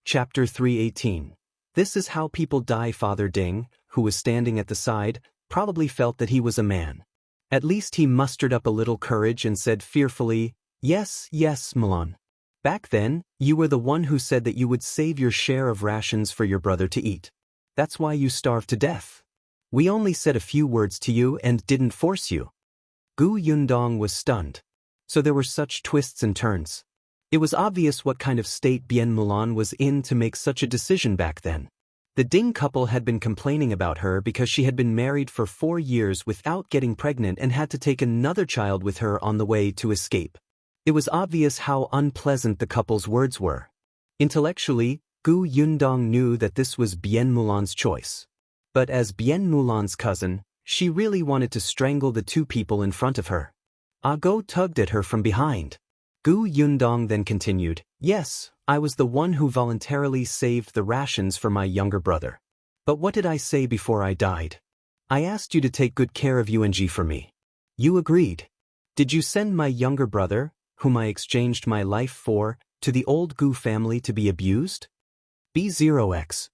Chapter 318. This is how people die. Father Ding, who was standing at the side, probably felt that he was a man. At least he mustered up a little courage and said fearfully, "Yes, yes, Milan. Back then, you were the one who said that you would save your share of rations for your brother to eat. That's why you starved to death. We only said a few words to you and didn't force you." Gu Yundong was stunned. So there were such twists and turns. It was obvious what kind of state Bien Mulan was in to make such a decision back then. The Ding couple had been complaining about her because she had been married for 4 years without getting pregnant and had to take another child with her on the way to escape. It was obvious how unpleasant the couple's words were. Intellectually, Gu Yundong knew that this was Bien Mulan's choice. But as Bien Mulan's cousin, she really wanted to strangle the two people in front of her. Go tugged at her from behind. Gu Yundong then continued, "Yes, I was the one who voluntarily saved the rations for my younger brother. But what did I say before I died? I asked you to take good care of Yuanji for me. You agreed. Did you send my younger brother, whom I exchanged my life for, to the old Gu family to be abused?" B0x.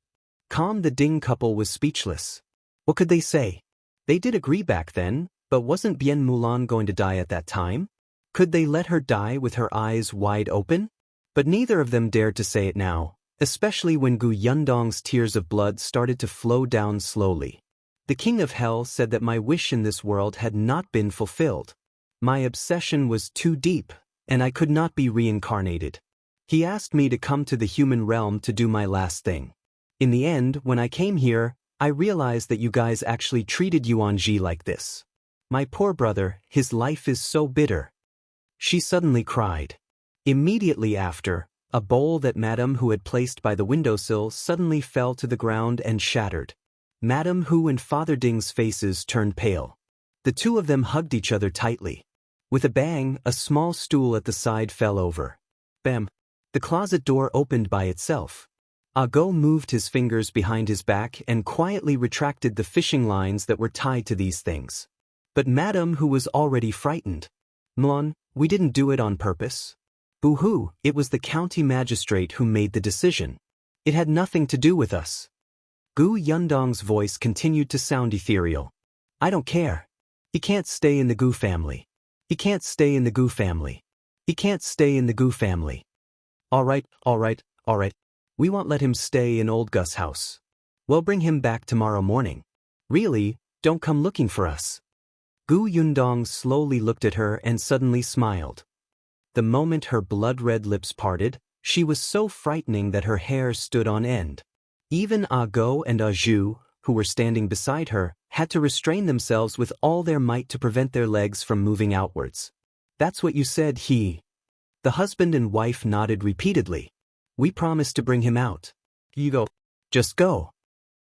The Ding couple was speechless. What could they say? They did agree back then, but wasn't Bien Mulan going to die at that time? Could they let her die with her eyes wide open? But neither of them dared to say it now, especially when Gu Yundong's tears of blood started to flow down slowly. "The King of Hell said that my wish in this world had not been fulfilled. My obsession was too deep, and I could not be reincarnated. He asked me to come to the human realm to do my last thing. In the end, when I came here, I realized that you guys actually treated Yuanji like this. My poor brother, his life is so bitter." She suddenly cried. Immediately after, a bowl that Madame Hu had placed by the windowsill suddenly fell to the ground and shattered. Madame Hu and Father Ding's faces turned pale. The two of them hugged each other tightly. With a bang, a small stool at the side fell over. Bam! The closet door opened by itself. Go moved his fingers behind his back and quietly retracted the fishing lines that were tied to these things. But Madame Hu was already frightened. "Mulan, we didn't do it on purpose. Boo-hoo, it was the county magistrate who made the decision. It had nothing to do with us." Gu Yundong's voice continued to sound ethereal. "I don't care. He can't stay in the Gu family. He can't stay in the Gu family. He can't stay in the Gu family. All right. We won't let him stay in old Gus' house. We'll bring him back tomorrow morning. Really, don't come looking for us." Gu Yundong slowly looked at her and suddenly smiled. The moment her blood-red lips parted, she was so frightening that her hair stood on end. Even Go and Zhu, who were standing beside her, had to restrain themselves with all their might to prevent their legs from moving outwards. "That's what you said, he." The husband and wife nodded repeatedly. "We promised to bring him out. You go. Just go."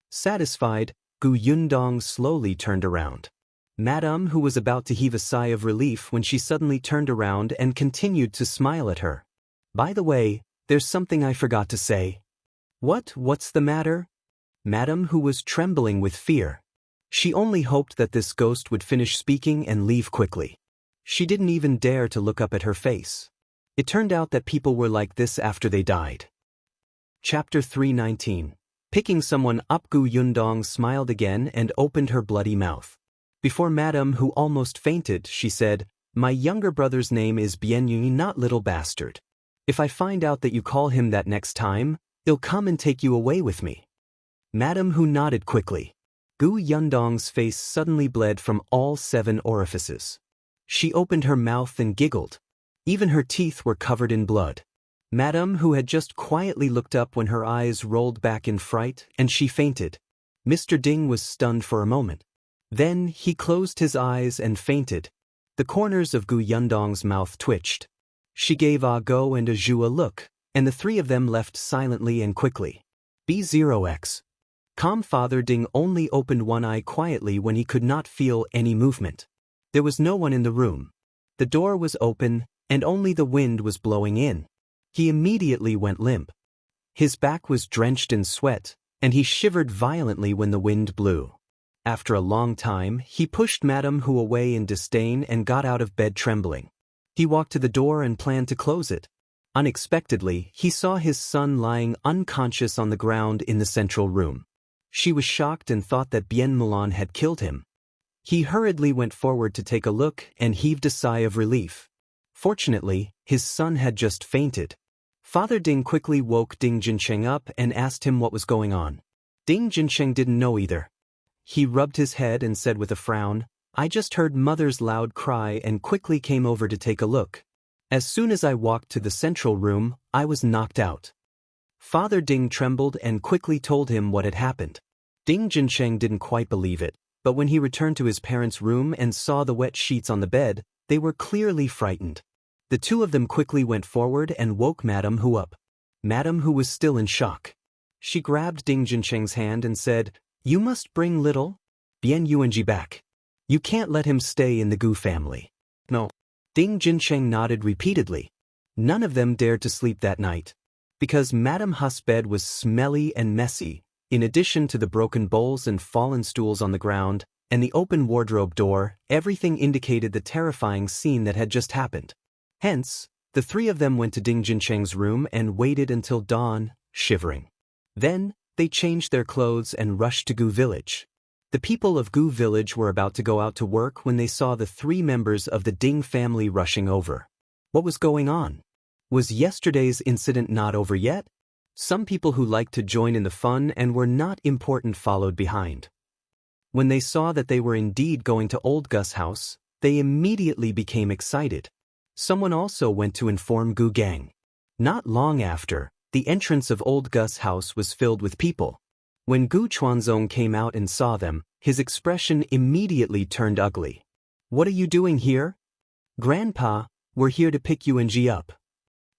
Satisfied, Gu Yundong slowly turned around. Madame Hu was about to heave a sigh of relief when she suddenly turned around and continued to smile at her. "By the way, there's something I forgot to say." What's the matter?" Madame Hu was trembling with fear. She only hoped that this ghost would finish speaking and leave quickly. She didn't even dare to look up at her face. It turned out that people were like this after they died. Chapter 319. Picking someone up. Gu Yundong smiled again and opened her bloody mouth. Before Madame Hu almost fainted, she said, "My younger brother's name is Bien Yu, not little bastard. If I find out that you call him that next time, he'll come and take you away with me." Madame Hu nodded quickly. Gu Yundong's face suddenly bled from all 7 orifices. She opened her mouth and giggled. Even her teeth were covered in blood. Madame Hu had just quietly looked up when her eyes rolled back in fright and she fainted. Mr. Ding was stunned for a moment. Then he closed his eyes and fainted. The corners of Gu Yundong's mouth twitched. She gave Go and Zhu a look, and the 3 of them left silently and quickly. B0x. Father Ding only opened one eye quietly when he could not feel any movement. There was no one in the room. The door was open, and only the wind was blowing in. He immediately went limp. His back was drenched in sweat, and he shivered violently when the wind blew. After a long time, he pushed Madame Hu away in disdain and got out of bed trembling. He walked to the door and planned to close it. Unexpectedly, he saw his son lying unconscious on the ground in the central room. She was shocked and thought that Bien Mulan had killed him. He hurriedly went forward to take a look and heaved a sigh of relief. Fortunately, his son had just fainted. Father Ding quickly woke Ding Jincheng up and asked him what was going on. Ding Jincheng didn't know either. He rubbed his head and said with a frown, "I just heard Mother's loud cry and quickly came over to take a look. As soon as I walked to the central room, I was knocked out." Father Ding trembled and quickly told him what had happened. Ding Jincheng didn't quite believe it, but when he returned to his parents' room and saw the wet sheets on the bed, they were clearly frightened. The two of them quickly went forward and woke Madame Hu up. Madame Hu was still in shock. She grabbed Ding Jincheng's hand and said, "You must bring little Bien Yuanji back. You can't let him stay in the Gu family." "No." Ding Jincheng nodded repeatedly. None of them dared to sleep that night. Because Madame Hu's bed was smelly and messy, in addition to the broken bowls and fallen stools on the ground, and the open wardrobe door, everything indicated the terrifying scene that had just happened. Hence, the three of them went to Ding Jincheng's room and waited until dawn, shivering. Then, they changed their clothes and rushed to Gu village. The people of Gu village were about to go out to work when they saw the three members of the Ding family rushing over. What was going on? Was yesterday's incident not over yet? Some people who liked to join in the fun and were not important followed behind. When they saw that they were indeed going to Old Gus' house, they immediately became excited. Someone also went to inform Gu Gang. Not long after, the entrance of Old Gus' house was filled with people. When Gu Chuanzong came out and saw them, his expression immediately turned ugly. "What are you doing here?" "Grandpa, we're here to pick Yuanji up."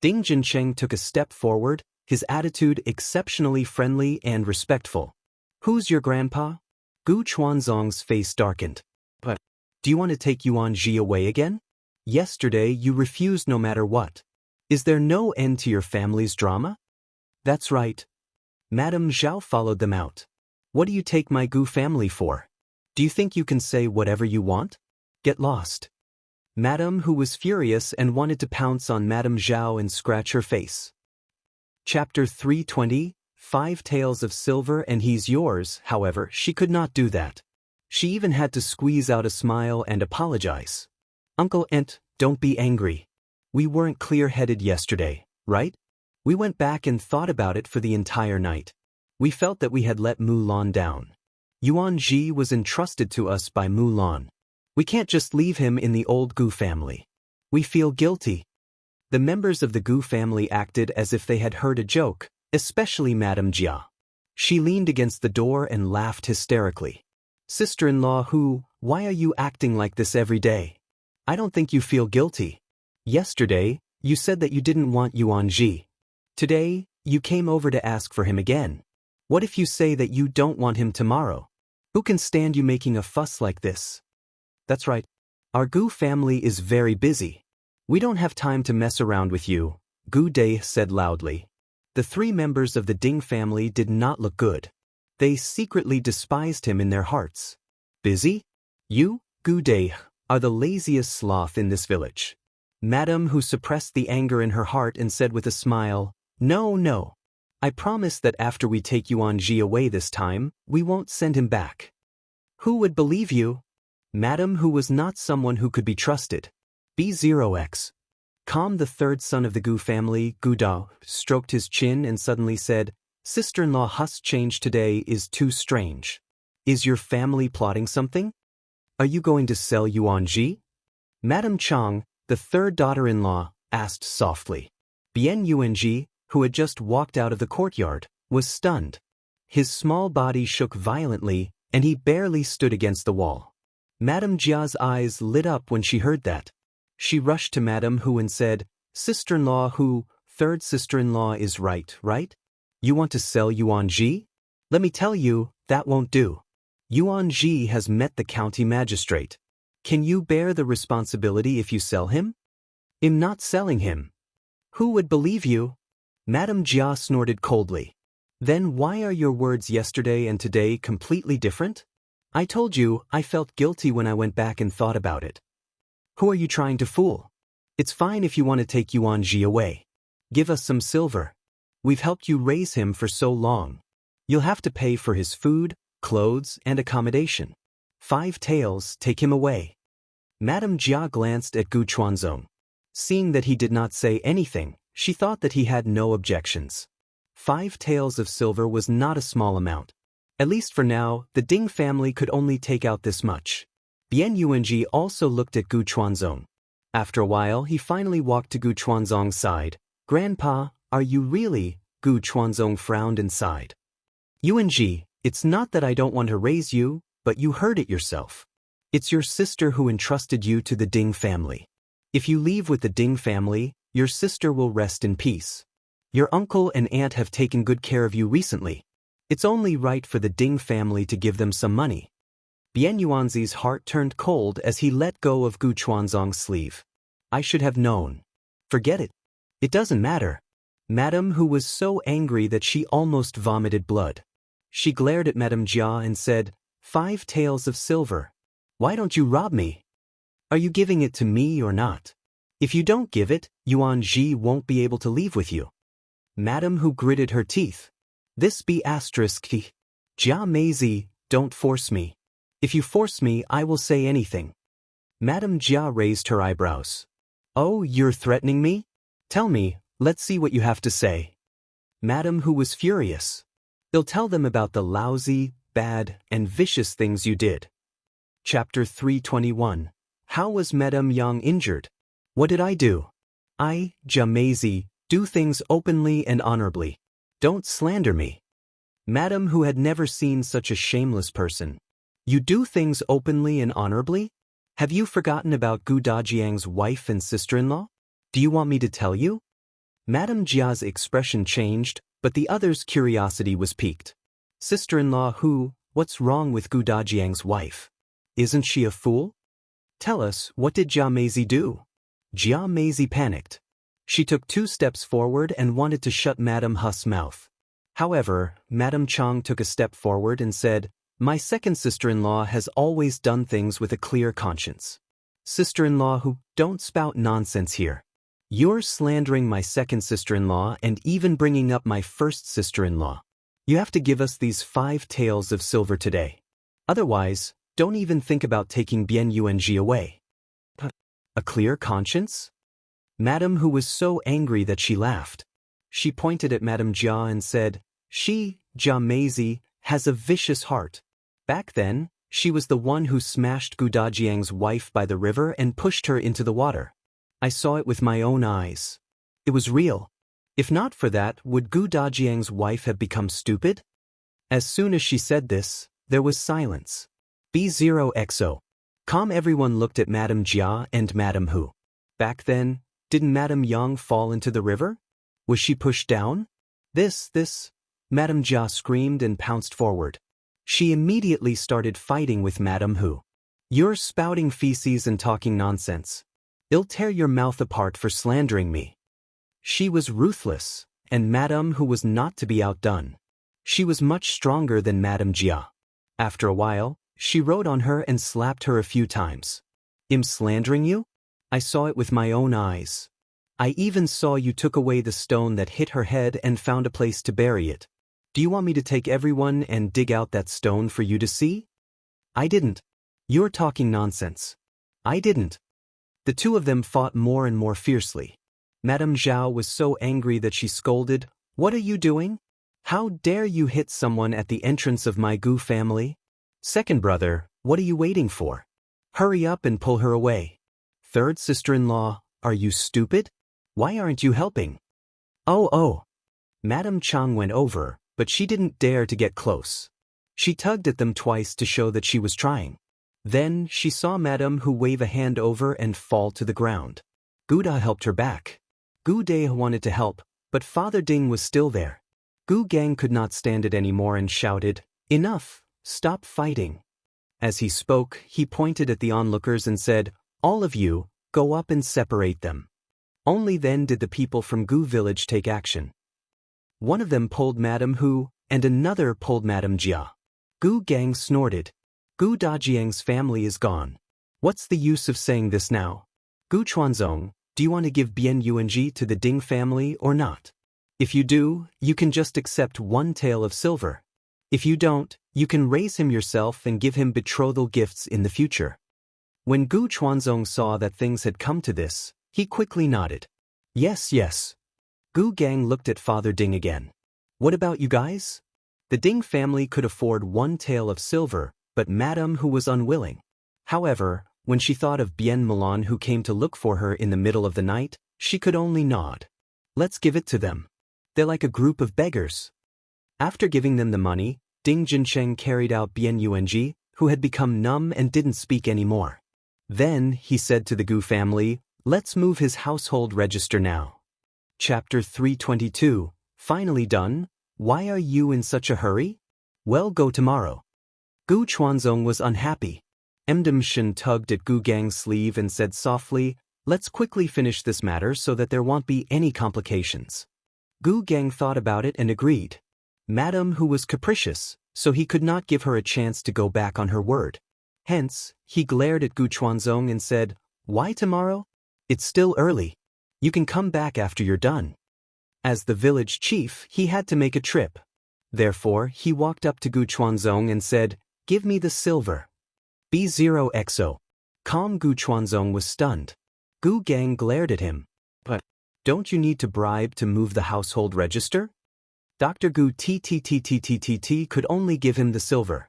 Ding Jincheng took a step forward, his attitude exceptionally friendly and respectful. "Who's your grandpa?" Gu Chuanzong's face darkened. "But, do you want to take Yuanji away again? Yesterday you refused no matter what. Is there no end to your family's drama?" "That's right." Madame Zhao followed them out. "What do you take my Gu family for? Do you think you can say whatever you want? Get lost." Madame Hu was furious and wanted to pounce on Madame Zhao and scratch her face. Chapter 320, 5 Taels of Silver and He's Yours. However, she could not do that. She even had to squeeze out a smile and apologize. "Uncle Ent, don't be angry. We weren't clear-headed yesterday, right? We went back and thought about it for the entire night. We felt that we had let Mulan down. Yuanji was entrusted to us by Mulan. We can't just leave him in the old Gu family. We feel guilty." The members of the Gu family acted as if they had heard a joke, especially Madame Jia. She leaned against the door and laughed hysterically. "Sister-in-law Hu, why are you acting like this every day? I don't think you feel guilty. Yesterday, you said that you didn't want Yuanji. Today, you came over to ask for him again. What if you say that you don't want him tomorrow? Who can stand you making a fuss like this?" "That's right. Our Gu family is very busy. We don't have time to mess around with you," Gu Dai said loudly. The three members of the Ding family did not look good. They secretly despised him in their hearts. "Busy? You, Gu Dai, are the laziest sloth in this village." Madame Hu suppressed the anger in her heart and said with a smile, No. I promise that after we take Yuanji away this time, we won't send him back." "Who would believe you?" Madame Hu was not someone who could be trusted. B0X. Calm, the third son of the Gu family, Gu Dao, stroked his chin and suddenly said, "Sister-in-law Hu's change today is too strange. Is your family plotting something? Are you going to sell Yuanji?" Madame Chang, the third daughter-in-law, asked softly. Bien Yuanji, who had just walked out of the courtyard, was stunned. His small body shook violently, and he barely stood against the wall. Madame Jia's eyes lit up when she heard that. She rushed to Madame Hu and said, "Sister-in-law Hu, third sister-in-law is right? You want to sell Yuanji? Let me tell you, that won't do. Yuanji has met the county magistrate. Can you bear the responsibility if you sell him?" "I'm not selling him." "Who would believe you?" Madame Jia snorted coldly. "Then why are your words yesterday and today completely different? I told you I felt guilty when I went back and thought about it. Who are you trying to fool? It's fine if you want to take Yuanji away. Give us some silver. We've helped you raise him for so long. You'll have to pay for his food, clothes, and accommodation. 5 taels, take him away. Madame Jia glanced at Gu Chuanzong. Seeing that he did not say anything, she thought that he had no objections. 5 taels of silver was not a small amount. At least for now, the Ding family could only take out this much. Bian Yuanji also looked at Gu Chuanzong. After a while, he finally walked to Gu Chuanzong's side. Grandpa, are you really? Gu Chuanzong frowned and sighed. Yuanji, it's not that I don't want to raise you, but you heard it yourself. It's your sister who entrusted you to the Ding family. If you leave with the Ding family, your sister will rest in peace. Your uncle and aunt have taken good care of you recently. It's only right for the Ding family to give them some money. Bian Yuanzi's heart turned cold as he let go of Gu Chuanzong's sleeve. I should have known. Forget it. It doesn't matter. Madame who was so angry that she almost vomited blood. She glared at Madame Jia and said, 5 taels of silver. Why don't you rob me? Are you giving it to me or not? If you don't give it, Yuanji won't be able to leave with you. Madame who gritted her teeth. This be asterisk. Jia Meizi, don't force me. If you force me, I will say anything. Madame Jia raised her eyebrows. Oh, you're threatening me? Tell me, let's see what you have to say. Madame who was furious. They'll tell them about the lousy, bad, and vicious things you did. Chapter 321. How was Madame Yang injured? What did I do? I, Jia Meizi, do things openly and honorably. Don't slander me. Madame who had never seen such a shameless person. You do things openly and honorably? Have you forgotten about Gu Dajiang's wife and sister-in-law? Do you want me to tell you? Madame Jia's expression changed, but the others' curiosity was piqued. Sister-in-law who? What's wrong with Gu Dajiang's wife? Isn't she a fool? Tell us, what did Jia Meizi do? Jia Meizi panicked. She took 2 steps forward and wanted to shut Madame Hu's mouth. However, Madame Chang took a step forward and said, my second sister-in-law has always done things with a clear conscience. Sister-in-law who? Don't spout nonsense here. You're slandering my second sister-in-law and even bringing up my first sister-in-law. You have to give us these 5 taels of silver today. Otherwise, don't even think about taking Bian Yuanji away. A clear conscience? Madame who was so angry that she laughed. She pointed at Madame Jia and said, she, Jia Meizi, has a vicious heart. Back then, she was the one who smashed Gu Dajiang's wife by the river and pushed her into the water. I saw it with my own eyes. It was real. If not for that, would Gu Dajiang's wife have become stupid? As soon as she said this, there was silence. B0XO. Calm. Everyone looked at Madame Jia and Madame Hu. Back then, didn't Madame Yang fall into the river? Was she pushed down? This. Madame Jia screamed and pounced forward. She immediately started fighting with Madame Hu. You're spouting feces and talking nonsense. I'll tear your mouth apart for slandering me. She was ruthless, and Madame Hu was not to be outdone. She was much stronger than Madame Jia. After a while, she rode on her and slapped her a few times. I'm slandering you? I saw it with my own eyes. I even saw you took away the stone that hit her head and found a place to bury it. Do you want me to take everyone and dig out that stone for you to see? I didn't. You're talking nonsense. I didn't. The 2 of them fought more and more fiercely. Madame Zhao was so angry that she scolded, what are you doing? How dare you hit someone at the entrance of my Gu family? Second brother, what are you waiting for? Hurry up and pull her away. Third sister-in-law, are you stupid? Why aren't you helping? Oh. Madame Chang went over, but she didn't dare to get close. She tugged at them twice to show that she was trying. Then she saw Madame Hu wave a hand over and fall to the ground. Gu Da helped her back. Gu De wanted to help, but Father Ding was still there. Gu Gang could not stand it anymore and shouted, enough, stop fighting. As he spoke, he pointed at the onlookers and said, all of you, go up and separate them. Only then did the people from Gu village take action. One of them pulled Madame Hu, and another pulled Madame Jia. Gu Gang snorted. Gu Dajiang's family is gone. What's the use of saying this now? Gu Chuanzong, Do you want to give Bian Yuanji to the Ding family or not? If you do, you can just accept 1 tael of silver. If you don't, you can raise him yourself and give him betrothal gifts in the future. When Gu Chuanzong saw that things had come to this, he quickly nodded. Yes, yes. Gu Gang looked at Father Ding again. What about you guys? The Ding family could afford 1 tael of silver, but Madame who was unwilling. However, when she thought of Bien Milan who came to look for her in the middle of the night, she could only nod. Let's give it to them. They're like a group of beggars. After giving them the money, Ding Jincheng carried out Bien Yuanji, who had become numb and didn't speak anymore. Then, he said to the Gu family, let's move his household register now. Chapter 322, finally done. Why are you in such a hurry? Well, go tomorrow. Gu Chuanzong was unhappy. Shen tugged at Gu Gang's sleeve and said softly, let's quickly finish this matter so that there won't be any complications. Gu Gang thought about it and agreed. Madame who was capricious, so he could not give her a chance to go back on her word. Hence, he glared at Gu Chuanzong and said, why tomorrow? It's still early. You can come back after you're done. As the village chief, he had to make a trip. Therefore, he walked up to Gu Chuanzong and said, give me the silver. B0XO. Calm Gu Chuanzong was stunned. Gu Gang glared at him. But, don't you need to bribe to move the household register? Dr. Gu Ttttttt could only give him the silver.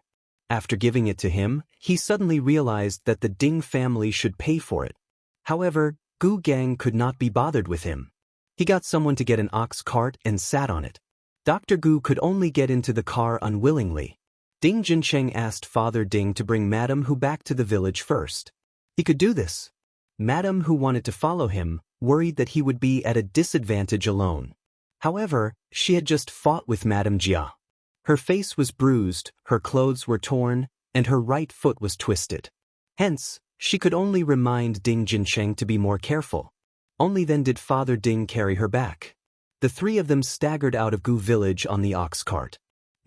After giving it to him, he suddenly realized that the Ding family should pay for it. However, Gu Gang could not be bothered with him. He got someone to get an ox cart and sat on it. Dr. Gu could only get into the car unwillingly. Ding Jincheng asked Father Ding to bring Madame Hu back to the village first. He could do this. Madame Hu wanted to follow him, worried that he would be at a disadvantage alone. However, she had just fought with Madame Jia. Her face was bruised, her clothes were torn, and her right foot was twisted. Hence, she could only remind Ding Jincheng to be more careful. Only then did Father Ding carry her back. The 3 of them staggered out of Gu village on the ox cart.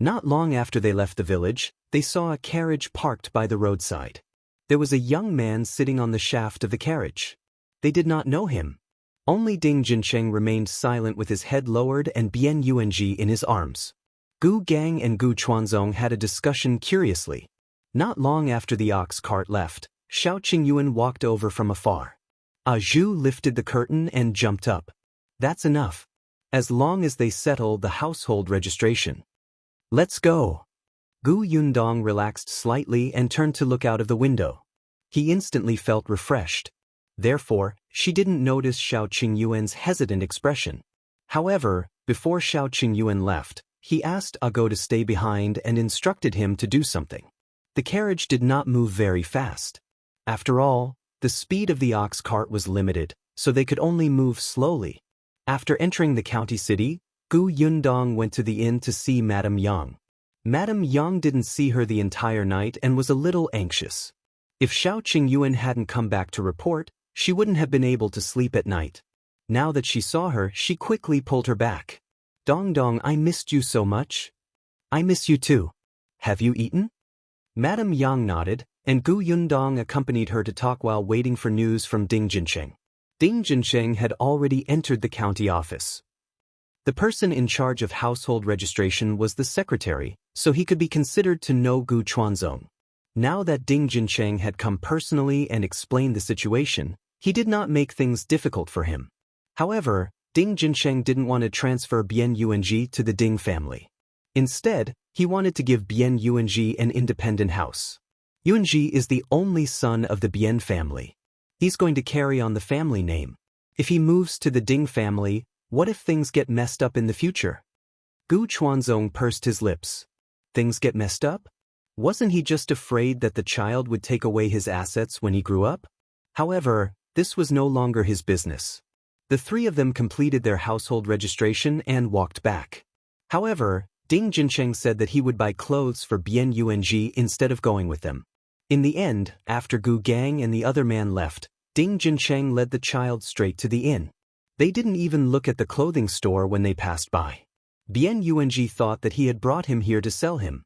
Not long after they left the village, they saw a carriage parked by the roadside. There was a young man sitting on the shaft of the carriage. They did not know him. Only Ding Jincheng remained silent with his head lowered and Bian Yuanji in his arms. Gu Gang and Gu Chuanzong had a discussion curiously. Not long after the ox cart left, Xiao Qingyuan walked over from afar. Zhu lifted the curtain and jumped up. That's enough. As long as they settle the household registration. Let's go. Gu Yundong relaxed slightly and turned to look out of the window. He instantly felt refreshed. Therefore, she didn't notice Xiao Qingyuan's hesitant expression. However, before Xiao Qingyuan left, he asked Go to stay behind and instructed him to do something. The carriage did not move very fast. After all, the speed of the ox cart was limited, so they could only move slowly. After entering the county city, Gu Yundong went to the inn to see Madame Yang. Madame Yang didn't see her the entire night and was a little anxious. If Xiao Qingyuan hadn't come back to report, she wouldn't have been able to sleep at night. Now that she saw her, she quickly pulled her back. Dong Dong, I missed you so much. I miss you too. Have you eaten? Madame Yang nodded, and Gu Yundong accompanied her to talk while waiting for news from Ding Jincheng. Ding Jincheng had already entered the county office. The person in charge of household registration was the secretary, so he could be considered to know Gu Chuanzong. Now that Ding Jincheng had come personally and explained the situation, he did not make things difficult for him. However, Ding Jincheng didn't want to transfer Bian Yuanji to the Ding family. Instead, he wanted to give Bian Yuanji an independent house. Yuanji is the only son of the Bian family. He's going to carry on the family name. If he moves to the Ding family, what if things get messed up in the future? Gu Chuanzong pursed his lips. Things get messed up? Wasn't he just afraid that the child would take away his assets when he grew up? However, this was no longer his business. The 3 of them completed their household registration and walked back. However, Ding Jincheng said that he would buy clothes for Bian Yuanji instead of going with them. In the end, after Gu Gang and the other man left, Ding Jincheng led the child straight to the inn. They didn't even look at the clothing store when they passed by. Bian Yuanji thought that he had brought him here to sell him.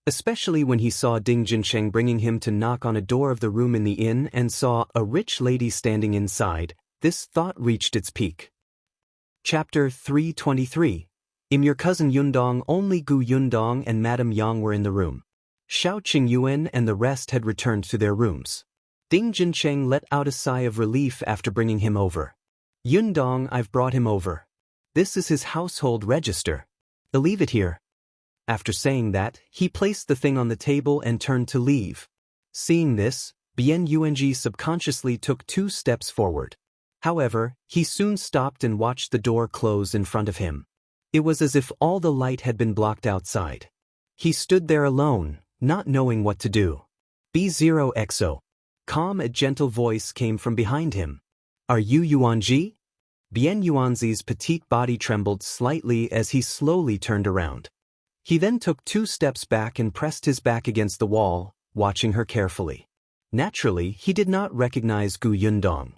Especially when he saw Ding Jincheng bringing him to knock on a door of the room in the inn and saw a rich lady standing inside, This thought reached its peak. Chapter 323. Your cousin Yundong. Only Gu Yundong and Madame Yang were in the room. Xiao Qingyuan and the rest had returned to their rooms. Ding Jincheng let out a sigh of relief after bringing him over. Yundong, I've brought him over. This is his household register. I'll leave it here. After saying that, he placed the thing on the table and turned to leave. Seeing this, Bian Yuanji subconsciously took 2 steps forward. However, he soon stopped and watched the door close in front of him. It was as if all the light had been blocked outside. He stood there alone, not knowing what to do. B0XO. Calm, a gentle voice came from behind him. Are you Yuanji? Bian Yuanzi's petite body trembled slightly as he slowly turned around. He then took 2 steps back and pressed his back against the wall, watching her carefully. Naturally, he did not recognize Gu Yundong.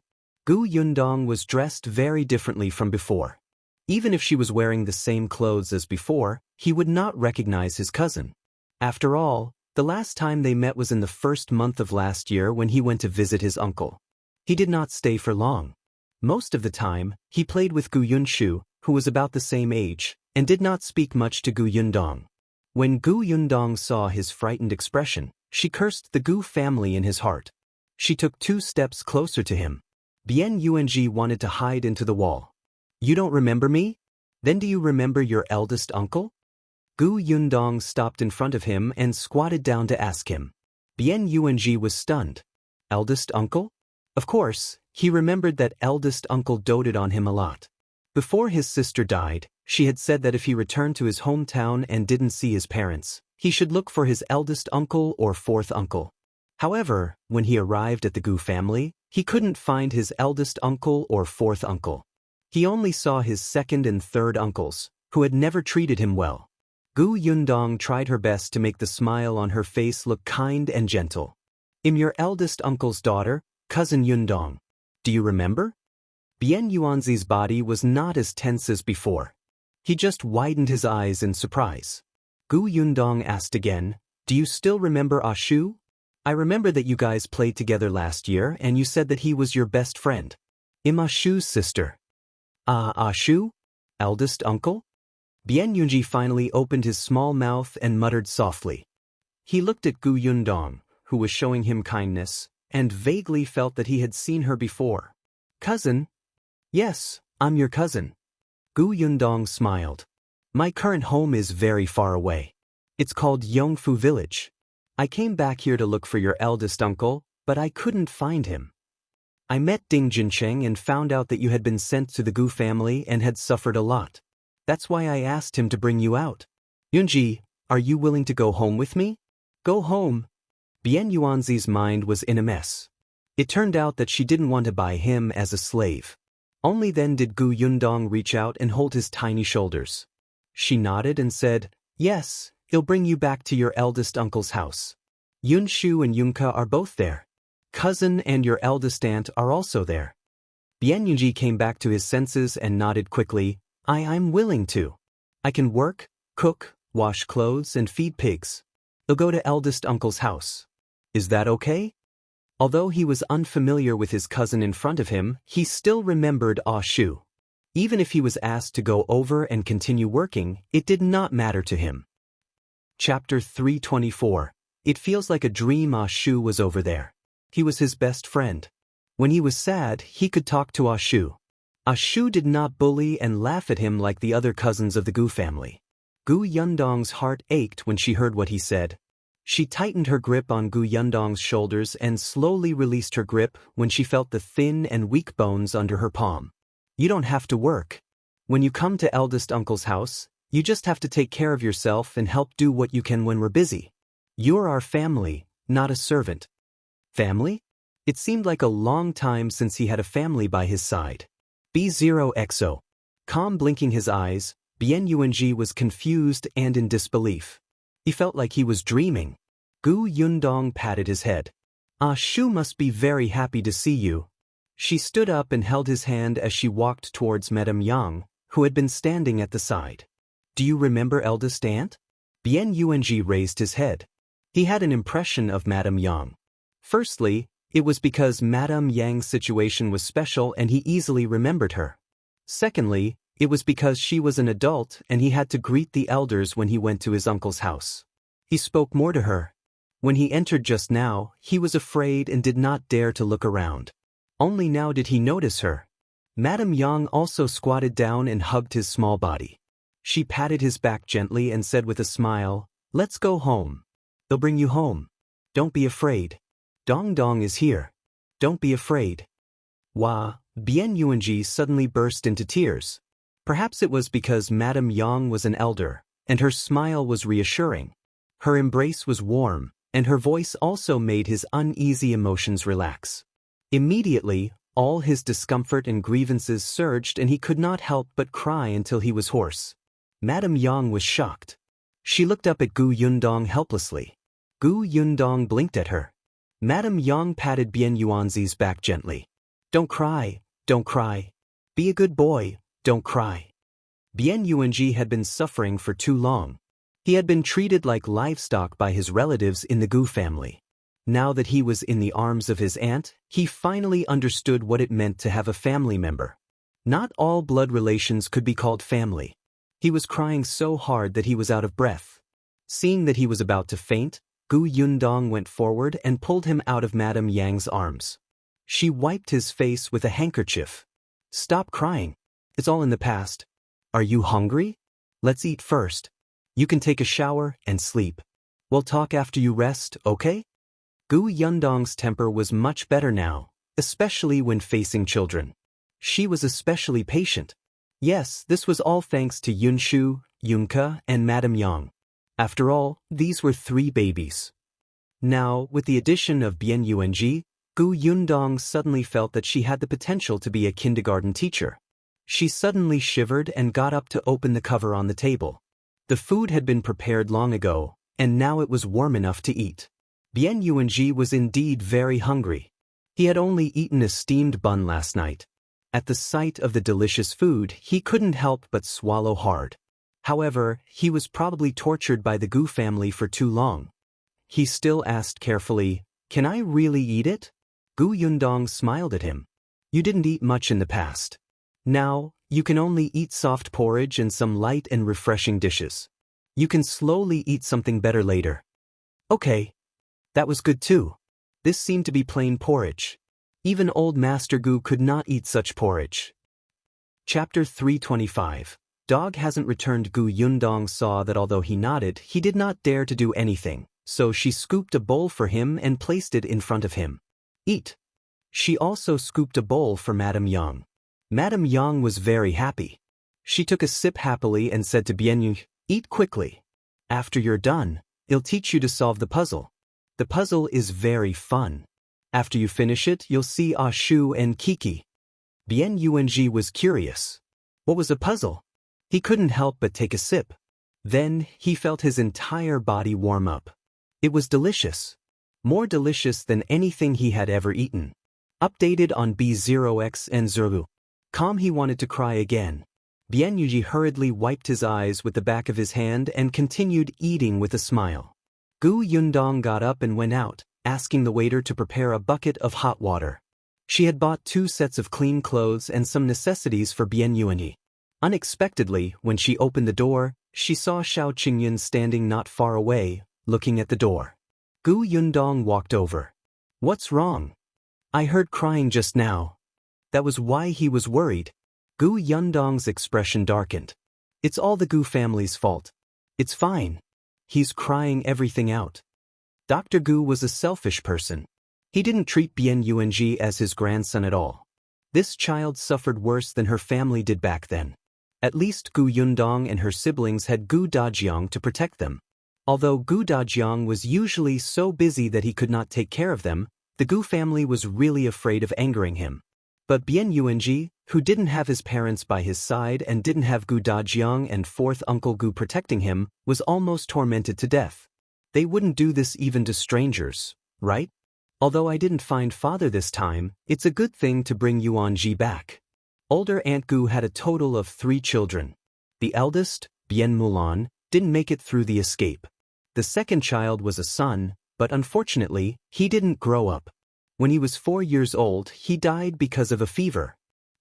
Gu Yundong was dressed very differently from before. Even if she was wearing the same clothes as before, he would not recognize his cousin. After all, the last time they met was in the first month of last year when he went to visit his uncle. He did not stay for long. Most of the time, he played with Gu Yunshu, who was about the same age, and did not speak much to Gu Yundong. When Gu Yundong saw his frightened expression, she cursed the Gu family in his heart. She took 2 steps closer to him. Bian Yuanji wanted to hide into the wall. You don't remember me? Then do you remember your eldest uncle? Gu Yundong stopped in front of him and squatted down to ask him. Bian Yuanji was stunned. Eldest uncle? Of course, he remembered that eldest uncle doted on him a lot. Before his sister died, she had said that if he returned to his hometown and didn't see his parents, he should look for his eldest uncle or 4th uncle. However, when he arrived at the Gu family, he couldn't find his eldest uncle or 4th uncle. He only saw his 2nd and 3rd uncles, who had never treated him well. Gu Yundong tried her best to make the smile on her face look kind and gentle. I'm your eldest uncle's daughter, cousin Yundong. Do you remember? Bian Yuanzi's body was not as tense as before. He just widened his eyes in surprise. Gu Yundong asked again, do you still remember Ashu? I remember that you guys played together last year and you said that he was your best friend. I'm Ashu's sister. Ashu? Eldest uncle? Bian Yunji finally opened his small mouth and muttered softly. He looked at Gu Yundong, who was showing him kindness, and vaguely felt that he had seen her before. Cousin? Yes, I'm your cousin. Gu Yundong smiled. My current home is very far away. It's called Yongfu Village. I came back here to look for your eldest uncle, but I couldn't find him. I met Ding Jincheng and found out that you had been sent to the Gu family and had suffered a lot. That's why I asked him to bring you out. Yunji, are you willing to go home with me? Go home. Bian Yuanzi's mind was in a mess. It turned out that she didn't want to buy him as a slave. Only then did Gu Yundong reach out and hold his tiny shoulders. She nodded and said, yes, he'll bring you back to your eldest uncle's house. Yunshu and Yunka are both there. Cousin and your eldest aunt are also there. Bian Yunji came back to his senses and nodded quickly. I'm willing to. I can work, cook, wash clothes and feed pigs. I'll go to eldest uncle's house. Is that okay? Although he was unfamiliar with his cousin in front of him, he still remembered Ashu. Even if he was asked to go over and continue working, it did not matter to him. Chapter 324. It feels like a dream. Ashu was over there. He was his best friend. When he was sad, he could talk to Ashu. Ashu did not bully and laugh at him like the other cousins of the Gu family. Gu Yundong's heart ached when she heard what he said. She tightened her grip on Gu Yundong's shoulders and slowly released her grip when she felt the thin and weak bones under her palm. You don't have to work. When you come to eldest uncle's house, you just have to take care of yourself and help do what you can when we're busy. You're our family, not a servant. Family? It seemed like a long time since he had a family by his side. B0XO. Calm, blinking his eyes, Bian Yuanji was confused and in disbelief. He felt like he was dreaming. Gu Yundong patted his head. Ashu must be very happy to see you. She stood up and held his hand as she walked towards Madame Yang, who had been standing at the side. Do you remember eldest aunt? Bian Yuanji raised his head. He had an impression of Madame Yang. Firstly, It was because Madame Yang's situation was special and he easily remembered her. Secondly, it was because she was an adult and he had to greet the elders when he went to his uncle's house. He spoke more to her. When he entered just now, he was afraid and did not dare to look around. Only now did he notice her. Madame Yang also squatted down and hugged his small body. She patted his back gently and said with a smile, "Let's go home. They'll bring you home. Don't be afraid. Dong Dong is here. Don't be afraid." Bien Yuanji suddenly burst into tears. Perhaps it was because Madame Yang was an elder, and her smile was reassuring. Her embrace was warm, and her voice also made his uneasy emotions relax. Immediately, all his discomfort and grievances surged and he could not help but cry until he was hoarse. Madame Yang was shocked. She looked up at Gu Yundong helplessly. Gu Yundong blinked at her. Madame Yang patted Bien Yuanzi's back gently. "Don't cry, don't cry. Be a good boy, don't cry." Bien Yuanji had been suffering for too long. He had been treated like livestock by his relatives in the Gu family. Now that he was in the arms of his aunt, he finally understood what it meant to have a family member. Not all blood relations could be called family. He was crying so hard that he was out of breath. Seeing that he was about to faint, Gu Yundong went forward and pulled him out of Madame Yang's arms. She wiped his face with a handkerchief. "Stop crying. It's all in the past. Are you hungry? Let's eat first. You can take a shower and sleep. We'll talk after you rest, okay?" Gu Yundong's temper was much better now, especially when facing children. She was especially patient. Yes, this was all thanks to Yunshu, Yunke, and Madame Yang. After all, these were 3 babies. Now, with the addition of Bien Yuanji, Gu Yundong suddenly felt that she had the potential to be a kindergarten teacher. She suddenly shivered and got up to open the cover on the table. The food had been prepared long ago, and now it was warm enough to eat. Bien Yuanji was indeed very hungry. He had only eaten a steamed bun last night. At the sight of the delicious food, he couldn't help but swallow hard. However, he was probably tortured by the Gu family for too long. He still asked carefully, "Can I really eat it?" Gu Yundong smiled at him. "You didn't eat much in the past. Now, you can only eat soft porridge and some light and refreshing dishes. You can slowly eat something better later." Okay. That was good too. This seemed to be plain porridge. Even old Master Gu could not eat such porridge. Chapter 325. Dog hasn't returned. Gu Yundong saw that although he nodded, he did not dare to do anything, so she scooped a bowl for him and placed it in front of him. "Eat." She also scooped a bowl for Madame Yang. Madame Yang was very happy. She took a sip happily and said to Bien Yu, "Eat quickly. After you're done, it'll teach you to solve the puzzle. The puzzle is very fun. After you finish it, you'll see Ah Shu and Kiki." Bien Yuanji was curious. What was a puzzle? He couldn't help but take a sip. Then, he felt his entire body warm up. It was delicious. More delicious than anything he had ever eaten. Updated on B0X and Zuru. Calm, he wanted to cry again. Bien Yuji hurriedly wiped his eyes with the back of his hand and continued eating with a smile. Gu Yundong got up and went out, asking the waiter to prepare a bucket of hot water. She had bought 2 sets of clean clothes and some necessities for Bien Yuanyi. Unexpectedly, when she opened the door, she saw Xiao Qingyan standing not far away, looking at the door. Gu Yundong walked over. "What's wrong? I heard crying just now." That was why he was worried. Gu Yundong's expression darkened. "It's all the Gu family's fault. It's fine. He's crying everything out." Dr. Gu was a selfish person. He didn't treat Bien Yuanji as his grandson at all. This child suffered worse than her family did back then. At least Gu Yundong and her siblings had Gu Dajiang to protect them. Although Gu Dajiang was usually so busy that he could not take care of them, the Gu family was really afraid of angering him. But Bien Yuanji, who didn't have his parents by his side and didn't have Gu Dajiang and 4th Uncle Gu protecting him, was almost tormented to death. They wouldn't do this even to strangers, right? Although I didn't find father this time, it's a good thing to bring Yuanji back. Older Aunt Gu had a total of 3 children. The eldest, Bien Mulan, didn't make it through the escape. The second child was a son, but unfortunately, he didn't grow up. When he was 4 years old, he died because of a fever.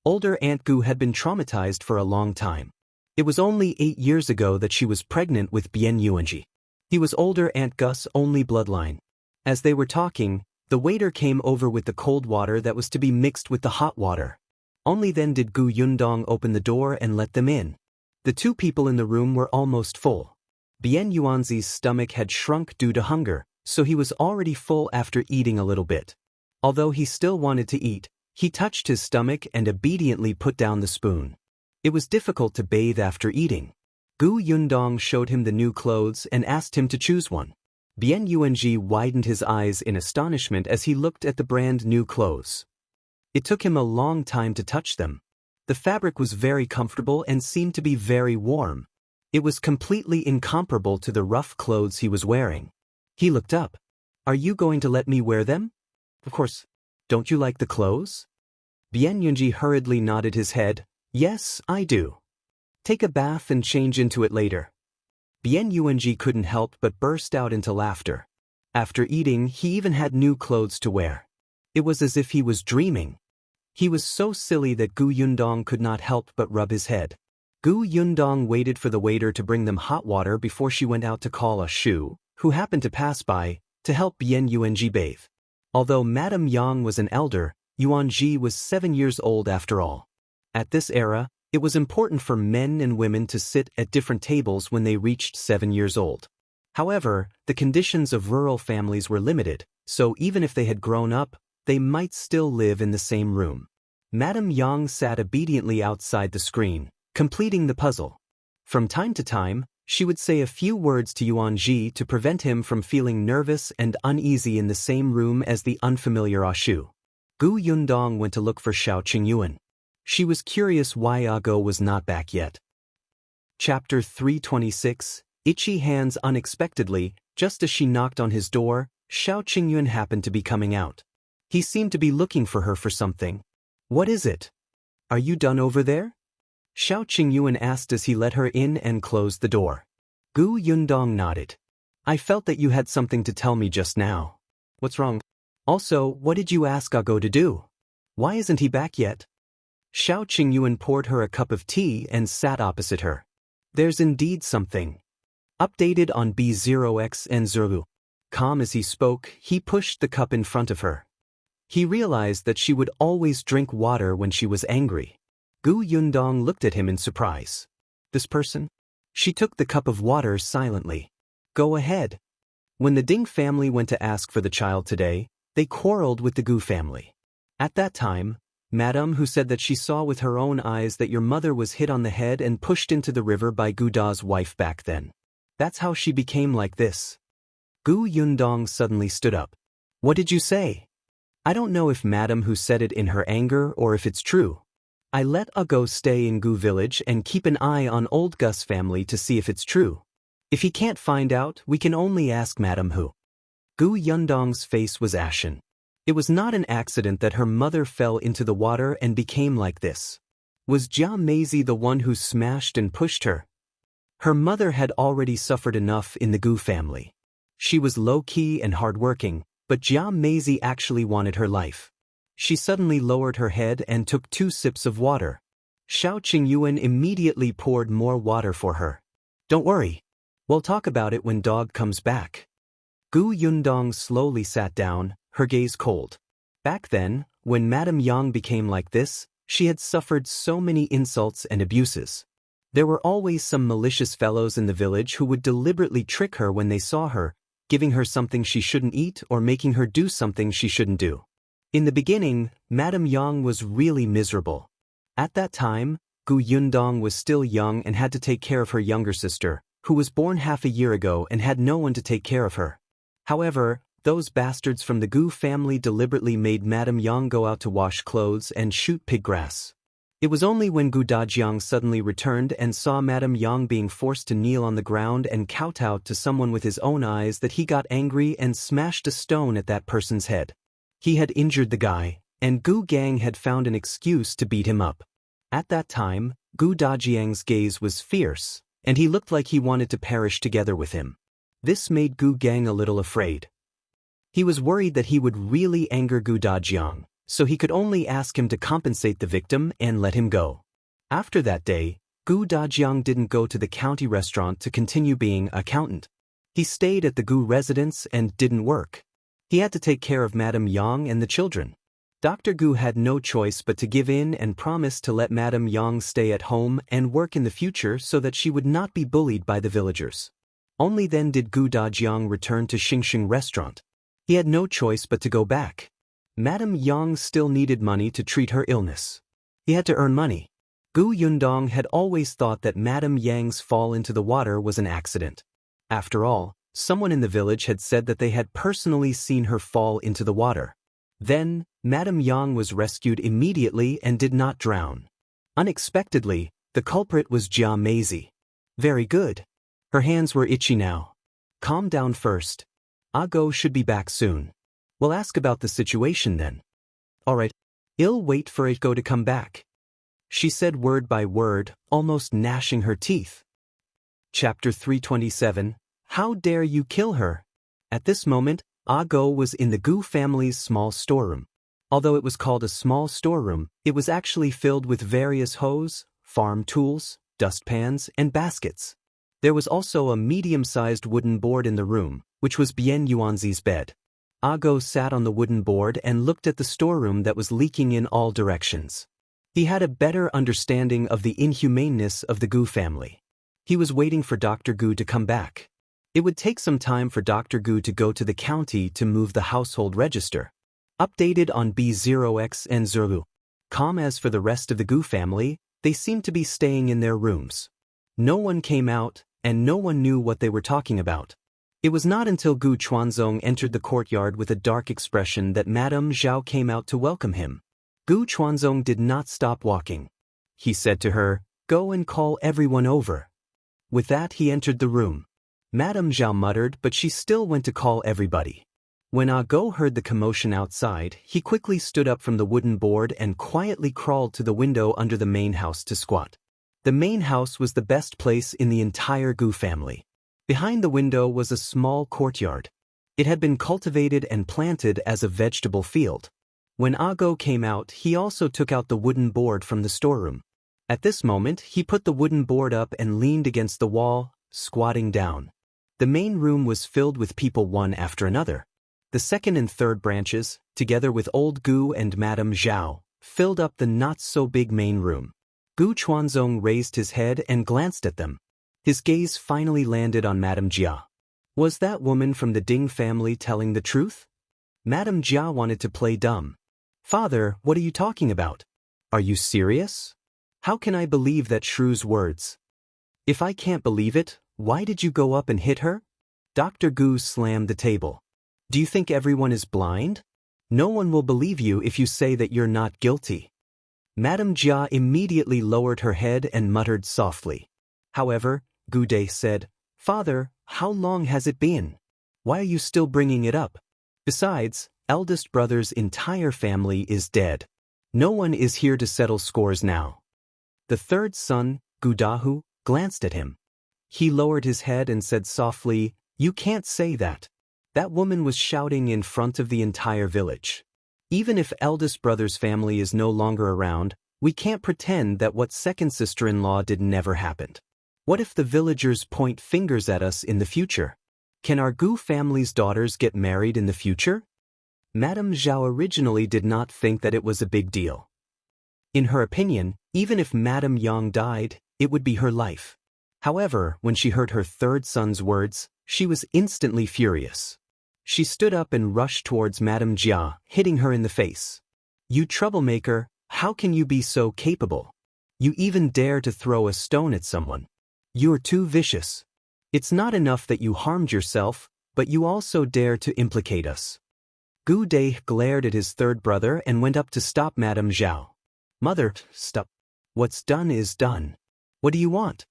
Older Aunt Gu had been traumatized for a long time. It was only 8 years ago that she was pregnant with Bian Yuanji. He was older Aunt Gu's only bloodline. As they were talking, the waiter came over with the cold water that was to be mixed with the hot water. Only then did Gu Yundong open the door and let them in. The two people in the room were almost full. Bian Yuanzi's stomach had shrunk due to hunger, so he was already full after eating a little bit. Although he still wanted to eat, he touched his stomach and obediently put down the spoon. It was difficult to bathe after eating. Gu Yundong showed him the new clothes and asked him to choose one. Bian Yuanji widened his eyes in astonishment as he looked at the brand new clothes. It took him a long time to touch them. The fabric was very comfortable and seemed to be very warm. It was completely incomparable to the rough clothes he was wearing. He looked up. "Are you going to let me wear them?" "Of course. Don't you like the clothes?" Bian Yuanji hurriedly nodded his head. "Yes, I do. Take a bath and change into it later." Bian Yuanji couldn't help but burst out into laughter. After eating, he even had new clothes to wear. It was as if he was dreaming. He was so silly that Gu Yundong could not help but rub his head. Gu Yundong waited for the waiter to bring them hot water before she went out to call a Shu, who happened to pass by, to help Bian Yuanji bathe. Although Madame Yang was an elder, Yuanji was 7 years old after all. At this era, it was important for men and women to sit at different tables when they reached 7 years old. However, the conditions of rural families were limited, so even if they had grown up, they might still live in the same room. Madame Yang sat obediently outside the screen, completing the puzzle. From time to time, she would say a few words to Yuanji to prevent him from feeling nervous and uneasy in the same room as the unfamiliar Ashu. Gu Yundong went to look for Xiao Qingyuan. She was curious why Ago was not back yet. Chapter 326, Itchy Hands. Unexpectedly, just as she knocked on his door, Xiao Qingyuan happened to be coming out. He seemed to be looking for her for something. "What is it? Are you done over there?" Xiao Qingyuan asked as he let her in and closed the door. Gu Yundong nodded. "I felt that you had something to tell me just now." "What's wrong? Also, what did you ask Ago to do? Why isn't he back yet?" Xiao Qingyuan poured her a cup of tea and sat opposite her. "There's indeed something. Updated on B0X and Zuru." Calm as he spoke, he pushed the cup in front of her. He realized that she would always drink water when she was angry. Gu Yundong looked at him in surprise. "This person?" She took the cup of water silently. "Go ahead." When the Ding family went to ask for the child today, they quarreled with the Gu family. At that time, Madame who said that she saw with her own eyes that your mother was hit on the head and pushed into the river by Gu Da's wife back then. That's how she became like this. Gu Yundong suddenly stood up. "What did you say?" "I don't know if Madame who said it in her anger or if it's true. I let Ago stay in Gu village and keep an eye on old Gus family to see if it's true. If he can't find out, we can only ask Madame Hu." Gu Yundong's face was ashen. It was not an accident that her mother fell into the water and became like this. Was Jia Meizi the one who smashed and pushed her? Her mother had already suffered enough in the Gu family. She was low-key and hardworking, but Jia Meizi actually wanted her life. She suddenly lowered her head and took 2 sips of water. Xiao Qingyuan immediately poured more water for her. "Don't worry. We'll talk about it when Dog comes back." Gu Yundong slowly sat down, her gaze cold. Back then, when Madame Yang became like this, she had suffered so many insults and abuses. There were always some malicious fellows in the village who would deliberately trick her when they saw her, giving her something she shouldn't eat or making her do something she shouldn't do. In the beginning, Madame Yang was really miserable. At that time, Gu Yundong was still young and had to take care of her younger sister, who was born half a year ago and had no one to take care of her. However, those bastards from the Gu family deliberately made Madame Yang go out to wash clothes and shoot pig grass. It was only when Gu Dajiang suddenly returned and saw Madame Yang being forced to kneel on the ground and kowtow to someone with his own eyes that he got angry and smashed a stone at that person's head. He had injured the guy, and Gu Gang had found an excuse to beat him up. At that time, Gu Dajiang's gaze was fierce, and he looked like he wanted to perish together with him. This made Gu Gang a little afraid. He was worried that he would really anger Gu Dajiang, so he could only ask him to compensate the victim and let him go. After that day, Gu Dajiang didn't go to the county restaurant to continue being accountant. He stayed at the Gu residence and didn't work. He had to take care of Madame Yang and the children. Dr. Gu had no choice but to give in and promise to let Madame Yang stay at home and work in the future so that she would not be bullied by the villagers. Only then did Gu Dajiang return to Xianxia restaurant. He had no choice but to go back. Madame Yang still needed money to treat her illness. He had to earn money. Gu Yundong had always thought that Madame Yang's fall into the water was an accident. After all, someone in the village had said that they had personally seen her fall into the water. Then, Madame Yang was rescued immediately and did not drown. Unexpectedly, the culprit was Jia Meizi. Very good. Her hands were itchy now. Calm down first. Go should be back soon. We'll ask about the situation then. Alright. I'll wait for Go to come back. She said word by word, almost gnashing her teeth. Chapter 327. How dare you kill her? At this moment, Go was in the Gu family's small storeroom. Although it was called a small storeroom, it was actually filled with various hoes, farm tools, dustpans, and baskets. There was also a medium-sized wooden board in the room, which was Bian Yuanzi's bed. Go sat on the wooden board and looked at the storeroom that was leaking in all directions. He had a better understanding of the inhumaneness of the Gu family. He was waiting for Dr. Gu to come back. It would take some time for Dr. Gu to go to the county to move the household register. Updated on B0X and Zulu. Calm as for the rest of the Gu family, they seemed to be staying in their rooms. No one came out, and no one knew what they were talking about. It was not until Gu Chuanzong entered the courtyard with a dark expression that Madame Zhao came out to welcome him. Gu Chuanzong did not stop walking. He said to her, "Go and call everyone over." With that he entered the room. Madame Zhao muttered, but she still went to call everybody. When Go heard the commotion outside, he quickly stood up from the wooden board and quietly crawled to the window under the main house to squat. The main house was the best place in the entire Gu family. Behind the window was a small courtyard. It had been cultivated and planted as a vegetable field. When Go came out, he also took out the wooden board from the storeroom. At this moment, he put the wooden board up and leaned against the wall, squatting down. The main room was filled with people one after another. The second and third branches, together with old Gu and Madame Zhao, filled up the not-so-big main room. Gu Chuanzong raised his head and glanced at them. His gaze finally landed on Madame Jia. Was that woman from the Ding family telling the truth? Madame Jia wanted to play dumb. "Father, what are you talking about? Are you serious? How can I believe that shrew's words? If I can't believe it, why did you go up and hit her?" Dr. Gu slammed the table. "Do you think everyone is blind? No one will believe you if you say that you're not guilty." Madame Jia immediately lowered her head and muttered softly. However, Gu Dai said, "Father, how long has it been? Why are you still bringing it up? Besides, eldest brother's entire family is dead. No one is here to settle scores now." The third son, Gu Dahu, glanced at him. He lowered his head and said softly, "You can't say that. That woman was shouting in front of the entire village. Even if eldest brother's family is no longer around, we can't pretend that what second sister-in-law did never happened. What if the villagers point fingers at us in the future? Can our Gu family's daughters get married in the future?" Madame Zhao originally did not think that it was a big deal. In her opinion, even if Madame Yang died, it would be her life. However, when she heard her third son's words, she was instantly furious. She stood up and rushed towards Madame Jia, hitting her in the face. "You troublemaker, how can you be so capable? You even dare to throw a stone at someone. You're too vicious. It's not enough that you harmed yourself, but you also dare to implicate us." Gu Dai glared at his third brother and went up to stop Madame Zhao. "Mother, stop. What's done is done. What do you want?"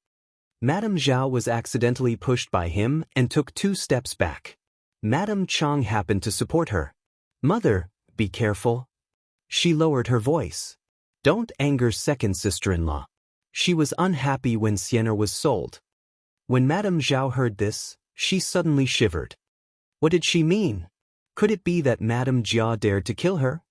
Madame Zhao was accidentally pushed by him and took 2 steps back. Madame Chang happened to support her. "Mother, be careful." She lowered her voice. "Don't anger second sister-in-law. She was unhappy when Sienna was sold." When Madame Zhao heard this, she suddenly shivered. What did she mean? Could it be that Madame Jia dared to kill her?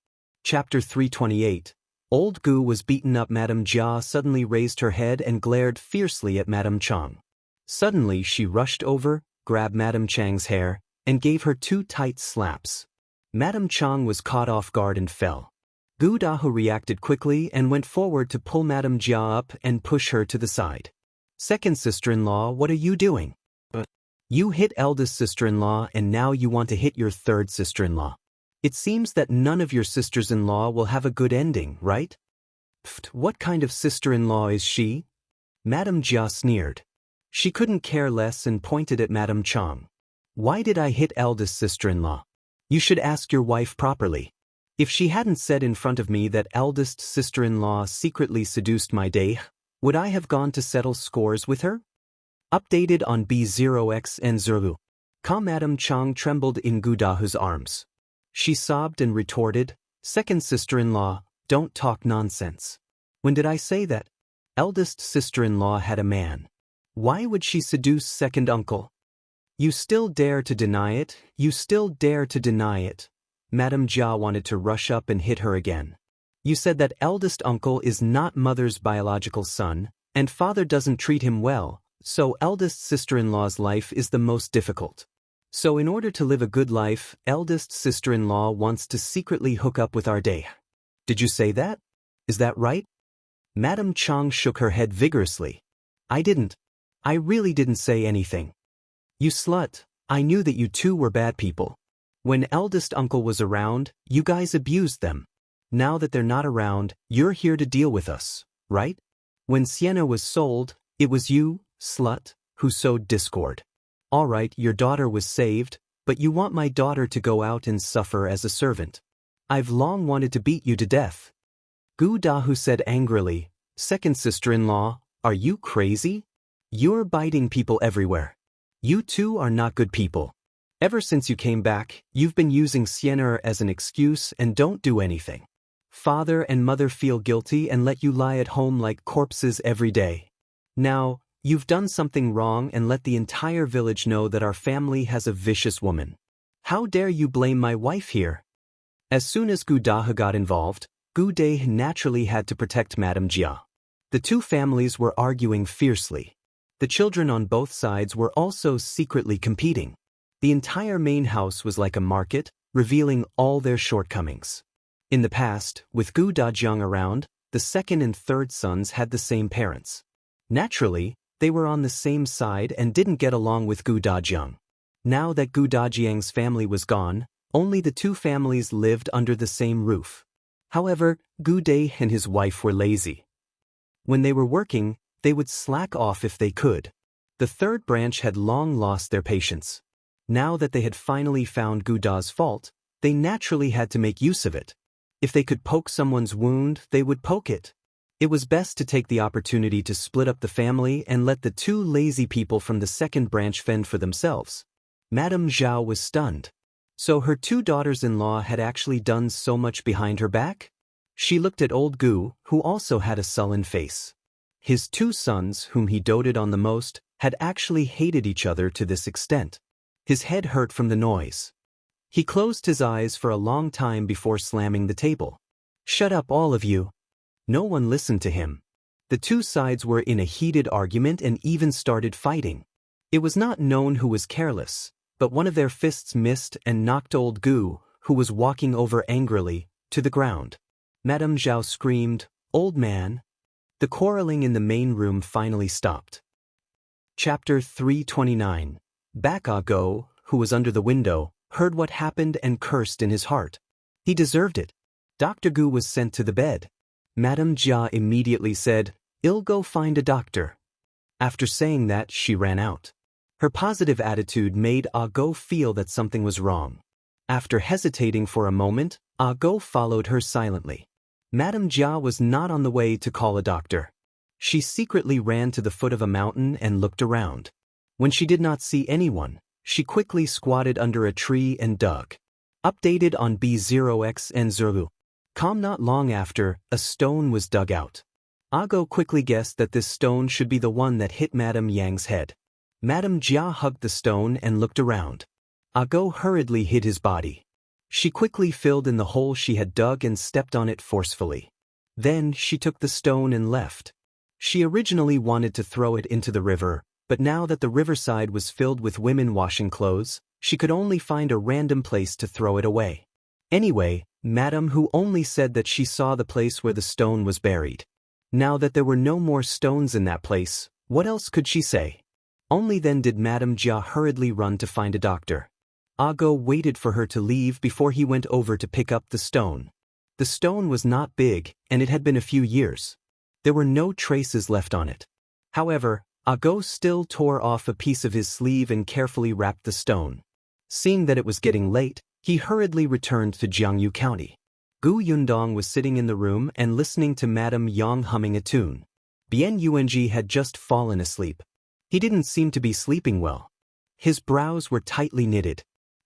Chapter 328. Old Gu was beaten up. Madame Jia suddenly raised her head and glared fiercely at Madame Chang. Suddenly she rushed over, grabbed Madame Chang's hair, and gave her 2 tight slaps. Madame Chang was caught off guard and fell. Gu Dahu reacted quickly and went forward to pull Madame Jia up and push her to the side. Second sister-in-law, what are you doing? You hit eldest sister-in-law and now you want to hit your third sister-in-law. It seems that none of your sisters-in-law will have a good ending, right? Pfft, what kind of sister-in-law is she? Madame Jia sneered. She couldn't care less and pointed at Madame Chang. Why did I hit eldest sister-in-law? You should ask your wife properly. If she hadn't said in front of me that eldest sister-in-law secretly seduced my day, would I have gone to settle scores with her? Updated on B0xN0. Madame Chang trembled in Gu Dahu's arms. She sobbed and retorted, second sister-in-law, don't talk nonsense. When did I say that? Eldest sister-in-law had a man. Why would she seduce second uncle? You still dare to deny it, you still dare to deny it. Madame Jia wanted to rush up and hit her again. You said that eldest uncle is not mother's biological son, and father doesn't treat him well, so eldest sister-in-law's life is the most difficult. So in order to live a good life, eldest sister-in-law wants to secretly hook up with our day. Did you say that? Is that right? Madame Chang shook her head vigorously. I didn't. I really didn't say anything. You slut, I knew that you two were bad people. When eldest uncle was around, you guys abused them. Now that they're not around, you're here to deal with us, right? When Sienna was sold, it was you, slut, who sowed discord. All right, your daughter was saved, but you want my daughter to go out and suffer as a servant. I've long wanted to beat you to death. Gu Dahu said angrily, second sister-in-law, are you crazy? You're biting people everywhere. You two are not good people. Ever since you came back, you've been using Sienna as an excuse and don't do anything. Father and mother feel guilty and let you lie at home like corpses every day. Now, you've done something wrong and let the entire village know that our family has a vicious woman. How dare you blame my wife here? As soon as Gu Dahu got involved, Gu Dahe naturally had to protect Madame Jia. The two families were arguing fiercely. The children on both sides were also secretly competing. The entire main house was like a market, revealing all their shortcomings. In the past, with Gu Dajiang around, the second and third sons had the same parents. Naturally, they were on the same side and didn't get along with Gu Dajiang. Now that Gu Dajiang's family was gone, only the two families lived under the same roof. However, Gu Dahe and his wife were lazy. When they were working, they would slack off if they could. The third branch had long lost their patience. Now that they had finally found Gu Da's fault, they naturally had to make use of it. If they could poke someone's wound, they would poke it. It was best to take the opportunity to split up the family and let the two lazy people from the second branch fend for themselves. Madame Zhao was stunned. So her two daughters-in-law had actually done so much behind her back? She looked at old Gu, who also had a sullen face. His two sons, whom he doted on the most, had actually hated each other to this extent. His head hurt from the noise. He closed his eyes for a long time before slamming the table. Shut up, all of you. No one listened to him. The two sides were in a heated argument and even started fighting. It was not known who was careless, but one of their fists missed and knocked old Gu, who was walking over angrily, to the ground. Madame Zhao screamed, "Old man!" The quarreling in the main room finally stopped. Chapter 329. Go, who was under the window, heard what happened and cursed in his heart. He deserved it. Dr. Gu was sent to the bed. Madame Jia immediately said, "I'll go find a doctor." After saying that, she ran out. Her positive attitude made Go feel that something was wrong. After hesitating for a moment, Go followed her silently. Madame Jia was not on the way to call a doctor. She secretly ran to the foot of a mountain and looked around. When she did not see anyone, she quickly squatted under a tree and dug. Updated on B0xN0. Not long after, a stone was dug out. Go quickly guessed that this stone should be the one that hit Madame Yang's head. Madame Jia hugged the stone and looked around. Go hurriedly hid his body. She quickly filled in the hole she had dug and stepped on it forcefully. Then she took the stone and left. She originally wanted to throw it into the river, but now that the riverside was filled with women washing clothes, she could only find a random place to throw it away. Anyway, Madame Hu only said that she saw the place where the stone was buried. Now that there were no more stones in that place, what else could she say? Only then did Madame Jia hurriedly run to find a doctor. Go waited for her to leave before he went over to pick up the stone. The stone was not big, and it had been a few years. There were no traces left on it. However, Go still tore off a piece of his sleeve and carefully wrapped the stone. Seeing that it was getting late, he hurriedly returned to Jiangyu County. Gu Yundong was sitting in the room and listening to Madame Yang humming a tune. Bian Yuanji had just fallen asleep. He didn't seem to be sleeping well. His brows were tightly knitted.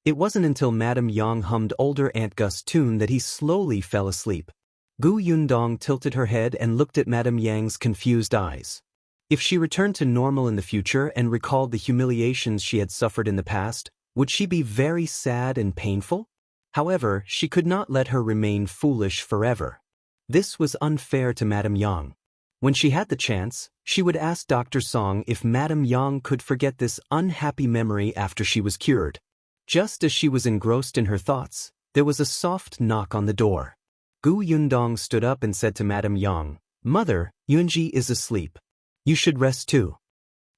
It wasn't until Madame Yang hummed older Aunt Gus's tune that he slowly fell asleep. Gu Yundong tilted her head and looked at Madame Yang's confused eyes. If she returned to normal in the future and recalled the humiliations she had suffered in the past, would she be very sad and painful? However, she could not let her remain foolish forever. This was unfair to Madame Yang. When she had the chance, she would ask Dr. Song if Madame Yang could forget this unhappy memory after she was cured. Just as she was engrossed in her thoughts, there was a soft knock on the door. Gu Yundong stood up and said to Madame Yang, "Mother, Yunji is asleep. You should rest too."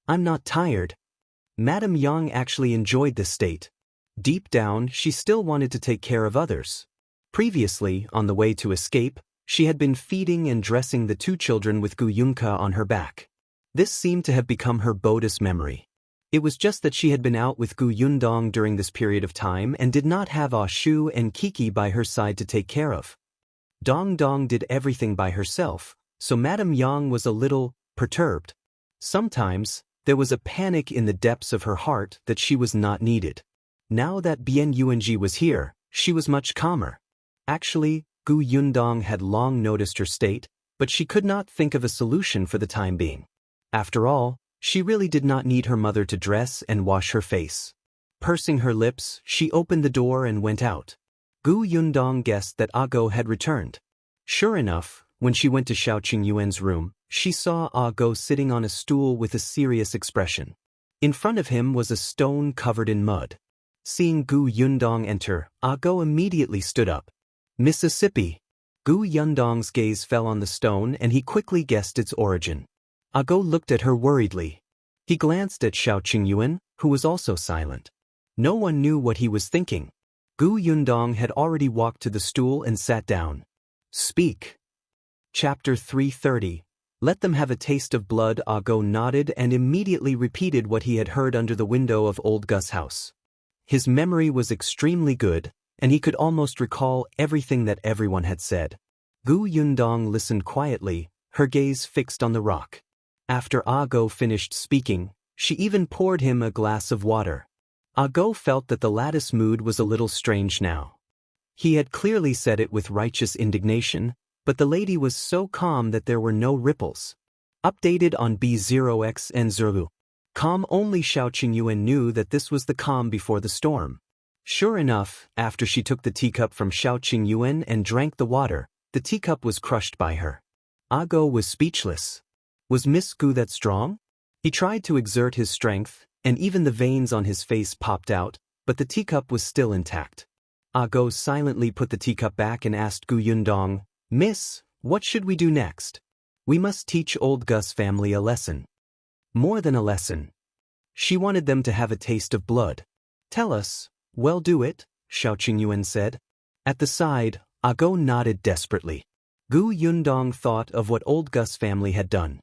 "I'm not tired." Madame Yang actually enjoyed this state. Deep down, she still wanted to take care of others. Previously, on the way to escape, she had been feeding and dressing the two children with Gu Yunka on her back. This seemed to have become her bodis memory. It was just that she had been out with Gu Yundong during this period of time and did not have Shu and Kiki by her side to take care of. Dong Dong did everything by herself, so Madame Yang was a little perturbed. Sometimes, there was a panic in the depths of her heart that she was not needed. Now that Bian Yuanji was here, she was much calmer. Actually, Gu Yundong had long noticed her state, but she could not think of a solution for the time being. After all, she really did not need her mother to dress and wash her face. Pursing her lips, she opened the door and went out. Gu Yundong guessed that Go had returned. Sure enough, when she went to Xiao Qingyuan's room, she saw Go sitting on a stool with a serious expression. In front of him was a stone covered in mud. Seeing Gu Yundong enter, Go immediately stood up. "Mississippi." Gu Yundong's gaze fell on the stone and he quickly guessed its origin. Go looked at her worriedly. He glanced at Xiao Qingyuan, who was also silent. No one knew what he was thinking. Gu Yundong had already walked to the stool and sat down. "Speak." Chapter 330. Let them have a taste of blood. Go nodded and immediately repeated what he had heard under the window of old Gus' house. His memory was extremely good, and he could almost recall everything that everyone had said. Gu Yundong listened quietly, her gaze fixed on the rock. After Go finished speaking, she even poured him a glass of water. Go felt that the latter's mood was a little strange now. He had clearly said it with righteous indignation, but the lady was so calm that there were no ripples. Updated on B0X and Zerlu. Calm only Xiao Qingyuan knew that this was the calm before the storm. Sure enough, after she took the teacup from Xiao Qingyuan and drank the water, the teacup was crushed by her. Go was speechless. Was Miss Gu that strong? He tried to exert his strength, and even the veins on his face popped out, but the teacup was still intact. Go silently put the teacup back and asked Gu Yundong, "Miss, what should we do next?" "We must teach old Gus family a lesson." "More than a lesson." She wanted them to have a taste of blood. "Tell us." "Well, do it," Xiao Qingyuan said. At the side, Go nodded desperately. Gu Yundong thought of what old Gus family had done.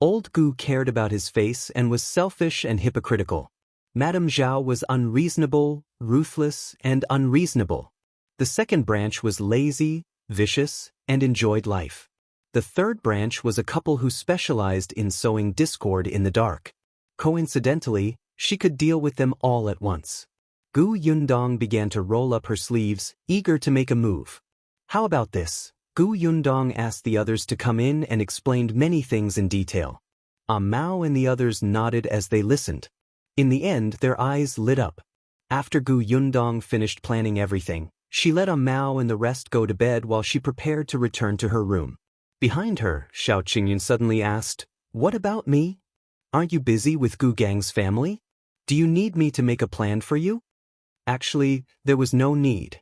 Old Gu cared about his face and was selfish and hypocritical. Madame Zhao was unreasonable, ruthless, and unreasonable. The second branch was lazy, vicious, and enjoyed life. The third branch was a couple who specialized in sowing discord in the dark. Coincidentally, she could deal with them all at once. Gu Yundong began to roll up her sleeves, eager to make a move. "How about this?" Gu Yundong asked the others to come in and explained many things in detail. Mao and the others nodded as they listened. In the end, their eyes lit up. After Gu Yundong finished planning everything, She let Mao and the rest go to bed while she prepared to return to her room. Behind her, Xiao Qingyun suddenly asked, "What about me? Aren't you busy with Gu Gang's family? Do you need me to make a plan for you?" Actually, there was no need.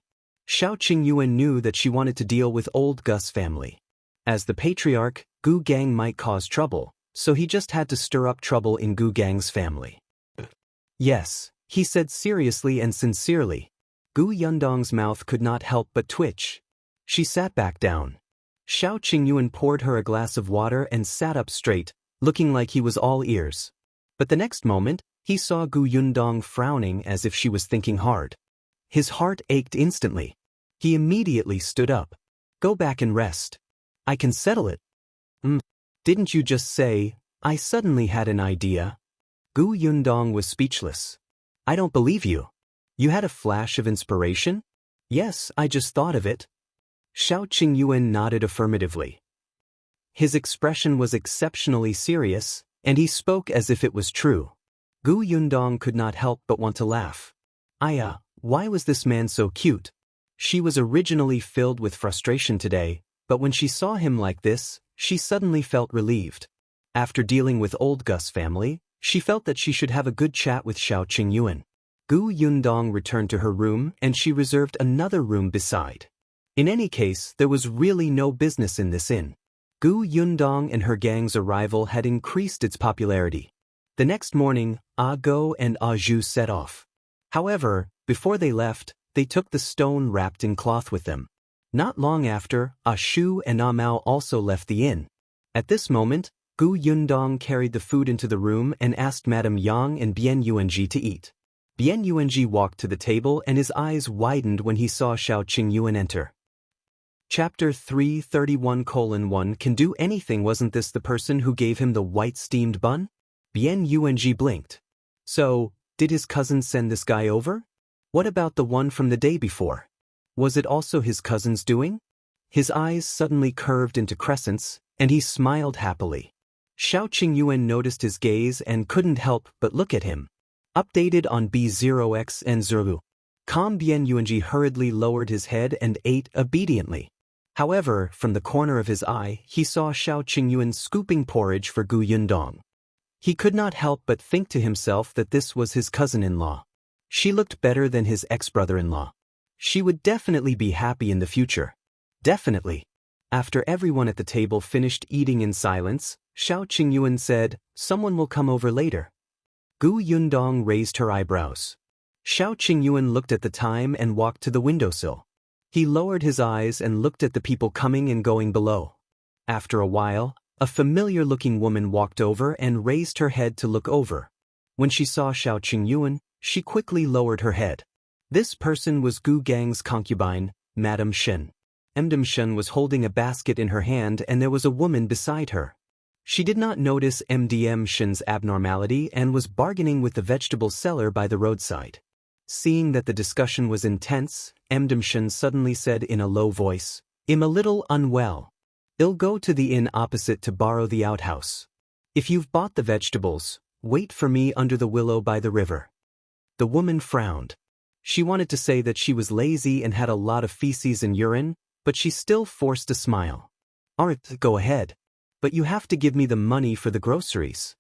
Xiao Qingyun knew that she wanted to deal with old Gu's family. As the patriarch, Gu Gang might cause trouble, so he just had to stir up trouble in Gu Gang's family. "Yes," he said seriously and sincerely. Gu Yundong's mouth could not help but twitch. She sat back down. Xiao Qingyun poured her a glass of water and sat up straight, looking like he was all ears. But the next moment, he saw Gu Yundong frowning as if she was thinking hard. His heart ached instantly. He immediately stood up. "Go back and rest. I can settle it." Didn't you just say, "I suddenly had an idea"? Gu Yundong was speechless. "I don't believe you. You had a flash of inspiration?" "Yes, I just thought of it." Xiao Qingyun nodded affirmatively. His expression was exceptionally serious, and he spoke as if it was true. Gu Yundong could not help but want to laugh. Why was this man so cute? She was originally filled with frustration today, but when she saw him like this, she suddenly felt relieved. After dealing with old Gu's family, she felt that she should have a good chat with Xiao Qingyun. Gu Yundong returned to her room and she reserved another room beside. In any case, there was really no business in this inn. Gu Yundong and her gang's arrival had increased its popularity. The next morning, Go and Zhu set off. However, before they left, they took the stone wrapped in cloth with them. Not long after, Shu and Mao also left the inn. At this moment, Gu Yundong carried the food into the room and asked Madame Yang and Bian Yuanji to eat. Bian Yuanji walked to the table and his eyes widened when he saw Xiao Qingyun enter. Chapter 331:1 Can do anything. Wasn't this the person who gave him the white steamed bun? Bian Yuanji blinked. So, did his cousin send this guy over? What about the one from the day before? Was it also his cousin's doing? His eyes suddenly curved into crescents, and he smiled happily. Xiao Qingyun noticed his gaze and couldn't help but look at him. Updated on B0X and Zuru. Bian Yuanji hurriedly lowered his head and ate obediently. However, from the corner of his eye, he saw Xiao Qingyun scooping porridge for Gu Yundong. He could not help but think to himself that this was his cousin-in-law. She looked better than his ex-brother-in-law. She would definitely be happy in the future. Definitely. After everyone at the table finished eating in silence, Xiao Qingyun said, "Someone will come over later." Gu Yundong raised her eyebrows. Xiao Qingyun looked at the time and walked to the windowsill. He lowered his eyes and looked at the people coming and going below. After a while, a familiar-looking woman walked over and raised her head to look over. When she saw Xiao Qingyun, she quickly lowered her head. This person was Gu Gang's concubine, Madame Shen. Madame Shen was holding a basket in her hand and there was a woman beside her. She did not notice Madame Shen's abnormality and was bargaining with the vegetable seller by the roadside. Seeing that the discussion was intense, Madame Shen suddenly said in a low voice, "I'm a little unwell. I'll go to the inn opposite to borrow the outhouse. If you've bought the vegetables, wait for me under the willow by the river." The woman frowned. She wanted to say that she was lazy and had a lot of feces and urine, but she still forced a smile. "Alright, go ahead. But you have to give me the money for the groceries."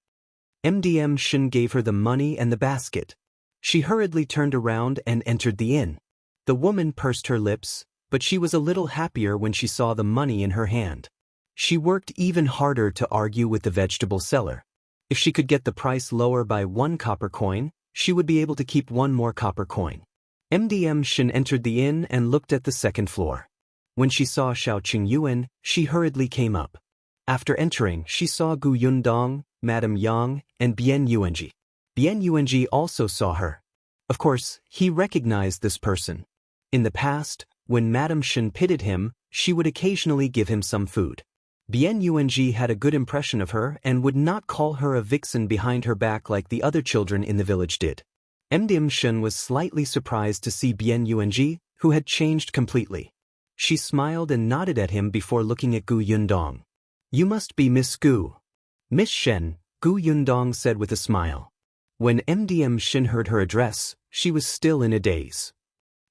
Madame Shen gave her the money and the basket. She hurriedly turned around and entered the inn. The woman pursed her lips, but she was a little happier when she saw the money in her hand. She worked even harder to argue with the vegetable seller. If she could get the price lower by 1 copper coin, she would be able to keep 1 more copper coin. Madame Shen entered the inn and looked at the second floor. When she saw Xiao Qingyun, she hurriedly came up. After entering, she saw Gu Yundong, Madame Yang, and Bian Yuanji. Bian Yuanji also saw her. Of course, he recognized this person. In the past, when Madame Shen pitied him, she would occasionally give him some food. Bian Yuanji had a good impression of her and would not call her a vixen behind her back like the other children in the village did. Madame Shen was slightly surprised to see Bian Yuanji, who had changed completely. She smiled and nodded at him before looking at Gu Yundong. "You must be Miss Gu." "Miss Shen," Gu Yundong said with a smile. When Madame Shen heard her address, she was still in a daze.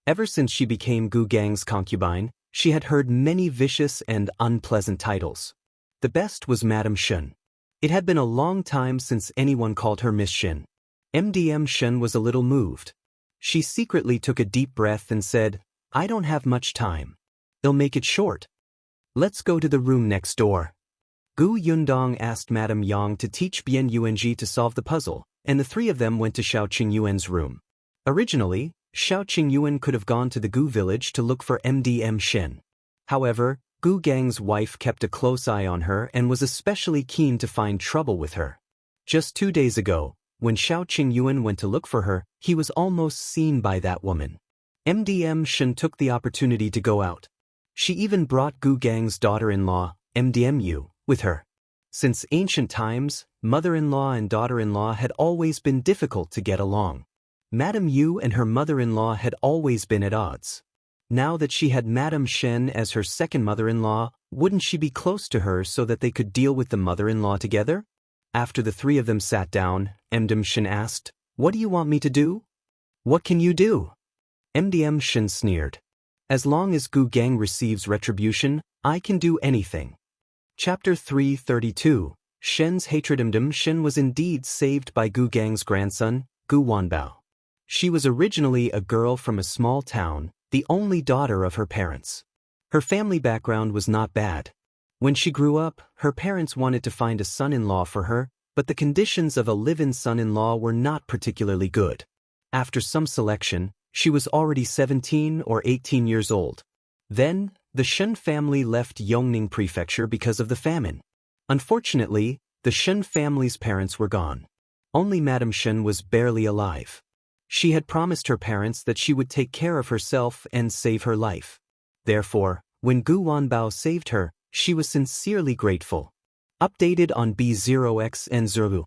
Ever since she became Gu Gang's concubine, she had heard many vicious and unpleasant titles. The best was Madame Shen. It had been a long time since anyone called her Miss Shen. Shen was a little moved. She secretly took a deep breath and said, "I don't have much time. I'll make it short. Let's go to the room next door." Gu Yundong asked Madame Yang to teach Bian Yuanji to solve the puzzle, and the three of them went to Xiao Qingyuan's room. Originally, Xiao Qingyuan could have gone to the Gu village to look for Shen. However, Gu Gang's wife kept a close eye on her and was especially keen to find trouble with her. Just 2 days ago, when Xiao Qingyuan went to look for her, he was almost seen by that woman. Shen took the opportunity to go out. She even brought Gu Gang's daughter-in-law, Yu, with her. Since ancient times, mother-in-law and daughter-in-law had always been difficult to get along. Madame Yu and her mother-in-law had always been at odds. Now that she had Madame Shen as her second mother-in-law, wouldn't she be close to her so that they could deal with the mother-in-law together? After the three of them sat down, Shen asked, "What do you want me to do?" "What can you do?" Shen sneered. "As long as Gu Gang receives retribution, I can do anything." Chapter 332. Shen's hatred. Shen was indeed saved by Gu Gang's grandson, Gu Wanbao. She was originally a girl from a small town, the only daughter of her parents. Her family background was not bad. When she grew up, her parents wanted to find a son-in-law for her, but the conditions of a live-in son-in-law were not particularly good. After some selection, she was already 17 or 18 years old. Then, the Shen family left Yongning Prefecture because of the famine. Unfortunately, the Shen family's parents were gone. Only Madame Shen was barely alive. She had promised her parents that she would take care of herself and save her life. Therefore, when Gu Wanbao saved her, she was sincerely grateful. Updated on B0X and 0.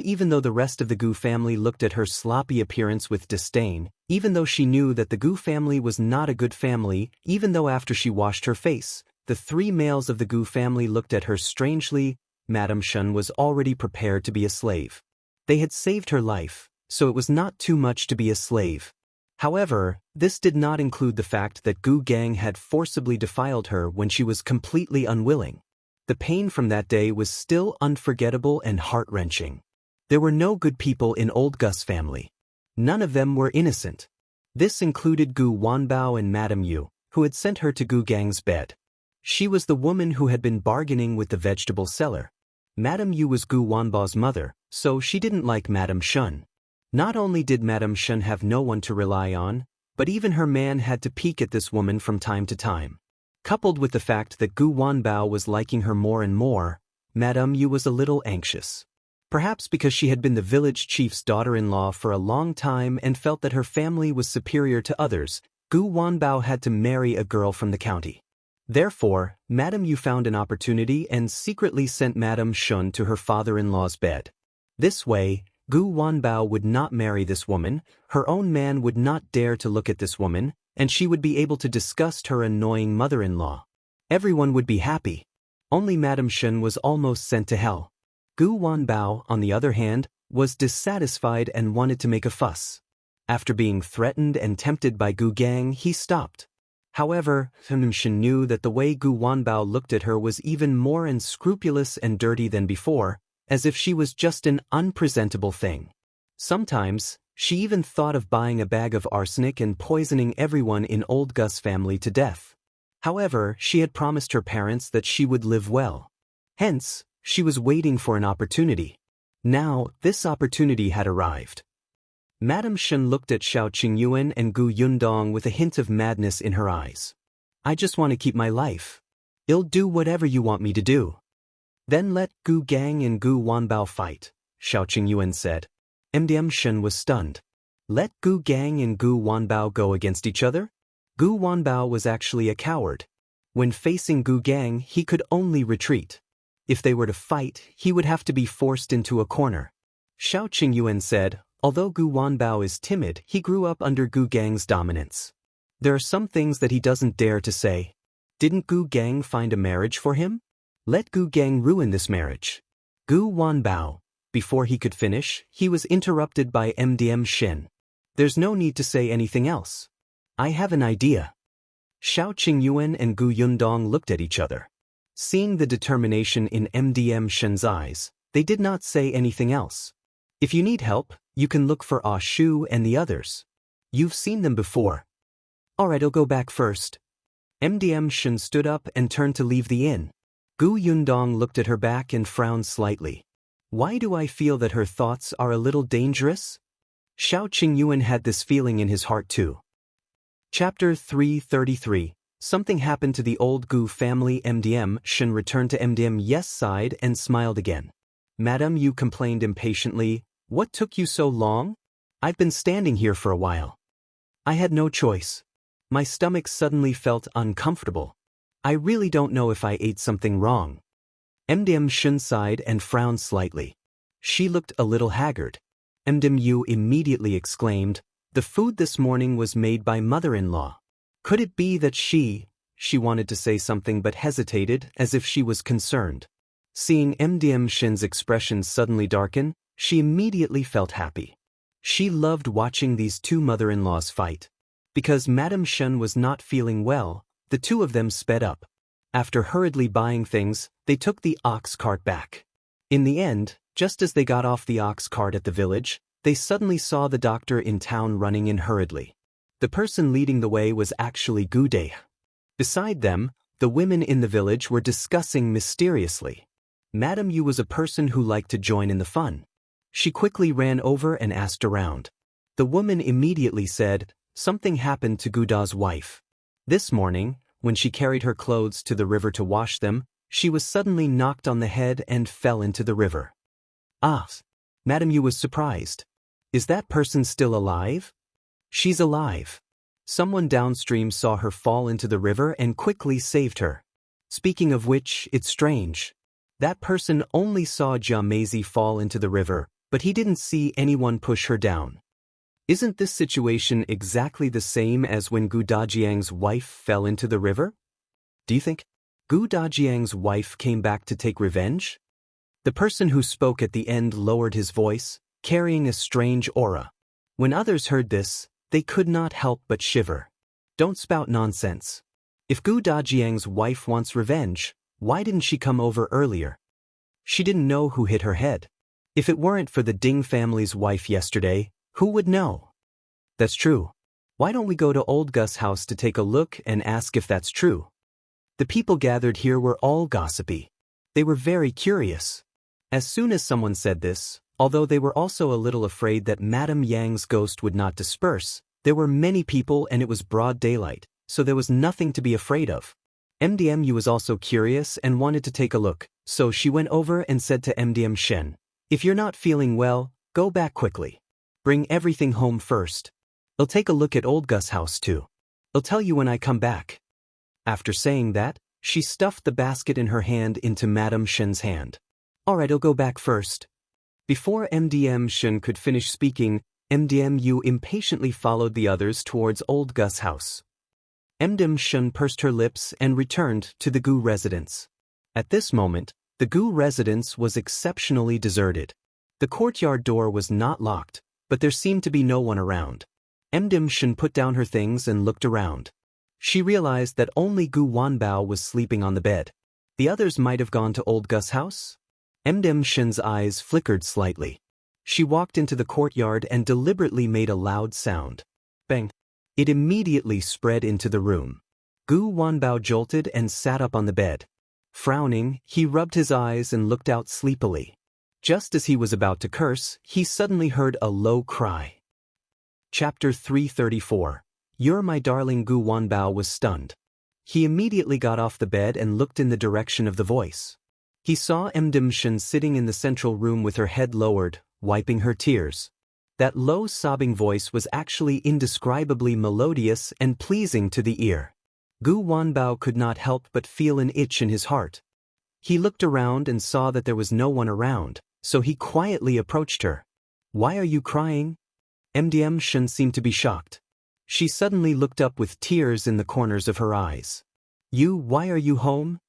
Even though the rest of the Gu family looked at her sloppy appearance with disdain, even though she knew that the Gu family was not a good family, even though after she washed her face, the three males of the Gu family looked at her strangely, Madame Shen was already prepared to be a slave. They had saved her life, so it was not too much to be a slave. However, this did not include the fact that Gu Gang had forcibly defiled her when she was completely unwilling. The pain from that day was still unforgettable and heart-wrenching. There were no good people in old Gu's family. None of them were innocent. This included Gu Wanbao and Madame Yu, who had sent her to Gu Gang's bed. She was the woman who had been bargaining with the vegetable seller. Madame Yu was Gu Wanbao's mother, so she didn't like Madame Shen. Not only did Madame Shen have no one to rely on, but even her man had to peek at this woman from time to time. Coupled with the fact that Gu Wanbao was liking her more and more, Madame Yu was a little anxious. Perhaps because she had been the village chief's daughter-in-law for a long time and felt that her family was superior to others, Gu Wanbao had to marry a girl from the county. Therefore, Madame Yu found an opportunity and secretly sent Madame Shen to her father-in-law's bed. This way, Gu Wanbao would not marry this woman, her own man would not dare to look at this woman, and she would be able to disgust her annoying mother-in-law. Everyone would be happy. Only Madame Shen was almost sent to hell. Gu Wanbao, on the other hand, was dissatisfied and wanted to make a fuss. After being threatened and tempted by Gu Gang, he stopped. However, Shen knew that the way Gu Wanbao looked at her was even more unscrupulous and dirty than before, as if she was just an unpresentable thing. Sometimes, she even thought of buying a bag of arsenic and poisoning everyone in old Gu's family to death. However, she had promised her parents that she would live well. Hence, she was waiting for an opportunity. Now, this opportunity had arrived. Madame Shen looked at Xiao Qingyuan and Gu Yundong with a hint of madness in her eyes. "I just want to keep my life. I'll do whatever you want me to do." "Then let Gu Gang and Gu Wanbao fight," Xiao Qingyuan said. Shen was stunned. Let Gu Gang and Gu Wanbao go against each other? Gu Wanbao was actually a coward. When facing Gu Gang, he could only retreat. If they were to fight, he would have to be forced into a corner. Xiao Qingyuan said, although Gu Wanbao is timid, he grew up under Gu Gang's dominance. There are some things that he doesn't dare to say. Didn't Gu Gang find a marriage for him? Let Gu Gang ruin this marriage. Gu Wanbao. Before he could finish, he was interrupted by Shen. There's no need to say anything else. I have an idea. Xianxia and Gu Yundong looked at each other. Seeing the determination in Shen's eyes, they did not say anything else. If you need help, you can look for Shu and the others. You've seen them before. Alright, I'll go back first. Shen stood up and turned to leave the inn. Gu Yundong looked at her back and frowned slightly. Why do I feel that her thoughts are a little dangerous? Xianxia had this feeling in his heart too. Chapter 333. Something happened to the old Gu family. Shen returned to Yes side and smiled again. Madam, you complained impatiently. What took you so long? I've been standing here for a while. I had no choice. My stomach suddenly felt uncomfortable. I really don't know if I ate something wrong. Shen sighed and frowned slightly. She looked a little haggard. Yu immediately exclaimed, the food this morning was made by mother-in-law. Could it be that she wanted to say something but hesitated as if she was concerned. Seeing Shen's expression suddenly darken, she immediately felt happy. She loved watching these two mother-in-laws fight. Because Madame Shen was not feeling well, the two of them sped up. After hurriedly buying things, they took the ox cart back. In the end, just as they got off the ox cart at the village, they suddenly saw the doctor in town running in hurriedly. The person leading the way was actually Gu Dai. Beside them, the women in the village were discussing mysteriously. Madame Yu was a person who liked to join in the fun. She quickly ran over and asked around. The woman immediately said, something happened to Gu Dai's wife. This morning, when she carried her clothes to the river to wash them, she was suddenly knocked on the head and fell into the river. Ah! Madame Yu was surprised. Is that person still alive? She's alive. Someone downstream saw her fall into the river and quickly saved her. Speaking of which, it's strange. That person only saw Jiameizi fall into the river, but he didn't see anyone push her down. Isn't this situation exactly the same as when Gu Dajiang's wife fell into the river? Do you think Gu Dajiang's wife came back to take revenge? The person who spoke at the end lowered his voice, carrying a strange aura. When others heard this, they could not help but shiver. Don't spout nonsense. If Gu Dajiang's wife wants revenge, why didn't she come over earlier? She didn't know who hit her head. If it weren't for the Ding family's wife yesterday, who would know? That's true. Why don't we go to old Gus' house to take a look and ask if that's true? The people gathered here were all gossipy. They were very curious. As soon as someone said this, although they were also a little afraid that Madame Yang's ghost would not disperse, there were many people and it was broad daylight, so there was nothing to be afraid of. Yu was also curious and wanted to take a look, so she went over and said to Shen, if you're not feeling well, go back quickly. Bring everything home first. I'll take a look at old Gus' house too. I'll tell you when I come back. After saying that, she stuffed the basket in her hand into Madame Shen's hand. Alright, I'll go back first. Before Shen could finish speaking, Yu impatiently followed the others towards old Gus' house. Shen pursed her lips and returned to the Gu residence. At this moment, the Gu residence was exceptionally deserted. The courtyard door was not locked, but there seemed to be no one around. Shen put down her things and looked around. She realized that only Gu Wanbao was sleeping on the bed. The others might have gone to old Gus' house? Shen's eyes flickered slightly. She walked into the courtyard and deliberately made a loud sound. Bang! It immediately spread into the room. Gu Wanbao jolted and sat up on the bed. Frowning, he rubbed his eyes and looked out sleepily. Just as he was about to curse, he suddenly heard a low cry. Chapter 334. You're my darling. Gu Wanbao was stunned. He immediately got off the bed and looked in the direction of the voice. He saw Shen sitting in the central room with her head lowered, wiping her tears. That low sobbing voice was actually indescribably melodious and pleasing to the ear. Gu Wanbao could not help but feel an itch in his heart. He looked around and saw that there was no one around, so he quietly approached her. Why are you crying? Shen seemed to be shocked. She suddenly looked up with tears in the corners of her eyes. Why are you home?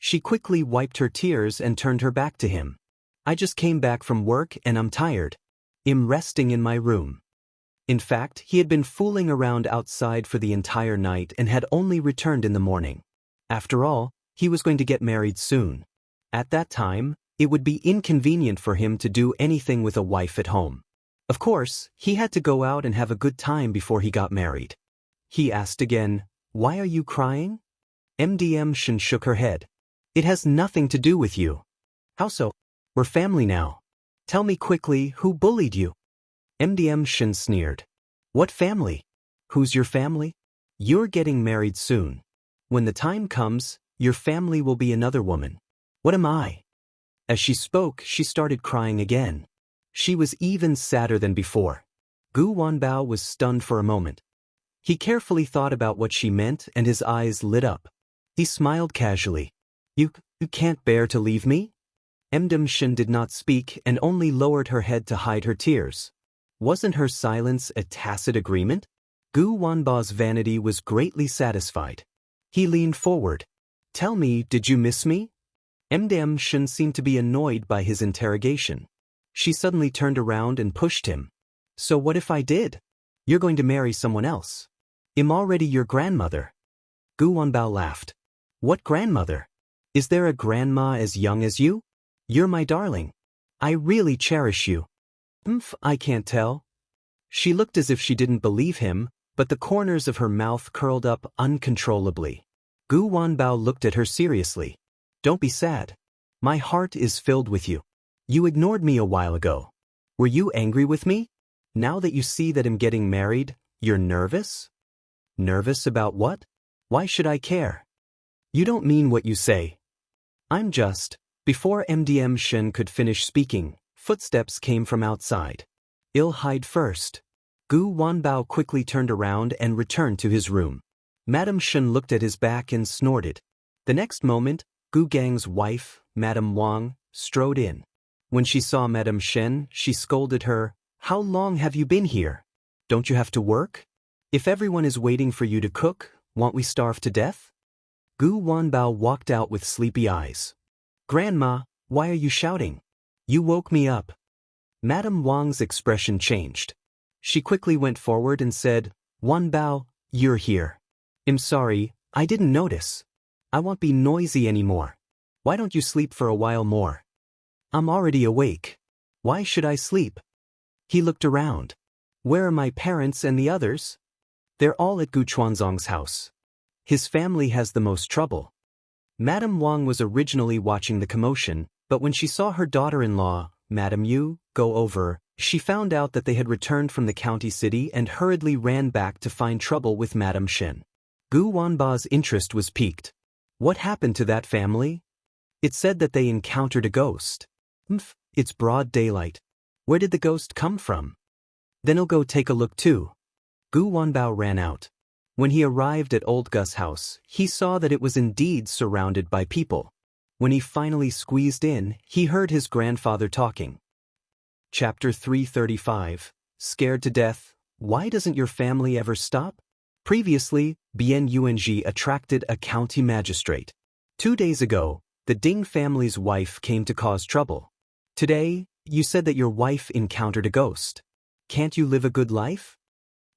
She quickly wiped her tears and turned her back to him. I just came back from work and I'm tired. I'm resting in my room. In fact, he had been fooling around outside for the entire night and had only returned in the morning. After all, he was going to get married soon. At that time, it would be inconvenient for him to do anything with a wife at home. Of course, he had to go out and have a good time before he got married. He asked again, "Why are you crying?" Shen shook her head. "It has nothing to do with you." "How so? We're family now. Tell me quickly, who bullied you?" Shen sneered. "What family? Who's your family? You're getting married soon. When the time comes, your family will be another woman. What am I?" As she spoke, she started crying again. She was even sadder than before. Gu Wanbao was stunned for a moment. He carefully thought about what she meant and his eyes lit up. He smiled casually. You can't bear to leave me?" Shen did not speak and only lowered her head to hide her tears. Wasn't her silence a tacit agreement? Gu Wanbao's vanity was greatly satisfied. He leaned forward. "Tell me, did you miss me?" Shen seemed to be annoyed by his interrogation. She suddenly turned around and pushed him. "So what if I did? You're going to marry someone else. I'm already your grandmother." Gu Wanbao laughed. "What grandmother? Is there a grandma as young as you? You're my darling. I really cherish you." I can't tell." She looked as if she didn't believe him, but the corners of her mouth curled up uncontrollably. Gu Wanbao looked at her seriously. "Don't be sad. My heart is filled with you. You ignored me a while ago. Were you angry with me? Now that you see that I'm getting married, you're nervous?" "Nervous about what? Why should I care?" "You don't mean what you say." "I'm just..." Before Shen could finish speaking, footsteps came from outside. "I'll hide first." Gu Wanbao quickly turned around and returned to his room. Madame Shen looked at his back and snorted. The next moment, Gu Gang's wife, Madame Wang, strode in. When she saw Madame Shen, she scolded her, "How long have you been here? Don't you have to work? If everyone is waiting for you to cook, won't we starve to death?" Gu Wanbao walked out with sleepy eyes. "Grandma, why are you shouting? You woke me up." Madame Wang's expression changed. She quickly went forward and said, "Wanbao, you're here. I'm sorry, I didn't notice. I won't be noisy anymore. Why don't you sleep for a while more?" "I'm already awake. Why should I sleep?" He looked around. "Where are my parents and the others?" "They're all at Gu Chuanzong's house. His family has the most trouble." Madame Wang was originally watching the commotion, but when she saw her daughter-in-law, Madame Yu, go over, she found out that they had returned from the county city and hurriedly ran back to find trouble with Madame Shen. Gu Wanba's interest was piqued. What happened to that family? It said that they encountered a ghost. It's broad daylight. Where did the ghost come from? Then I'll go take a look too. Gu Wanbao ran out. When he arrived at old Gus' house, he saw that it was indeed surrounded by people. When he finally squeezed in, he heard his grandfather talking. Chapter 335, Scared to Death, Why Doesn't Your Family Ever Stop? Previously, Bian Yuanji attracted a county magistrate. 2 days ago, the Ding family's wife came to cause trouble. Today, you said that your wife encountered a ghost. Can't you live a good life?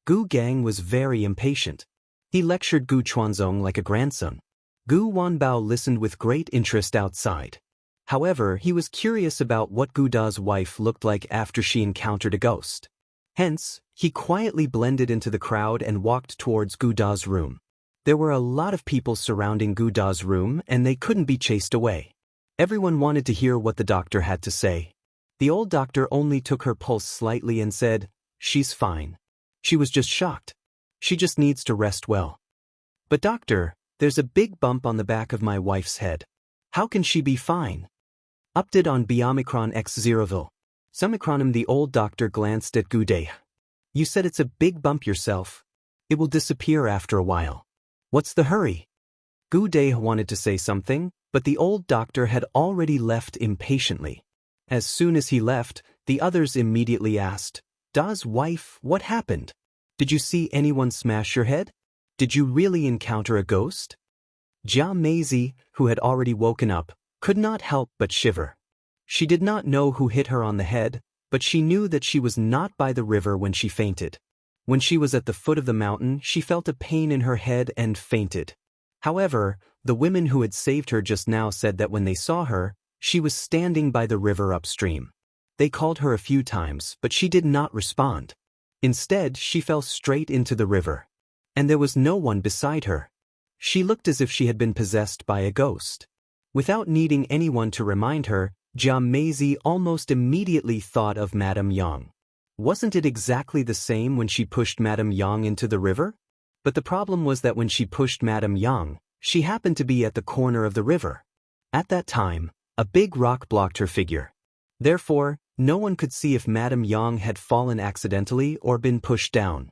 Gu Gang was very impatient. He lectured Gu Chuanzong like a grandson. Gu Wanbao listened with great interest outside. However, he was curious about what Gu Da's wife looked like after she encountered a ghost. Hence, he quietly blended into the crowd and walked towards Gu Da's room. There were a lot of people surrounding Gu Da's room and they couldn't be chased away. Everyone wanted to hear what the doctor had to say. The old doctor only took her pulse slightly and said, "She's fine. She was just shocked. She just needs to rest well." "But doctor, there's a big bump on the back of my wife's head. How can she be fine?" Update on Biomicron X0vil. Sumicronim. The old doctor glanced at Gu Dai. "You said it's a big bump yourself. It will disappear after a while. What's the hurry?" Gu Dai wanted to say something, but the old doctor had already left impatiently. As soon as he left, the others immediately asked, "Da's wife, what happened? Did you see anyone smash your head? Did you really encounter a ghost?" Jia Meizi, who had already woken up, could not help but shiver. She did not know who hit her on the head, but she knew that she was not by the river when she fainted. When she was at the foot of the mountain, she felt a pain in her head and fainted. However, the women who had saved her just now said that when they saw her, she was standing by the river upstream. They called her a few times, but she did not respond. Instead, she fell straight into the river. And there was no one beside her. She looked as if she had been possessed by a ghost. Without needing anyone to remind her, Xianxia almost immediately thought of Madame Yang. Wasn't it exactly the same when she pushed Madame Yang into the river? But the problem was that when she pushed Madame Yang, she happened to be at the corner of the river. At that time, a big rock blocked her figure. Therefore, no one could see if Madame Yang had fallen accidentally or been pushed down.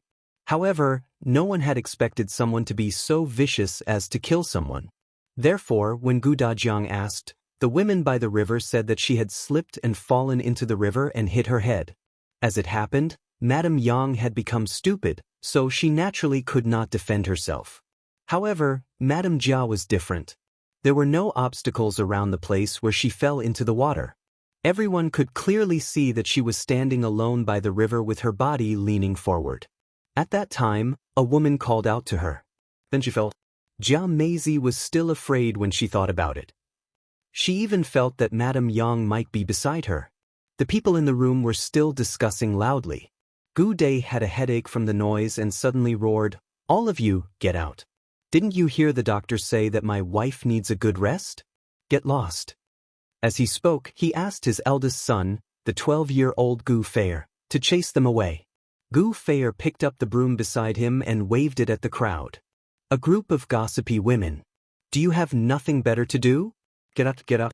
However, no one had expected someone to be so vicious as to kill someone. Therefore, when Gu Dajiang asked, the women by the river said that she had slipped and fallen into the river and hit her head. As it happened, Madame Yang had become stupid, so she naturally could not defend herself. However, Madame Jia was different. There were no obstacles around the place where she fell into the water. Everyone could clearly see that she was standing alone by the river with her body leaning forward. At that time, a woman called out to her. Then she felt. Xianxia was still afraid when she thought about it. She even felt that Madame Yang might be beside her. The people in the room were still discussing loudly. Gu Dai had a headache from the noise and suddenly roared, "All of you, get out. Didn't you hear the doctor say that my wife needs a good rest? Get lost." As he spoke, he asked his eldest son, the 12-year-old Gu Fei, to chase them away. Gu Fei picked up the broom beside him and waved it at the crowd. A group of gossipy women. Do you have nothing better to do? Get up, get up.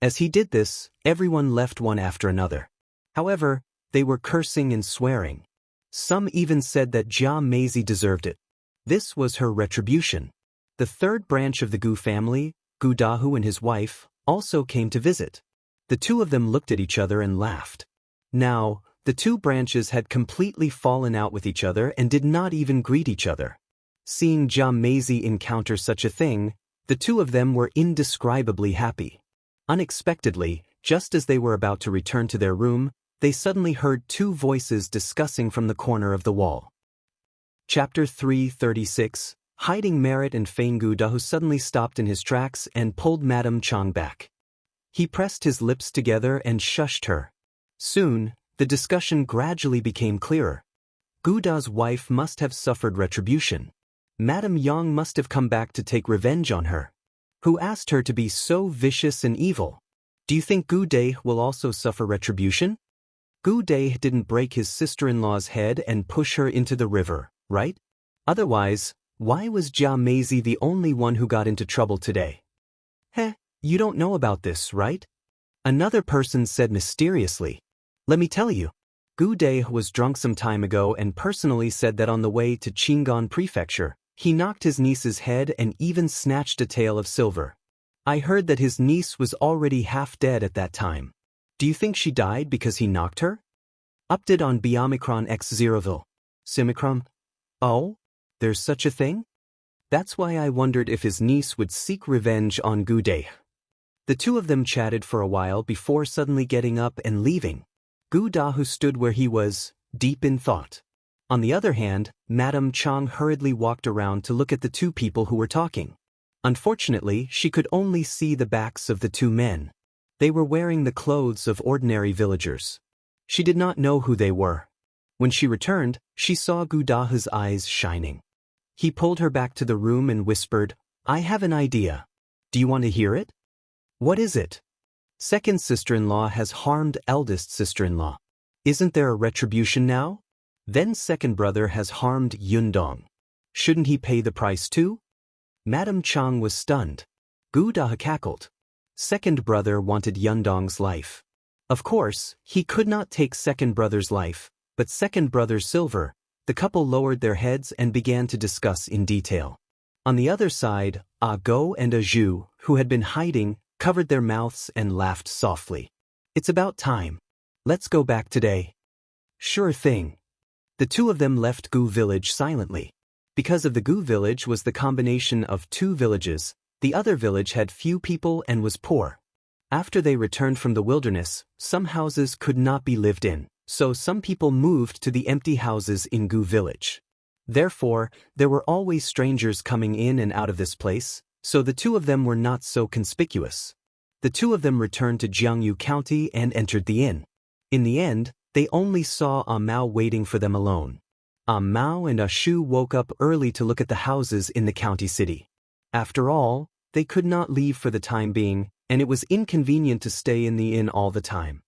As he did this, everyone left one after another. However, they were cursing and swearing. Some even said that Xianxia deserved it. This was her retribution. The third branch of the Gu family, Gu Dahu and his wife, also came to visit. The two of them looked at each other and laughed. Now, the two branches had completely fallen out with each other and did not even greet each other. Seeing Xianxia encounter such a thing, the two of them were indescribably happy. Unexpectedly, just as they were about to return to their room, they suddenly heard two voices discussing from the corner of the wall. Chapter 336, Hiding Merit and Fane. Gu Dahu suddenly stopped in his tracks and pulled Madame Chang back. He pressed his lips together and shushed her. Soon, the discussion gradually became clearer. Gu Da's wife must have suffered retribution. Madame Yang must have come back to take revenge on her. Who asked her to be so vicious and evil? Do you think Gu Dai will also suffer retribution? Gu Dai didn't break his sister-in-law's head and push her into the river, right? Otherwise, why was Xianxia the only one who got into trouble today? Heh, you don't know about this, right? Another person said mysteriously. Let me tell you. Gu Dai was drunk some time ago and personally said that on the way to Qingan Prefecture, he knocked his niece's head and even snatched a tael of silver. I heard that his niece was already half dead at that time. Do you think she died because he knocked her? Update on Biomicron X0ville. Simicron? Oh? There's such a thing? That's why I wondered if his niece would seek revenge on Gu Dai. The two of them chatted for a while before suddenly getting up and leaving. Gu Dahu stood where he was, deep in thought. On the other hand, Madame Chang hurriedly walked around to look at the two people who were talking. Unfortunately, she could only see the backs of the two men. They were wearing the clothes of ordinary villagers. She did not know who they were. When she returned, she saw Gu Dahu's eyes shining. He pulled her back to the room and whispered, "I have an idea. Do you want to hear it?" "What is it?" "Second sister-in-law has harmed eldest sister-in-law. Isn't there a retribution now? Then second brother has harmed Yundong. Shouldn't he pay the price too?" Madame Chang was stunned. Gu Dahu cackled. Second brother wanted Yundong's life. Of course, he could not take second brother's life, but second brother's silver. The couple lowered their heads and began to discuss in detail. On the other side, A Go and A Zhu, who had been hiding, covered their mouths and laughed softly. "It's about time. Let's go back today." "Sure thing." The two of them left Gu village silently. Because of the Gu village was the combination of two villages, the other village had few people and was poor. After they returned from the wilderness, some houses could not be lived in. So some people moved to the empty houses in Gu village. Therefore, there were always strangers coming in and out of this place, so the two of them were not so conspicuous. The two of them returned to Jiangyu County and entered the inn. In the end, they only saw Ah Mao waiting for them alone. Ah Mao and Ah Shu woke up early to look at the houses in the county city. After all, they could not leave for the time being, and it was inconvenient to stay in the inn all the time.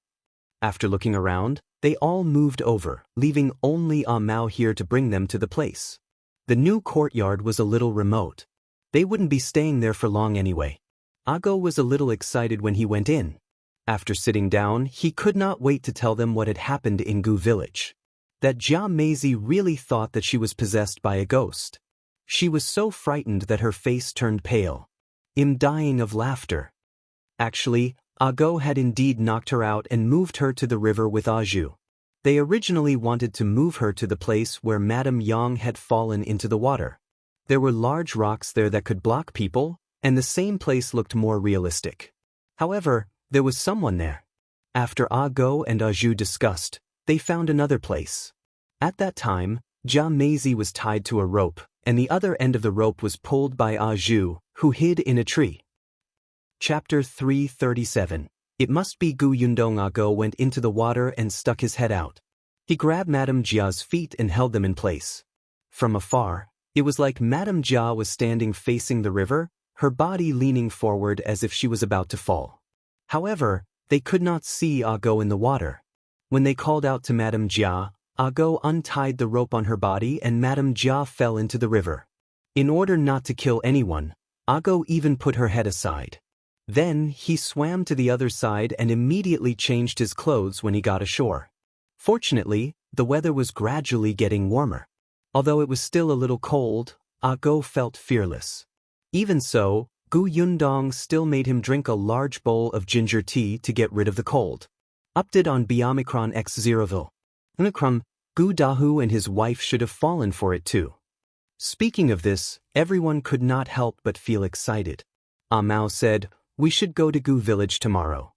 After looking around, they all moved over, leaving only Ah Mao here to bring them to the place. The new courtyard was a little remote. They wouldn't be staying there for long anyway. Ah Go was a little excited when he went in. After sitting down, he could not wait to tell them what had happened in Gu village. That Jia Meizi really thought that she was possessed by a ghost. She was so frightened that her face turned pale. Dying of laughter. Actually, Ah Go had indeed knocked her out and moved her to the river with Ah Zhu. They originally wanted to move her to the place where Madame Yang had fallen into the water. There were large rocks there that could block people, and the same place looked more realistic. However, there was someone there. After Ah Go and Ah Zhu discussed, they found another place. At that time, Jia Meizi was tied to a rope, and the other end of the rope was pulled by Ah Zhu, who hid in a tree. Chapter 337. It must be Gu Yundong. Ah Go went into the water and stuck his head out. He grabbed Madame Jia's feet and held them in place. From afar, it was like Madame Jia was standing facing the river, her body leaning forward as if she was about to fall. However, they could not see Ah Go in the water. When they called out to Madame Jia, Ah Go untied the rope on her body and Madame Jia fell into the river. In order not to kill anyone, Ah Go even put her head aside. Then he swam to the other side and immediately changed his clothes when he got ashore. Fortunately, the weather was gradually getting warmer. Although it was still a little cold, Ah Go felt fearless. Even so, Gu Yundong still made him drink a large bowl of ginger tea to get rid of the cold. Update on Biomicron X Zeroville. Omicron, Gu Dahu and his wife should have fallen for it too. Speaking of this, everyone could not help but feel excited. Ah Mao said, "We should go to Gu village tomorrow."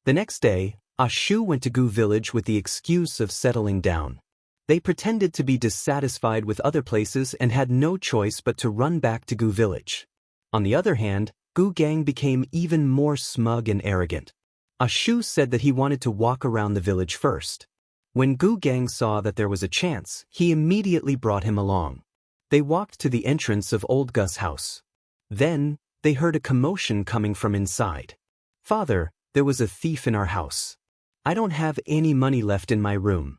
The next day, Ah Shu went to Gu village with the excuse of settling down. They pretended to be dissatisfied with other places and had no choice but to run back to Gu village. On the other hand, Gu Gang became even more smug and arrogant. Ah Shu said that he wanted to walk around the village first. When Gu Gang saw that there was a chance, he immediately brought him along. They walked to the entrance of Old Gus' house. Then, they heard a commotion coming from inside. "Father, there was a thief in our house. I don't have any money left in my room."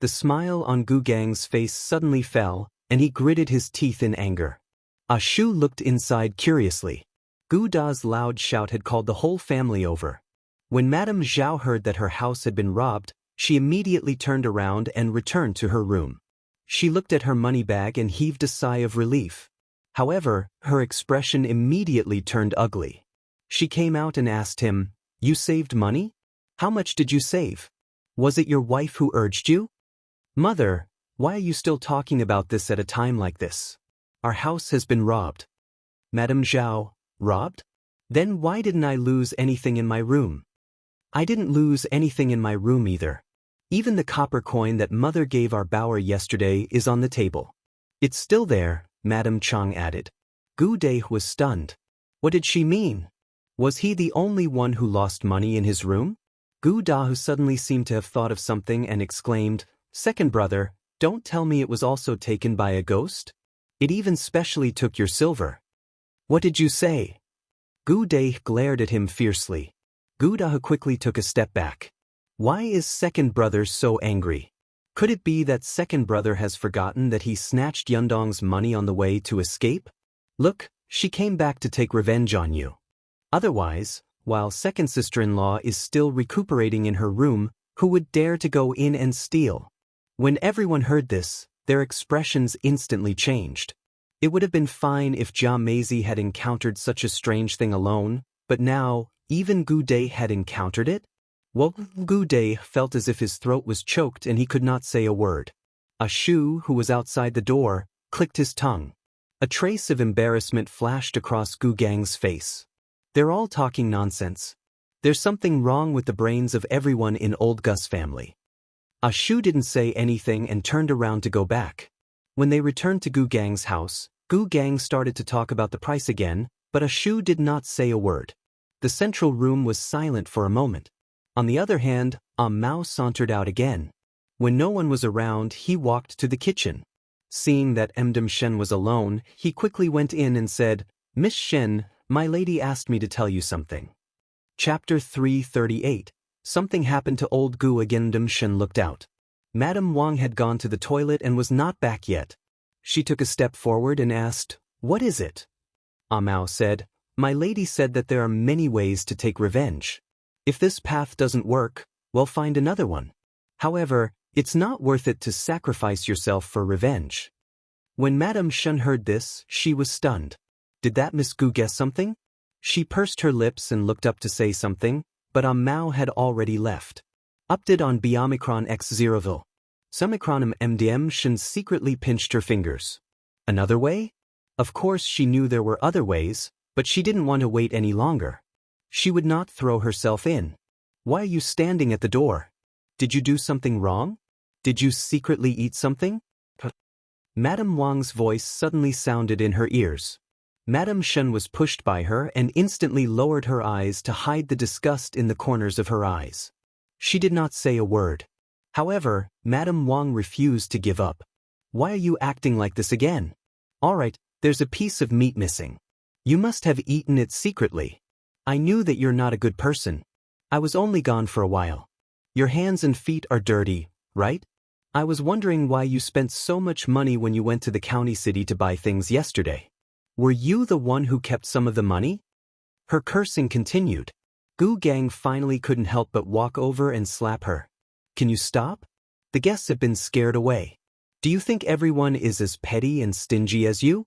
The smile on Gu Gang's face suddenly fell, and he gritted his teeth in anger. Ah Shu looked inside curiously. Gu Da's loud shout had called the whole family over. When Madame Zhao heard that her house had been robbed, she immediately turned around and returned to her room. She looked at her money bag and heaved a sigh of relief. However, her expression immediately turned ugly. She came out and asked him, "You saved money? How much did you save? Was it your wife who urged you?" "Mother, why are you still talking about this at a time like this? Our house has been robbed." "Madame Zhao, robbed? Then why didn't I lose anything in my room?" "I didn't lose anything in my room either. Even the copper coin that Mother gave our bower yesterday is on the table." "It's still there," Madame Chang added. Gu Dai was stunned. What did she mean? Was he the only one who lost money in his room? Gu Dahu suddenly seemed to have thought of something and exclaimed, "Second brother, don't tell me it was also taken by a ghost? It even specially took your silver." "What did you say?" Gu Dai glared at him fiercely. Gu Dahu quickly took a step back. Why is second brother so angry? Could it be that second brother has forgotten that he snatched Yundong's money on the way to escape? "Look, she came back to take revenge on you." Otherwise, while second sister-in-law is still recuperating in her room, who would dare to go in and steal? When everyone heard this, their expressions instantly changed. It would have been fine if Jia Meizi had encountered such a strange thing alone, but now, even Gu Dai had encountered it? Well, Gu Dai felt as if his throat was choked and he could not say a word. Ah Shu, who was outside the door, clicked his tongue. A trace of embarrassment flashed across Gu Gang's face. They're all talking nonsense. There's something wrong with the brains of everyone in Old Gus family. Shu didn't say anything and turned around to go back. When they returned to Gu Gang's house, Gu Gang started to talk about the price again, but Shu did not say a word. The central room was silent for a moment. On the other hand, Mao sauntered out again. When no one was around, he walked to the kitchen. Seeing that Shen was alone, he quickly went in and said, "Miss Shen, my lady asked me to tell you something." Chapter 338. Something happened to old Gu again. Shen looked out. Madame Wang had gone to the toilet and was not back yet. She took a step forward and asked, "What is it?" Mao said, "My lady said that there are many ways to take revenge. If this path doesn't work, well, find another one. However, it's not worth it to sacrifice yourself for revenge." When Madame Shen heard this, she was stunned. Did that Miss Gu guess something? She pursed her lips and looked up to say something, but Mao had already left. Update on Biomicron X0vil. Sumicronum MDM. Shen secretly pinched her fingers. Another way? Of course she knew there were other ways, but she didn't want to wait any longer. She would not throw herself in. "Why are you standing at the door? Did you do something wrong? Did you secretly eat something?" Madame Wang's voice suddenly sounded in her ears. Madame Shen was pushed by her and instantly lowered her eyes to hide the disgust in the corners of her eyes. She did not say a word. However, Madame Wang refused to give up. "Why are you acting like this again? All right, there's a piece of meat missing. You must have eaten it secretly. I knew that you're not a good person. I was only gone for a while. Your hands and feet are dirty, right? I was wondering why you spent so much money when you went to the county city to buy things yesterday. Were you the one who kept some of the money?" Her cursing continued. Gu Gang finally couldn't help but walk over and slap her. "Can you stop? The guests have been scared away. Do you think everyone is as petty and stingy as you?"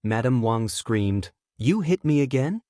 Madame Wang screamed, "You hit me again?"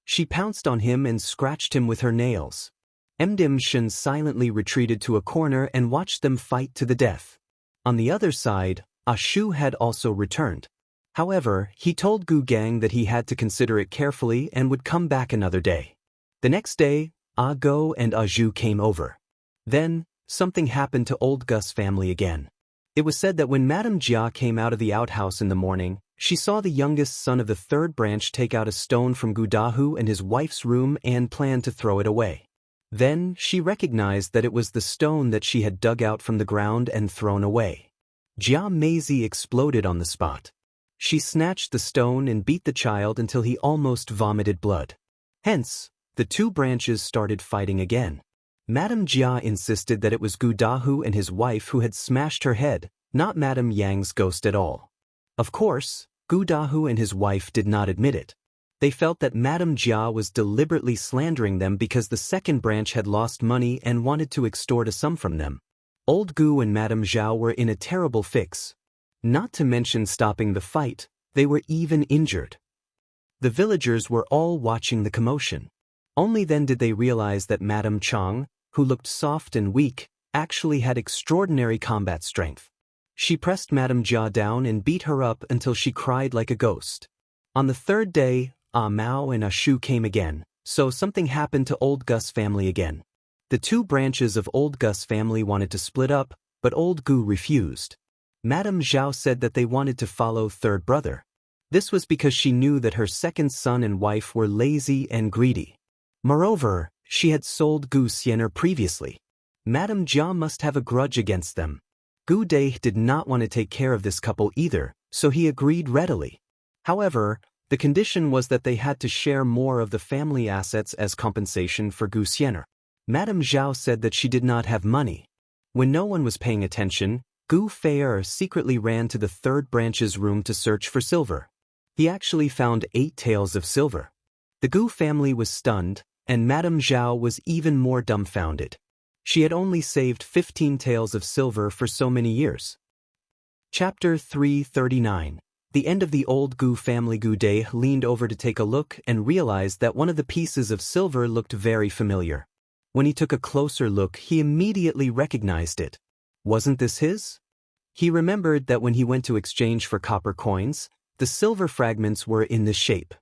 She pounced on him and scratched him with her nails. Shen silently retreated to a corner and watched them fight to the death. On the other side, Shu had also returned. However, he told Gu Gang that he had to consider it carefully and would come back another day. The next day, Go and Zhu came over. Then, something happened to old Gu's family again. It was said that when Madame Jia came out of the outhouse in the morning, she saw the youngest son of the third branch take out a stone from Gu Dahu and his wife's room and plan to throw it away. Then, she recognized that it was the stone that she had dug out from the ground and thrown away. Jia Meizi exploded on the spot. She snatched the stone and beat the child until he almost vomited blood. Hence, the two branches started fighting again. Madame Jia insisted that it was Gu Dahu and his wife who had smashed her head, not Madame Yang's ghost at all. Of course, Gu Dahu and his wife did not admit it. They felt that Madame Jia was deliberately slandering them because the second branch had lost money and wanted to extort a sum from them. Old Gu and Madame Zhao were in a terrible fix. Not to mention stopping the fight, they were even injured. The villagers were all watching the commotion. Only then did they realize that Madame Chang, who looked soft and weak, actually had extraordinary combat strength. She pressed Madame Jia down and beat her up until she cried like a ghost. On the third day, Mao and Shu came again, so something happened to old Gu's family again. The two branches of old Gu's family wanted to split up, but old Gu refused. Madame Zhao said that they wanted to follow third brother. This was because she knew that her second son and wife were lazy and greedy. Moreover, she had sold Gu Xianxia previously. Madame Jia must have a grudge against them. Gu Dai did not want to take care of this couple either, so he agreed readily. However, the condition was that they had to share more of the family assets as compensation for Gu Xianxia. Madame Zhao said that she did not have money. When no one was paying attention, Gu Feier secretly ran to the third branch's room to search for silver. He actually found 8 taels of silver. The Gu family was stunned, and Madame Zhao was even more dumbfounded. She had only saved 15 taels of silver for so many years. Chapter 339. The end of the old Gu family. Gu Dai leaned over to take a look and realized that one of the pieces of silver looked very familiar. When he took a closer look, he immediately recognized it. Wasn't this his? He remembered that when he went to exchange for copper coins, the silver fragments were in this shape.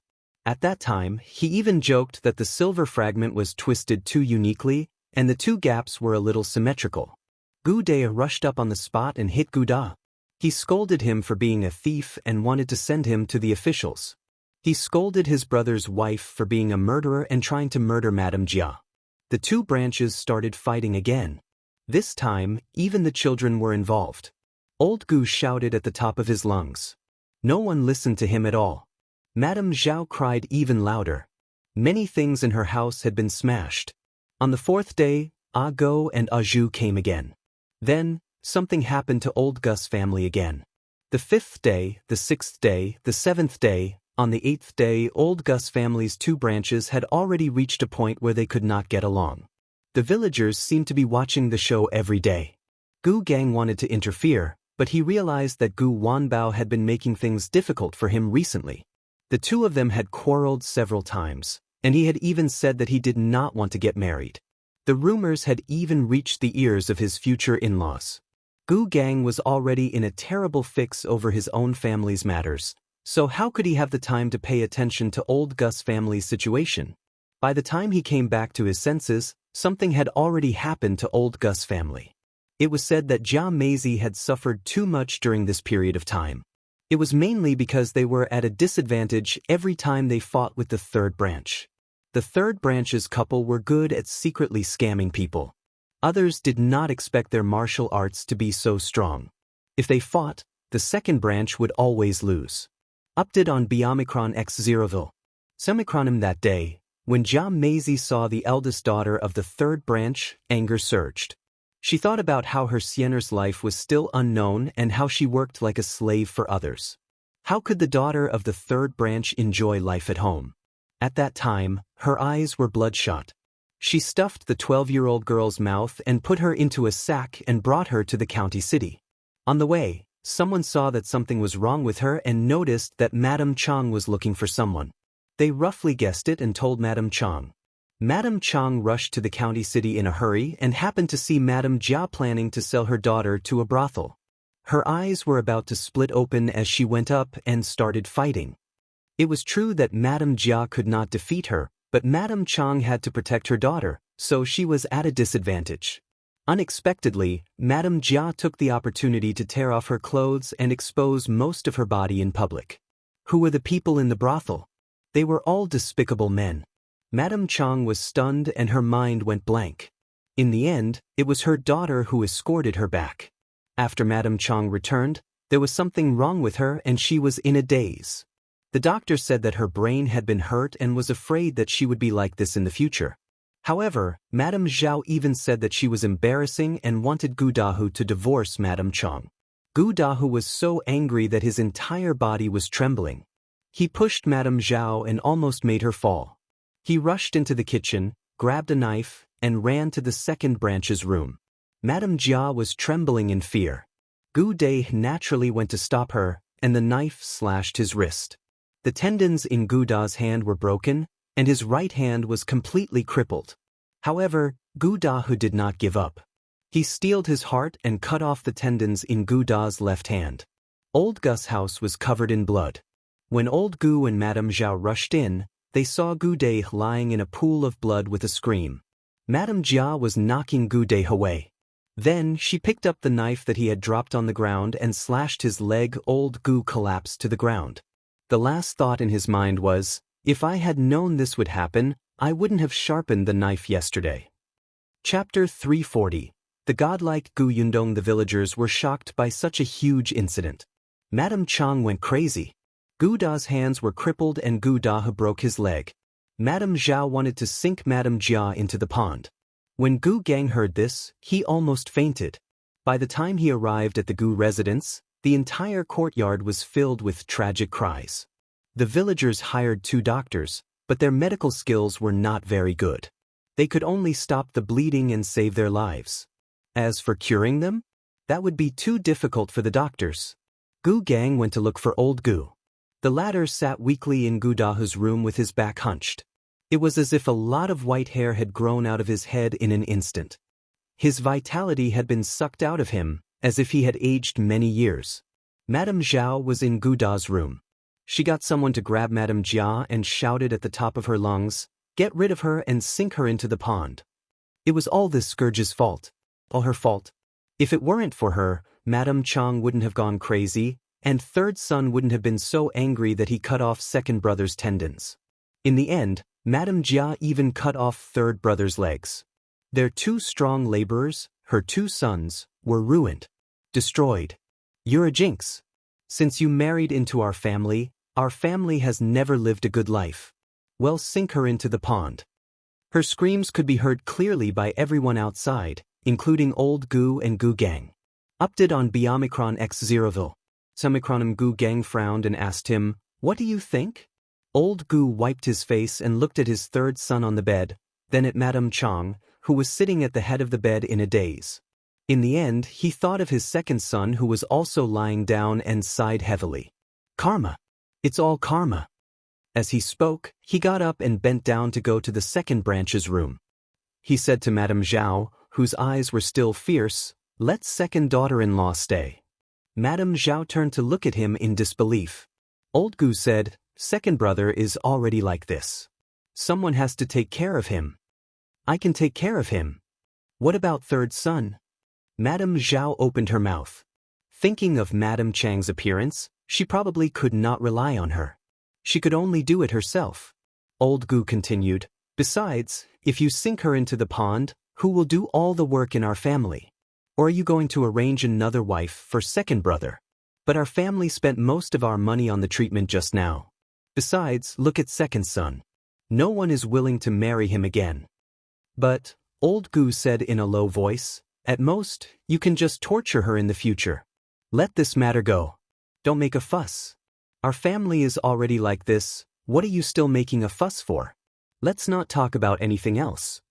At that time, he even joked that the silver fragment was twisted too uniquely, and the two gaps were a little symmetrical. Gu De rushed up on the spot and hit Gu Da. He scolded him for being a thief and wanted to send him to the officials. He scolded his brother's wife for being a murderer and trying to murder Madame Jia. The two branches started fighting again. This time, even the children were involved. Old Gu shouted at the top of his lungs. No one listened to him at all. Madame Zhao cried even louder. Many things in her house had been smashed. On the fourth day, Ah Go and Ah Zhu came again. Then, something happened to old Gus' family again. The fifth day, the sixth day, the seventh day, on the eighth day, old Gus' family's two branches had already reached a point where they could not get along. The villagers seemed to be watching the show every day. Gu Gang wanted to interfere, but he realized that Gu Wanbao had been making things difficult for him recently. The two of them had quarreled several times, and he had even said that he did not want to get married. The rumors had even reached the ears of his future in-laws. Gu Gang was already in a terrible fix over his own family's matters, so how could he have the time to pay attention to old Gus' family's situation? By the time he came back to his senses, something had already happened to old Gus' family. It was said that Jia Meizi had suffered too much during this period of time. It was mainly because they were at a disadvantage every time they fought with the third branch. The third branch's couple were good at secretly scamming people. Others did not expect their martial arts to be so strong. If they fought, the second branch would always lose. Update on Biomicron x Zeroville. Semicronim that day, when Jia Meizi saw the eldest daughter of the third branch, anger surged. She thought about how her Xianxia's life was still unknown and how she worked like a slave for others. How could the daughter of the third branch enjoy life at home? At that time, her eyes were bloodshot. She stuffed the 12-year-old girl's mouth and put her into a sack and brought her to the county city. On the way, someone saw that something was wrong with her and noticed that Madame Chang was looking for someone. They roughly guessed it and told Madame Chang. Madame Chang rushed to the county city in a hurry and happened to see Madame Jia planning to sell her daughter to a brothel. Her eyes were about to split open as she went up and started fighting. It was true that Madame Jia could not defeat her, but Madame Chang had to protect her daughter, so she was at a disadvantage. Unexpectedly, Madame Jia took the opportunity to tear off her clothes and expose most of her body in public. Who were the people in the brothel? They were all despicable men. Madame Chang was stunned and her mind went blank. In the end, it was her daughter who escorted her back. After Madame Chang returned, there was something wrong with her and she was in a daze. The doctor said that her brain had been hurt and was afraid that she would be like this in the future. However, Madame Zhao even said that she was embarrassing and wanted Gu Dahu to divorce Madame Chang. Gu Dahu was so angry that his entire body was trembling. He pushed Madame Zhao and almost made her fall. He rushed into the kitchen, grabbed a knife, and ran to the second branch's room. Madame Jia was trembling in fear. Gu De naturally went to stop her, and the knife slashed his wrist. The tendons in Gu Da's hand were broken, and his right hand was completely crippled. However, Gu Dahu did not give up. He steeled his heart and cut off the tendons in Gu Da's left hand. Old Gus' house was covered in blood. When old Gu and Madame Zhao rushed in, they saw Gu De lying in a pool of blood with a scream. Madame Jia was knocking Gu De away. Then she picked up the knife that he had dropped on the ground and slashed his leg. Old Gu collapsed to the ground. The last thought in his mind was, if I had known this would happen, I wouldn't have sharpened the knife yesterday. Chapter 340. The godlike Gu Yundong. The villagers were shocked by such a huge incident. Madame Chang went crazy. Gu Da's hands were crippled and Gu Dahu broke his leg. Madame Zhao wanted to sink Madame Jia into the pond. When Gu Gang heard this, he almost fainted. By the time he arrived at the Gu residence, the entire courtyard was filled with tragic cries. The villagers hired 2 doctors, but their medical skills were not very good. They could only stop the bleeding and save their lives. As for curing them, that would be too difficult for the doctors. Gu Gang went to look for old Gu. The latter sat weakly in Gu Dahu's room with his back hunched. It was as if a lot of white hair had grown out of his head in an instant. His vitality had been sucked out of him, as if he had aged many years. Madame Zhao was in Gu Da's room. She got someone to grab Madame Jia and shouted at the top of her lungs, "Get rid of her and sink her into the pond." It was all this scourge's fault. All her fault. If it weren't for her, Madame Chang wouldn't have gone crazy, and third son wouldn't have been so angry that he cut off second brother's tendons. In the end, Madame Jia even cut off third brother's legs. Their two strong laborers, her two sons, were ruined. Destroyed. You're a jinx. Since you married into our family has never lived a good life. Well, sink her into the pond. Her screams could be heard clearly by everyone outside, including old Gu and Gu Gang. Update on Biomicron X Zeroville. Omicronum Gu Gang frowned and asked him, "What do you think?" Old Gu wiped his face and looked at his third son on the bed, then at Madame Chang, who was sitting at the head of the bed in a daze. In the end, he thought of his second son who was also lying down and sighed heavily. Karma. It's all karma. As he spoke, he got up and bent down to go to the second branch's room. He said to Madame Zhao, whose eyes were still fierce, "Let second daughter-in-law stay." Madame Zhao turned to look at him in disbelief. Old Gu said, "Second brother is already like this. Someone has to take care of him." "I can take care of him." "What about third son?" Madame Zhao opened her mouth. Thinking of Madame Chang's appearance, she probably could not rely on her. She could only do it herself. Old Gu continued, "Besides, if you sink her into the pond, who will do all the work in our family? Or are you going to arrange another wife for second brother? But our family spent most of our money on the treatment just now. Besides, look at second son. No one is willing to marry him again." "But," Old Gu said in a low voice, "at most, you can just torture her in the future. Let this matter go. Don't make a fuss. Our family is already like this, what are you still making a fuss for? Let's not talk about anything else.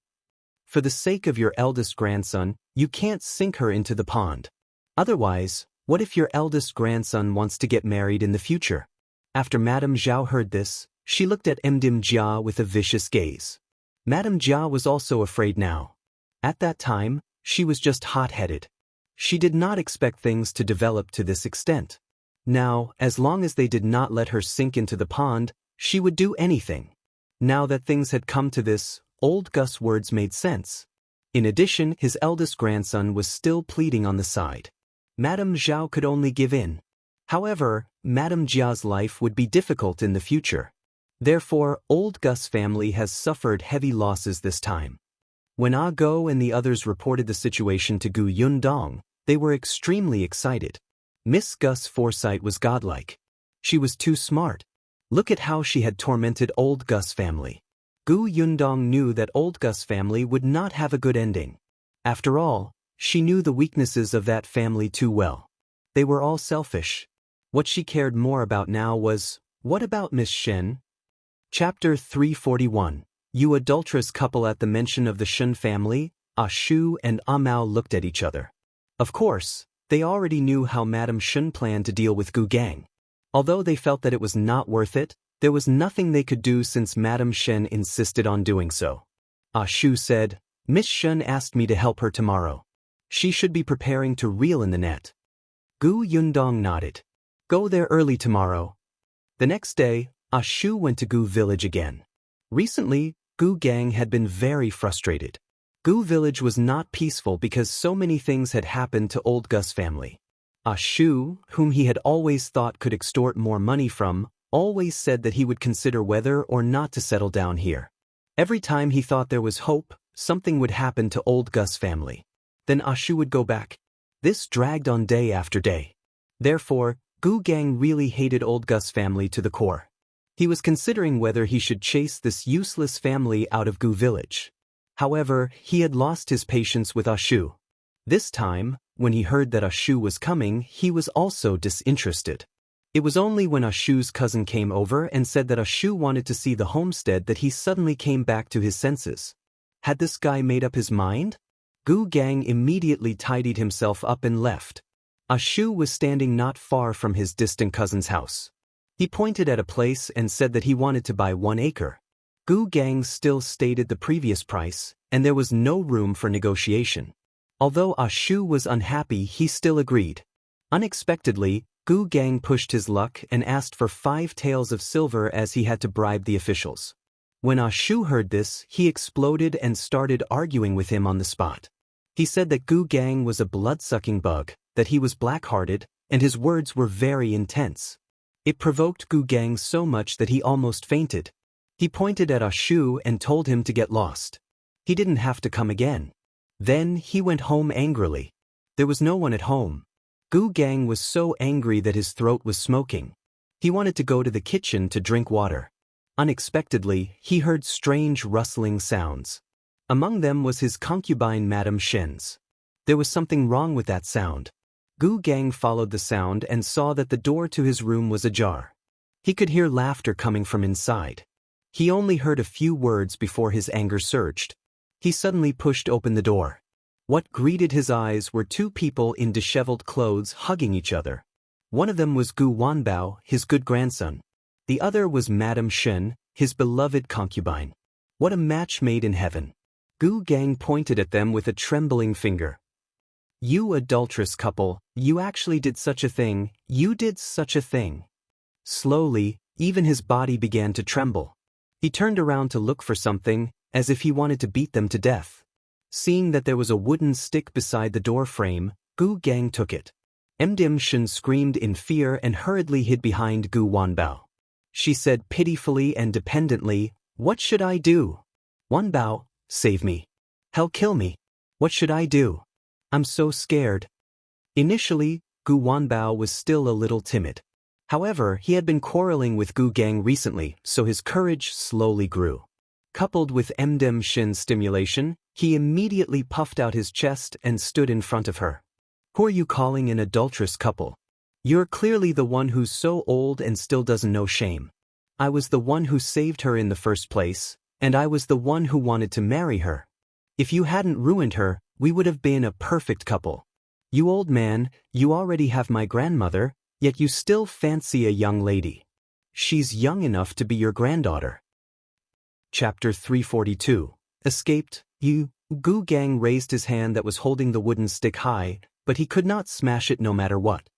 For the sake of your eldest grandson, you can't sink her into the pond. Otherwise, what if your eldest grandson wants to get married in the future?" After Madame Zhao heard this, she looked at Madame Jia with a vicious gaze. Madame Jia was also afraid now. At that time, she was just hot-headed. She did not expect things to develop to this extent. Now, as long as they did not let her sink into the pond, she would do anything. Now that things had come to this, old Gus' words made sense. In addition, his eldest grandson was still pleading on the side. Madame Zhao could only give in. However, Madame Jia's life would be difficult in the future. Therefore, old Gus' family has suffered heavy losses this time. When Ah Go and the others reported the situation to Gu Yundong, they were extremely excited. Miss Gus' foresight was godlike. She was too smart. Look at how she had tormented old Gus' family. Gu Yundong knew that old Gus' family would not have a good ending. After all, she knew the weaknesses of that family too well. They were all selfish. What she cared more about now was, what about Miss Shen? Chapter 341. You adulterous couple. At the mention of the Shen family, Ah Shu and Ah Mao looked at each other. Of course, they already knew how Madame Shen planned to deal with Gu Gang. Although they felt that it was not worth it, there was nothing they could do since Madame Shen insisted on doing so. Ah Shu said, "Miss Shen asked me to help her tomorrow. She should be preparing to reel in the net." Gu Yundong nodded. "Go there early tomorrow." The next day, Ah Shu went to Gu Village again. Recently, Gu Gang had been very frustrated. Gu Village was not peaceful because so many things had happened to old Gus' family. Ah Shu, whom he had always thought could extort more money from, always said that he would consider whether or not to settle down here. Every time he thought there was hope, something would happen to old Gus' family. Then Ah Shu would go back. This dragged on day after day. Therefore, Gu Gang really hated old Gus' family to the core. He was considering whether he should chase this useless family out of Gu Village. However, he had lost his patience with Ah Shu. This time, when he heard that Ah Shu was coming, he was also disinterested. It was only when Ah Shu's cousin came over and said that Ah Shu wanted to see the homestead that he suddenly came back to his senses. Had this guy made up his mind? Gu Gang immediately tidied himself up and left. Ah Shu was standing not far from his distant cousin's house. He pointed at a place and said that he wanted to buy 1 acre. Gu Gang still stated the previous price, and there was no room for negotiation. Although Ah Shu was unhappy, he still agreed. Unexpectedly, Gu Gang pushed his luck and asked for 5 taels of silver as he had to bribe the officials. When Ah Shu heard this, he exploded and started arguing with him on the spot. He said that Gu Gang was a blood-sucking bug, that he was black-hearted, and his words were very intense. It provoked Gu Gang so much that he almost fainted. He pointed at Ashu and told him to get lost. He didn't have to come again. Then he went home angrily. There was no one at home. Gu Gang was so angry that his throat was smoking. He wanted to go to the kitchen to drink water. Unexpectedly, he heard strange rustling sounds. Among them was his concubine Madame Shen's. There was something wrong with that sound. Gu Gang followed the sound and saw that the door to his room was ajar. He could hear laughter coming from inside. He only heard a few words before his anger surged. He suddenly pushed open the door. What greeted his eyes were two people in disheveled clothes hugging each other. One of them was Gu Wanbao, his good grandson. The other was Madame Shen, his beloved concubine. What a match made in heaven. Gu Gang pointed at them with a trembling finger. You adulterous couple, you actually did such a thing, you did such a thing. Slowly, even his body began to tremble. He turned around to look for something, as if he wanted to beat them to death. Seeing that there was a wooden stick beside the door frame, Gu Gang took it. Madame Shen screamed in fear and hurriedly hid behind Gu Wanbao. She said pitifully and dependently, "What should I do? Wanbao, save me. Hell, kill me. What should I do? I'm so scared." Initially, Gu Wanbao was still a little timid. However, he had been quarreling with Gu Gang recently, so his courage slowly grew. Coupled with Madame Shen's stimulation, he immediately puffed out his chest and stood in front of her. Who are you calling an adulterous couple? You're clearly the one who's so old and still doesn't know shame. I was the one who saved her in the first place, and I was the one who wanted to marry her. If you hadn't ruined her, we would have been a perfect couple. You old man, you already have my grandmother, yet you still fancy a young lady. She's young enough to be your granddaughter. Chapter 342. Escaped. Gu Gang raised his hand that was holding the wooden stick high, but he could not smash it no matter what.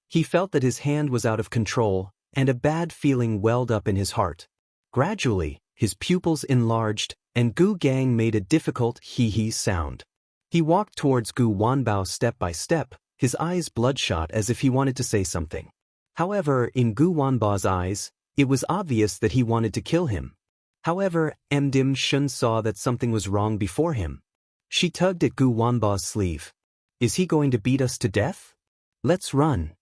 He felt that his hand was out of control, and a bad feeling welled up in his heart. Gradually, his pupils enlarged, and Gu Gang made a difficult hee-hee sound. He walked towards Gu Wanbao step by step, his eyes bloodshot as if he wanted to say something. However, in Gu Wanbao's eyes, it was obvious that he wanted to kill him. However, Madame Shen saw that something was wrong before him. She tugged at Gu Wanbao's sleeve. Is he going to beat us to death? Let's run.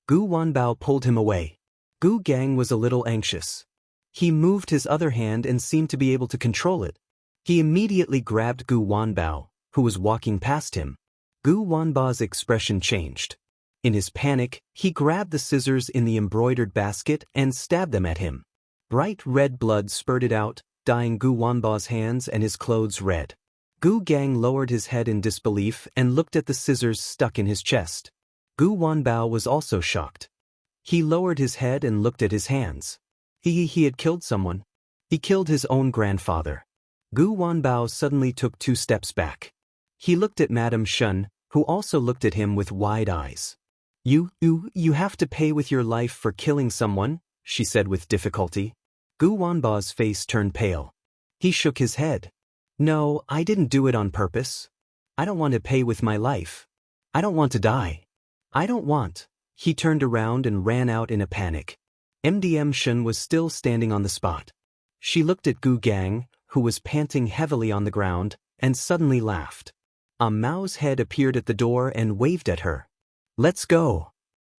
Gu Wanbao pulled him away. Gu Gang was a little anxious. He moved his other hand and seemed to be able to control it. He immediately grabbed Gu Wanbao, who was walking past him. Gu Wanbao's expression changed. In his panic, he grabbed the scissors in the embroidered basket and stabbed them at him. Bright red blood spurted out, dyeing Gu Wanbao's hands and his clothes red. Gu Gang lowered his head in disbelief and looked at the scissors stuck in his chest. Gu Wanbao was also shocked. He lowered his head and looked at his hands. He had killed someone. He killed his own grandfather. Gu Wanbao suddenly took 2 steps back. He looked at Madame Shen, who also looked at him with wide eyes. You have to pay with your life for killing someone, she said with difficulty. Gu Wanbao's face turned pale. He shook his head. No, I didn't do it on purpose. I don't want to pay with my life. I don't want to die. I don't want. He turned around and ran out in a panic. Madame Shen was still standing on the spot. She looked at Gu Gang, who was panting heavily on the ground, and suddenly laughed. Mao's head appeared at the door and waved at her. Let's go.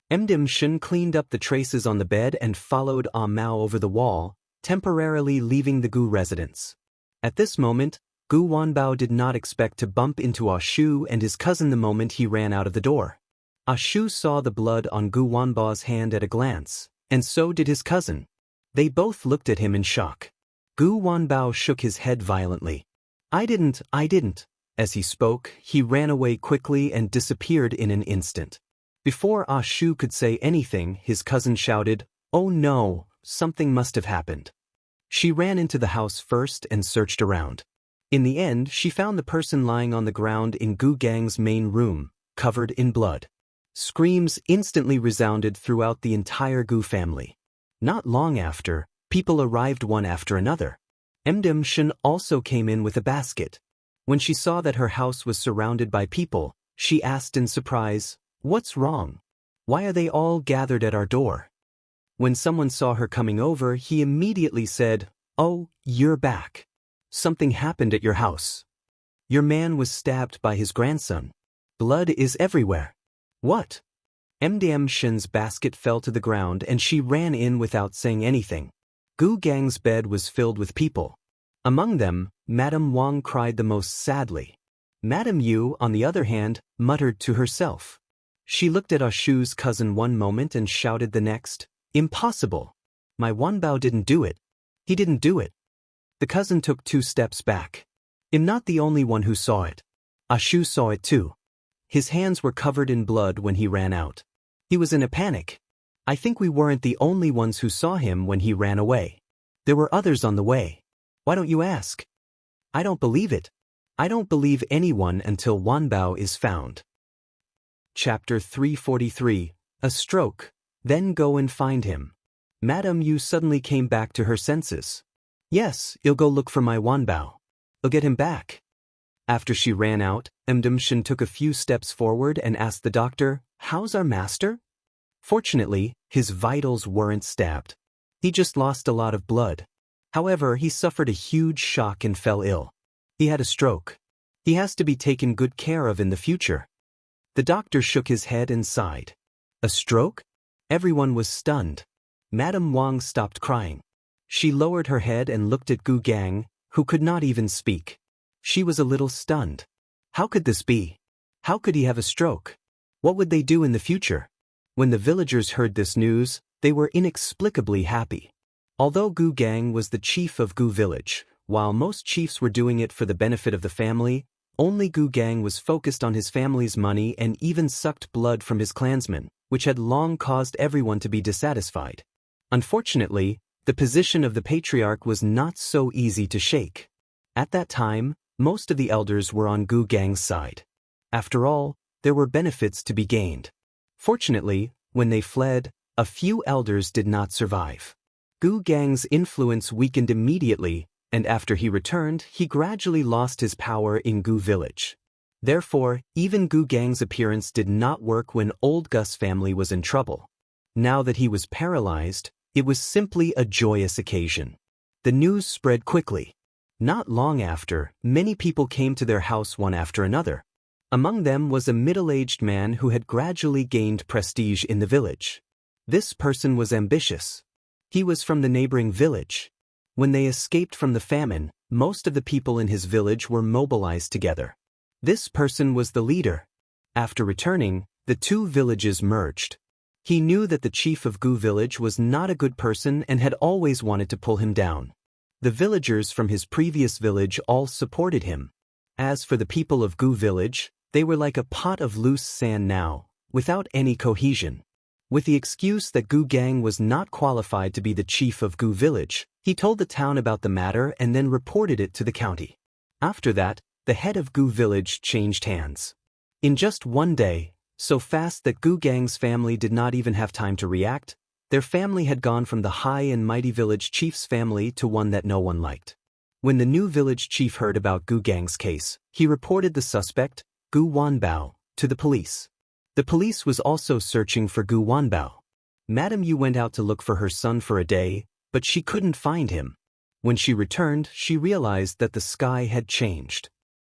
Madame Shen cleaned up the traces on the bed and followed Mao over the wall, temporarily leaving the Gu residence. At this moment, Gu Wanbao did not expect to bump into Ashu and his cousin the moment he ran out of the door. Ashu saw the blood on Gu Wanbao's hand at a glance, and so did his cousin. They both looked at him in shock. Gu Wanbao shook his head violently. I didn't. As he spoke, he ran away quickly and disappeared in an instant. Before Ashu could say anything, his cousin shouted, "Oh no, something must have happened." She ran into the house first and searched around. In the end, she found the person lying on the ground in Gu Gang's main room, covered in blood. Screams instantly resounded throughout the entire Gu family. Not long after, people arrived one after another. Madame Shen also came in with a basket. When she saw that her house was surrounded by people, she asked in surprise, "What's wrong? Why are they all gathered at our door?" When someone saw her coming over, he immediately said, "Oh, you're back. Something happened at your house. Your man was stabbed by his grandson. Blood is everywhere." "What?" MDM Shen's basket fell to the ground and she ran in without saying anything. Gu Gang's bed was filled with people. Among them, Madame Wang cried the most sadly. Madame Yu, on the other hand, muttered to herself. She looked at Ashu's cousin one moment and shouted the next, "Impossible! My Wanbao didn't do it. He didn't do it." The cousin took 2 steps back. "I'm not the only one who saw it. Ashu saw it too. His hands were covered in blood when he ran out. He was in a panic. I think we weren't the only ones who saw him when he ran away. There were others on the way. Why don't you ask?" "I don't believe it. I don't believe anyone until Wanbao is found." Chapter 343, A Stroke, Then Go and Find Him. Madame Yu suddenly came back to her senses. "Yes, you'll go look for my Wanbao. I'll get him back." After she ran out, MDM Shen took a few steps forward and asked the doctor, "How's our master?" Fortunately, his vitals weren't stabbed. He just lost a lot of blood. However, he suffered a huge shock and fell ill. He had a stroke. He has to be taken good care of in the future. The doctor shook his head and sighed. A stroke? Everyone was stunned. Madame Wang stopped crying. She lowered her head and looked at Gu Gang, who could not even speak. She was a little stunned. How could this be? How could he have a stroke? What would they do in the future? When the villagers heard this news, they were inexplicably happy. Although Gu Gang was the chief of Gu village, while most chiefs were doing it for the benefit of the family, only Gu Gang was focused on his family's money and even sucked blood from his clansmen, which had long caused everyone to be dissatisfied. Unfortunately, the position of the patriarch was not so easy to shake. At that time, most of the elders were on Gu Gang's side. After all, there were benefits to be gained. Fortunately, when they fled, a few elders did not survive. Gu Gang's influence weakened immediately, and after he returned, he gradually lost his power in Gu village. Therefore, even Gu Gang's appearance did not work when old Gus' family was in trouble. Now that he was paralyzed, it was simply a joyous occasion. The news spread quickly. Not long after, many people came to their house one after another. Among them was a middle-aged man who had gradually gained prestige in the village. This person was ambitious. He was from the neighboring village. When they escaped from the famine, most of the people in his village were mobilized together. This person was the leader. After returning, the 2 villages merged. He knew that the chief of Gu village was not a good person and had always wanted to pull him down. The villagers from his previous village all supported him. As for the people of Gu village, they were like a pot of loose sand now, without any cohesion. With the excuse that Gu Gang was not qualified to be the chief of Gu village, he told the town about the matter and then reported it to the county. After that, the head of Gu village changed hands. In just one day, so fast that Gu Gang's family did not even have time to react, their family had gone from the high and mighty village chief's family to one that no one liked. When the new village chief heard about Gu Gang's case, he reported the suspect, Gu Wanbao, to the police. The police was also searching for Gu Wanbao. Madame Yu went out to look for her son for a day, but she couldn't find him. When she returned, she realized that the sky had changed.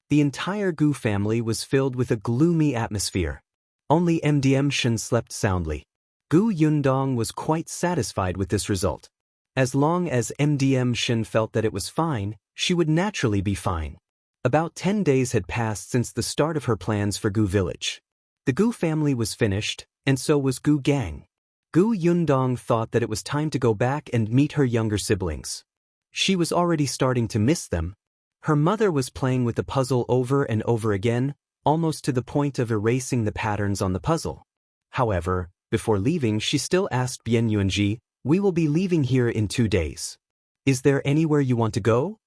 The entire Gu family was filled with a gloomy atmosphere. Only MDM Shen slept soundly. Gu Yundong was quite satisfied with this result. As long as MDM Shen felt that it was fine, she would naturally be fine. About 10 days had passed since the start of her plans for Gu village. The Gu family was finished, and so was Gu Gang. Gu Yundong thought that it was time to go back and meet her younger siblings. She was already starting to miss them. Her mother was playing with the puzzle over and over again, almost to the point of erasing the patterns on the puzzle. However, before leaving, she still asked Bian Yuanji, "We will be leaving here in 2 days. Is there anywhere you want to go?"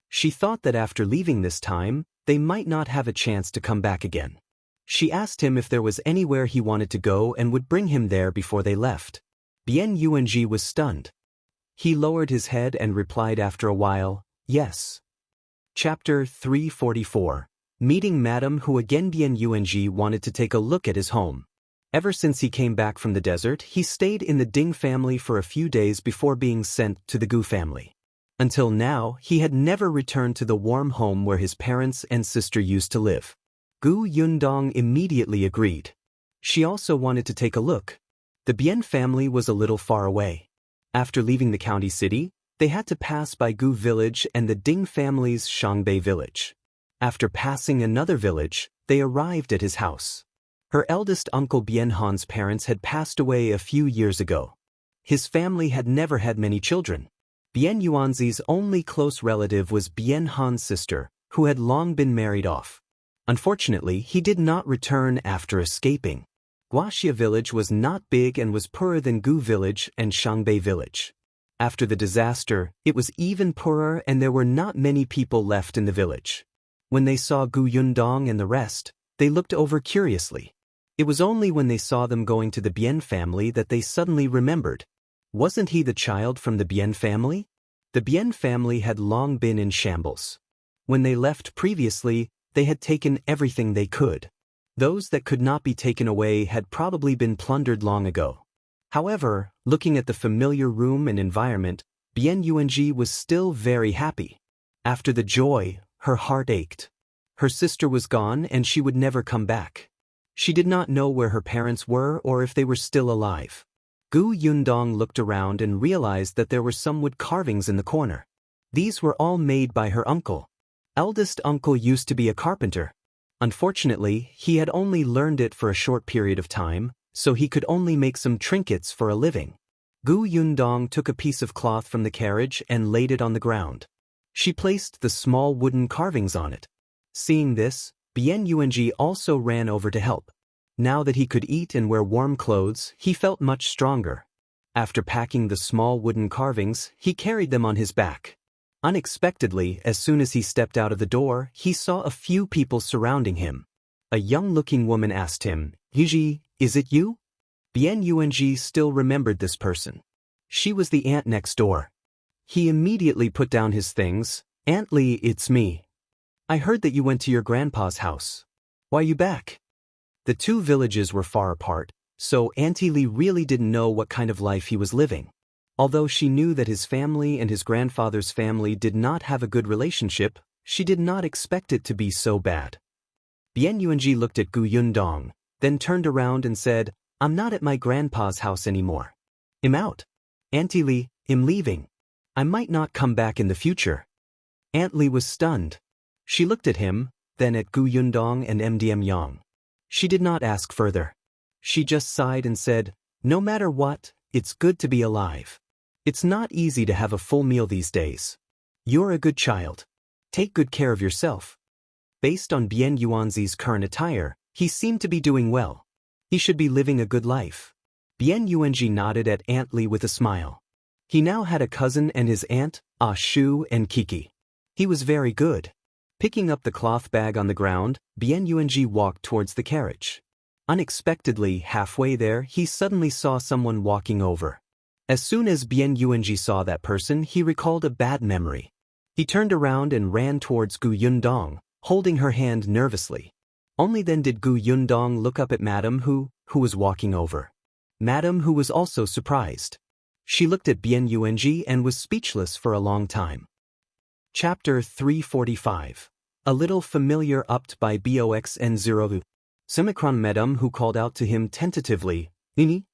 She thought that after leaving this time, they might not have a chance to come back again. She asked him if there was anywhere he wanted to go and would bring him there before they left. Bian Yuanji was stunned. He lowered his head and replied after a while, "Yes." Chapter 344. Meeting Madame Hu. Again, Bian Yuanji wanted to take a look at his home. Ever since he came back from the desert, he stayed in the Ding family for a few days before being sent to the Gu family. Until now, he had never returned to the warm home where his parents and sister used to live. Gu Yundong immediately agreed. She also wanted to take a look. The Bian family was a little far away. After leaving the county city, they had to pass by Gu village and the Ding family's Shangbei village. After passing another village, they arrived at his house. Her eldest uncle Bian Han's parents had passed away a few years ago. His family had never had many children. Bian Yuanzi's only close relative was Bian Han's sister, who had long been married off. Unfortunately, he did not return after escaping. Wuxia village was not big and was poorer than Gu village and Shangbei village. After the disaster, it was even poorer and there were not many people left in the village. When they saw Gu Yundong and the rest, they looked over curiously. It was only when they saw them going to the Bian family that they suddenly remembered. Wasn't he the child from the Bian family? The Bian family had long been in shambles. When they left previously, they had taken everything they could. Those that could not be taken away had probably been plundered long ago. However, looking at the familiar room and environment, Bian Yuanji was still very happy. After the joy, her heart ached. Her sister was gone and she would never come back. She did not know where her parents were or if they were still alive. Gu Yundong looked around and realized that there were some wood carvings in the corner. These were all made by her uncle. Eldest uncle used to be a carpenter. Unfortunately, he had only learned it for a short period of time, so he could only make some trinkets for a living. Gu Yundong took a piece of cloth from the carriage and laid it on the ground. She placed the small wooden carvings on it. Seeing this, Bian Yuanji also ran over to help. Now that he could eat and wear warm clothes, he felt much stronger. After packing the small wooden carvings, he carried them on his back. Unexpectedly, as soon as he stepped out of the door, he saw a few people surrounding him. A young-looking woman asked him, "Yuji, is it you?" Bian Yuanji still remembered this person. She was the aunt next door. He immediately put down his things. "Aunt Li, it's me. I heard that you went to your grandpa's house. Why you back?" The two villages were far apart, so Auntie Li really didn't know what kind of life he was living. Although she knew that his family and his grandfather's family did not have a good relationship, she did not expect it to be so bad. Bian Yuanji looked at Gu Yundong, then turned around and said, "I'm not at my grandpa's house anymore. I'm out. Auntie Li, I'm leaving. I might not come back in the future." Aunt Li was stunned. She looked at him, then at Gu Yundong and MDM Yang. She did not ask further. She just sighed and said, "No matter what, it's good to be alive. It's not easy to have a full meal these days. You're a good child. Take good care of yourself." Based on Bian Yuanzi's current attire, he seemed to be doing well. He should be living a good life. Bian Yuanji nodded at Aunt Li with a smile. He now had a cousin and his aunt, Ah Shu and Kiki. He was very good. Picking up the cloth bag on the ground, Bian Yuanji walked towards the carriage. Unexpectedly, halfway there, he suddenly saw someone walking over. As soon as Bian Yuanji saw that person, he recalled a bad memory. He turned around and ran towards Gu Yundong, holding her hand nervously. Only then did Gu Yundong look up at Madame Hu was walking over. Madame Hu was also surprised. She looked at Bian Yuanji and was speechless for a long time. Chapter 345. A little familiar upped by Boxn0. Simicron Madame Hu called out to him tentatively, "Nini?"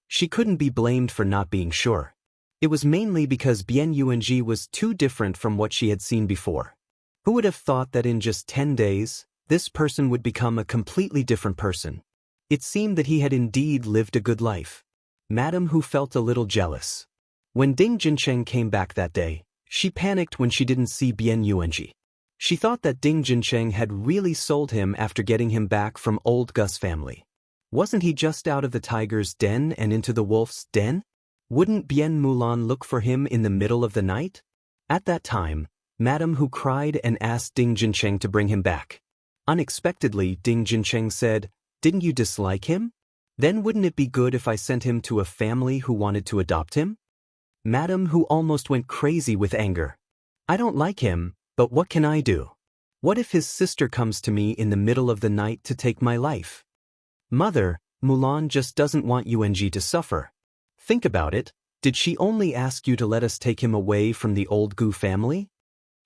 She couldn't be blamed for not being sure. It was mainly because Bian Yuanji was too different from what she had seen before. Who would have thought that in just 10 days, this person would become a completely different person? It seemed that he had indeed lived a good life. Madame Hu felt a little jealous. When Ding Jincheng came back that day, she panicked when she didn't see Bian Yuanji. She thought that Ding Jincheng had really sold him after getting him back from old Gus family. Wasn't he just out of the tiger's den and into the wolf's den? Wouldn't Bian Mulan look for him in the middle of the night? At that time, Madame Hu cried and asked Ding Jincheng to bring him back. Unexpectedly, Ding Jincheng said, "Didn't you dislike him? Then wouldn't it be good if I sent him to a family who wanted to adopt him?" Madame Hu almost went crazy with anger. "I don't like him. But what can I do? What if his sister comes to me in the middle of the night to take my life? Mother, Mulan just doesn't want Yuanji to suffer. Think about it, did she only ask you to let us take him away from the old Gu family?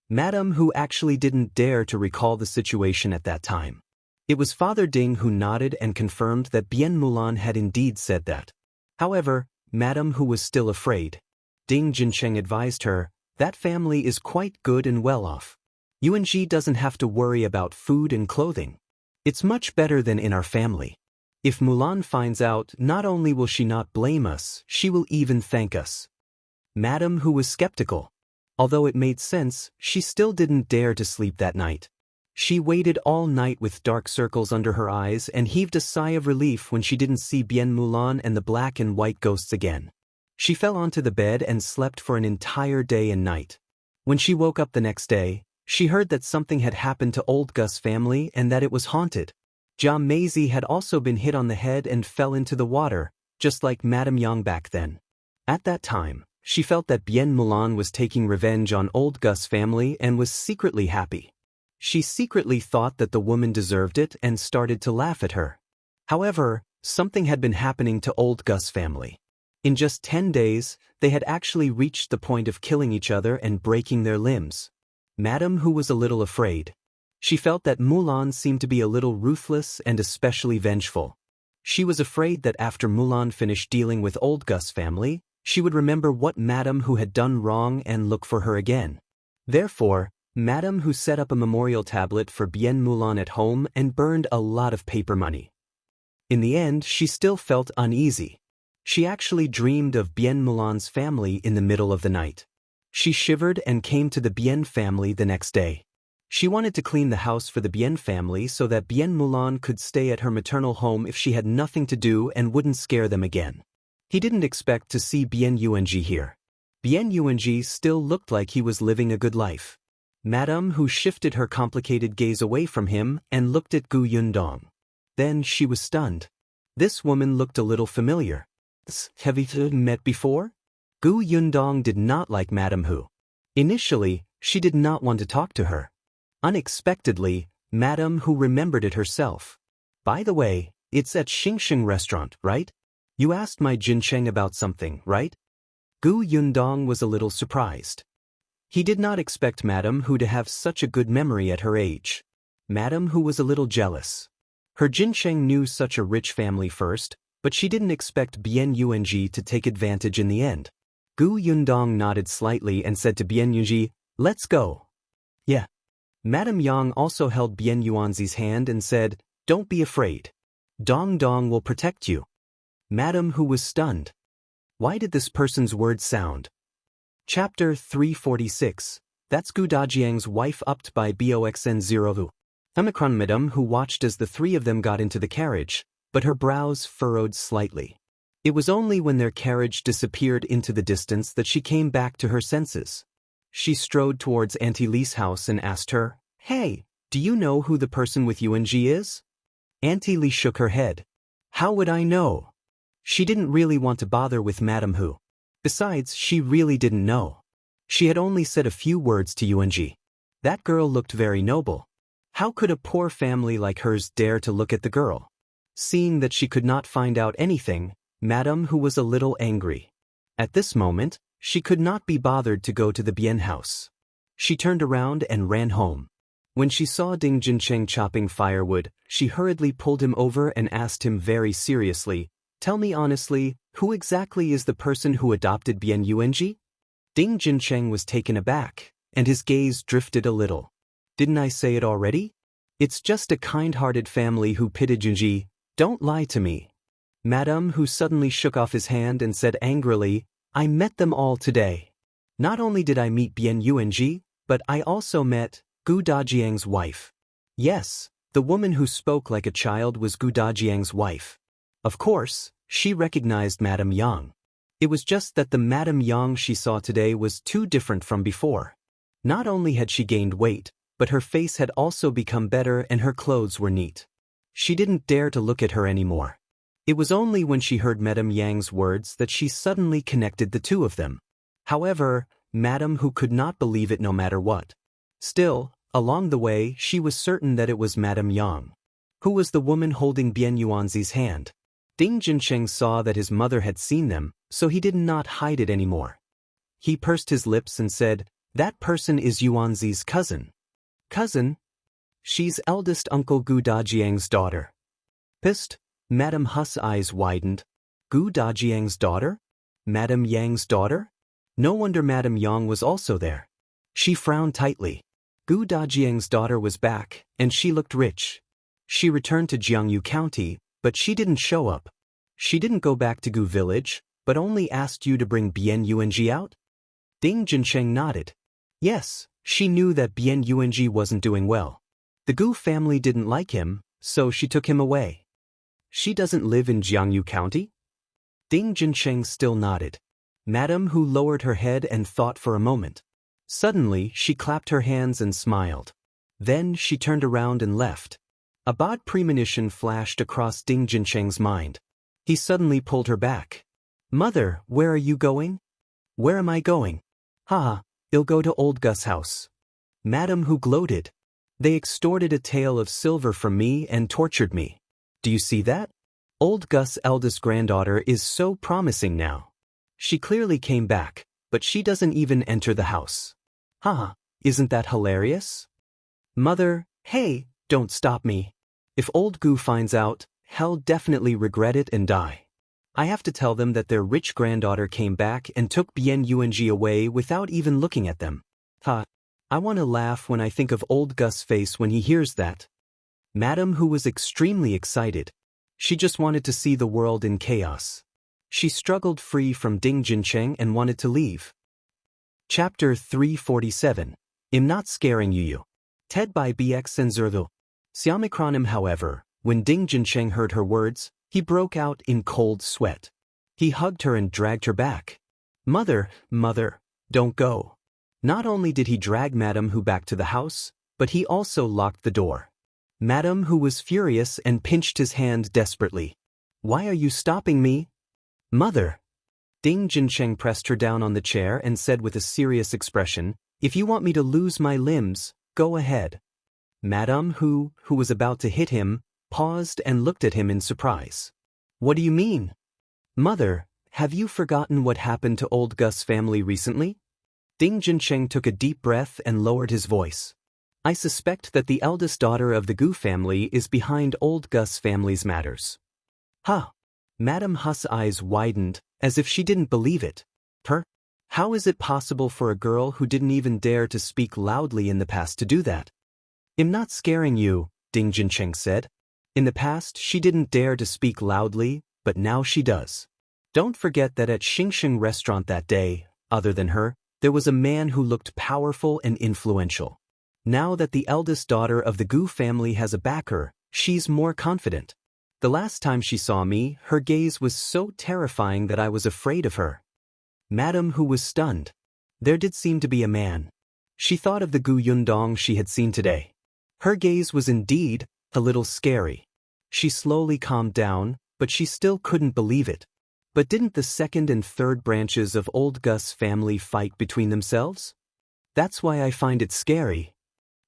Madame Hu actually didn't dare to recall the situation at that time. It was Father Ding who nodded and confirmed that Bien Mulan had indeed said that. However, Madame Hu was still afraid. Ding Jincheng advised her, that family is quite good and well off. Yuanji doesn't have to worry about food and clothing. It's much better than in our family. If Mulan finds out, not only will she not blame us, she will even thank us. Madame Hu was skeptical. Although it made sense, she still didn't dare to sleep that night. She waited all night with dark circles under her eyes and heaved a sigh of relief when she didn't see Bien Mulan and the black and white ghosts again. She fell onto the bed and slept for an entire day and night. When she woke up the next day, she heard that something had happened to old Gus' family and that it was haunted. Jia Meizi had also been hit on the head and fell into the water, just like Madame Yang back then. At that time, she felt that Bien Mulan was taking revenge on old Gus' family and was secretly happy. She secretly thought that the woman deserved it and started to laugh at her. However, something had been happening to old Gus' family. In just 10 days, they had actually reached the point of killing each other and breaking their limbs. Madame Hu was a little afraid. She felt that Mulan seemed to be a little ruthless and especially vengeful. She was afraid that after Mulan finished dealing with old Gus' family, she would remember what Madame Hu had done wrong and look for her again. Therefore, Madame Hu set up a memorial tablet for Bien Mulan at home and burned a lot of paper money. In the end, she still felt uneasy. She actually dreamed of Bien Mulan's family in the middle of the night. She shivered and came to the Bien family the next day. She wanted to clean the house for the Bien family so that Bien Mulan could stay at her maternal home if she had nothing to do and wouldn't scare them again. He didn't expect to see Bien Yuanji here. Bien Yuanji still looked like he was living a good life. Madame Hu shifted her complicated gaze away from him and looked at Gu Yundong. Then she was stunned. This woman looked a little familiar. Have we met before? Gu Yundong did not like Madame Hu. Initially, she did not want to talk to her. Unexpectedly, Madame Hu remembered it herself. By the way, it's at Xianxia restaurant, right? You asked my Jincheng about something, right? Gu Yundong was a little surprised. He did not expect Madame Hu to have such a good memory at her age. Madame Hu was a little jealous. Her Jincheng knew such a rich family first, but she didn't expect Bien Yuanji to take advantage in the end. Gu Yundong nodded slightly and said to Bien Yuanji, "Let's go." Yeah. Madame Yang also held Bien Yuanji's hand and said, "Don't be afraid. Dong Dong will protect you." Madame Hu was stunned. Why did this person's words sound? Chapter 346. That's Gu Dajiang's wife upped by Boxn0. Omicron Madame Hu watched as the three of them got into the carriage, but her brows furrowed slightly. It was only when their carriage disappeared into the distance that she came back to her senses. She strode towards Auntie Li's house and asked her, "Hey, do you know who the person with Yuanji is?" Auntie Li shook her head. "How would I know?" She didn't really want to bother with Madame Hu. Besides, she really didn't know. She had only said a few words to Yuanji. That girl looked very noble. How could a poor family like hers dare to look at the girl? Seeing that she could not find out anything, Madame Hu was a little angry. At this moment, she could not be bothered to go to the Bien house. She turned around and ran home. When she saw Ding Jincheng chopping firewood, she hurriedly pulled him over and asked him very seriously, "Tell me honestly, who exactly is the person who adopted Bien Yuanji?" Ding Jincheng was taken aback, and his gaze drifted a little. "Didn't I say it already? It's just a kind-hearted family who pitted Yuanji. Don't lie to me." Madame Hu suddenly shook off his hand and said angrily, "I met them all today. Not only did I meet Bien Yuanji, but I also met Gu Dajiang's wife." Yes, the woman who spoke like a child was Gu Dajiang's wife. Of course, she recognized Madame Yang. It was just that the Madame Yang she saw today was too different from before. Not only had she gained weight, but her face had also become better and her clothes were neat. She didn't dare to look at her anymore. It was only when she heard Madame Yang's words that she suddenly connected the two of them. However, Madame Hu could not believe it no matter what. Still, along the way she was certain that it was Madame Yang, who was the woman holding Bian Yuanzi's hand. Ding Jincheng saw that his mother had seen them, so he did not hide it anymore. He pursed his lips and said, "That person is Yuanzi's cousin." "Cousin? She's eldest Uncle Gu Dajiang's daughter." Pissed, Madame Hu's eyes widened. Gu Dajiang's daughter? Madame Yang's daughter? No wonder Madame Yang was also there. She frowned tightly. Gu Dajiang's daughter was back, and she looked rich. She returned to Jiangyu County, but she didn't show up. She didn't go back to Gu Village, but only asked you to bring Bian Yuanji out? Ding Jincheng nodded. Yes, she knew that Bian Yuanji wasn't doing well. The Gu family didn't like him, so she took him away. She doesn't live in Jiangyu County? Ding Jincheng still nodded. Madame Hu lowered her head and thought for a moment. Suddenly, she clapped her hands and smiled. Then she turned around and left. A bad premonition flashed across Ding Jincheng's mind. He suddenly pulled her back. "Mother, where are you going?" "Where am I going? Haha, I'll go to old Gus' house." Madame Hu gloated. "They extorted a tael of silver from me and tortured me. Do you see that? Old Gus' eldest granddaughter is so promising now. She clearly came back, but she doesn't even enter the house. Haha, isn't that hilarious?" "Mother, hey, don't stop me. If old Gu finds out, he'll definitely regret it and die. I have to tell them that their rich granddaughter came back and took Bian Yuanji away without even looking at them. Ha, I want to laugh when I think of old Gus' face when he hears that." Madame Hu was extremely excited. She just wanted to see the world in chaos. She struggled free from Ding Jincheng and wanted to leave. Chapter 347. I'm not scaring you. Ted by BX and Zerdo. Xiamikronim, however, when Ding Jincheng heard her words, he broke out in cold sweat. He hugged her and dragged her back. Mother, don't go." Not only did he drag Madame Hu back to the house, but he also locked the door. Madame Hu was furious and pinched his hand desperately. "Why are you stopping me?" "Mother." Ding Jincheng pressed her down on the chair and said with a serious expression, "If you want me to lose my limbs, go ahead." Madame Hu, who was about to hit him, paused and looked at him in surprise. "What do you mean?" "Mother, have you forgotten what happened to old Gus' family recently?" Ding Jincheng took a deep breath and lowered his voice. "I suspect that the eldest daughter of the Gu family is behind old Gus' family's matters." "Huh." Madame Hu's eyes widened, as if she didn't believe it. How is it possible for a girl who didn't even dare to speak loudly in the past to do that? "I'm not scaring you," Ding Jincheng said. "In the past she didn't dare to speak loudly, but now she does. Don't forget that at Xingxing restaurant that day, other than her, there was a man who looked powerful and influential. Now that the eldest daughter of the Gu family has a backer, she's more confident. The last time she saw me, her gaze was so terrifying that I was afraid of her." Madame Hu was stunned. There did seem to be a man. She thought of the Gu Yundong she had seen today. Her gaze was indeed a little scary. She slowly calmed down, but she still couldn't believe it. But didn't the second and third branches of old Gus' family fight between themselves? That's why I find it scary.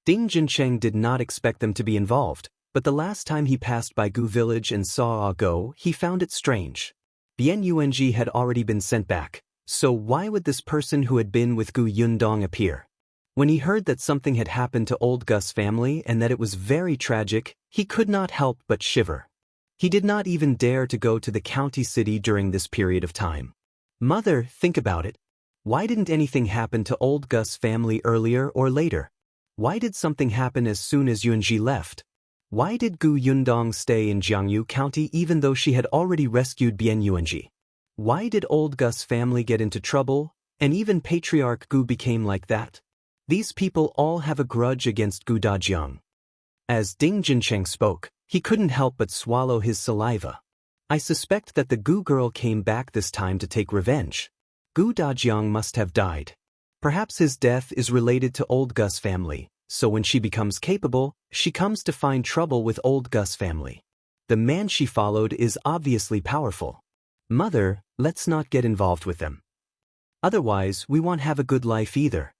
Ding Jincheng did not expect them to be involved, but the last time he passed by Gu Village and saw Go, he found it strange. Bian Yuanji had already been sent back, so why would this person who had been with Gu Yundong appear? When he heard that something had happened to old Gus' family and that it was very tragic, he could not help but shiver. He did not even dare to go to the county city during this period of time. Mother, think about it. Why didn't anything happen to old Gus' family earlier or later? Why did something happen as soon as Yuanji left? Why did Gu Yundong stay in Jiangyu County even though she had already rescued Bian Yuanji? Why did old Gus' family get into trouble, and even Patriarch Gu became like that? These people all have a grudge against Gu Dajiang. As Ding Jincheng spoke, he couldn't help but swallow his saliva. I suspect that the Gu girl came back this time to take revenge. Gu Dajiang must have died. Perhaps his death is related to old Gus' family, so when she becomes capable, she comes to find trouble with old Gus' family. The man she followed is obviously powerful. Mother, let's not get involved with them. Otherwise, we won't have a good life either.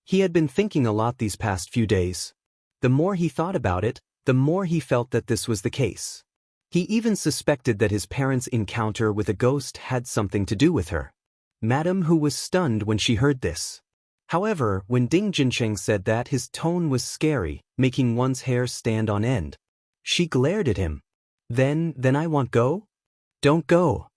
He had been thinking a lot these past few days. The more he thought about it, the more he felt that this was the case. He even suspected that his parents' encounter with a ghost had something to do with her. Madame Hu was stunned when she heard this. However, when Ding Jincheng said that, his tone was scary, making one's hair stand on end. She glared at him. Then I won't go? Don't go.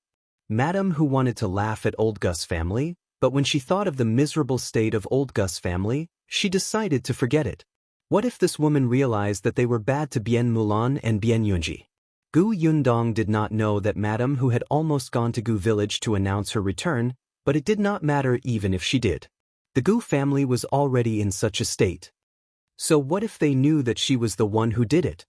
Madame Hu wanted to laugh at old Gus' family, but when she thought of the miserable state of old Gus' family, she decided to forget it. What if this woman realized that they were bad to Bien Mulan and Bien Yunji? Gu Yundong did not know that Madame Hu had almost gone to Gu village to announce her return, but it did not matter even if she did. The Gu family was already in such a state. So what if they knew that she was the one who did it?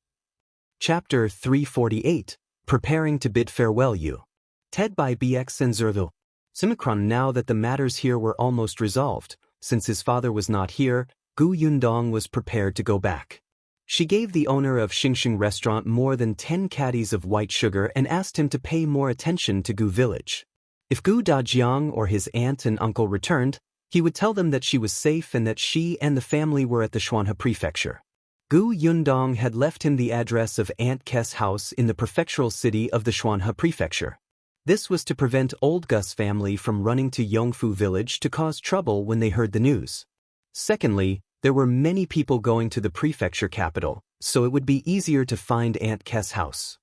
Chapter 348, Preparing to Bid Farewell You. TED by BX and Zerlu. Simicron. Now that the matters here were almost resolved, since his father was not here, Gu Yundong was prepared to go back. She gave the owner of Xianxia restaurant more than 10 caddies of white sugar and asked him to pay more attention to Gu village. If Gu Dajiang or his aunt and uncle returned, he would tell them that she was safe and that she and the family were at the Xuanhe prefecture. Gu Yundong had left him the address of Aunt Kes' house in the prefectural city of the Xuanhe prefecture. This was to prevent old Gus' family from running to Yongfu village to cause trouble when they heard the news. Secondly, there were many people going to the prefecture capital, so it would be easier to find Aunt Kes' house.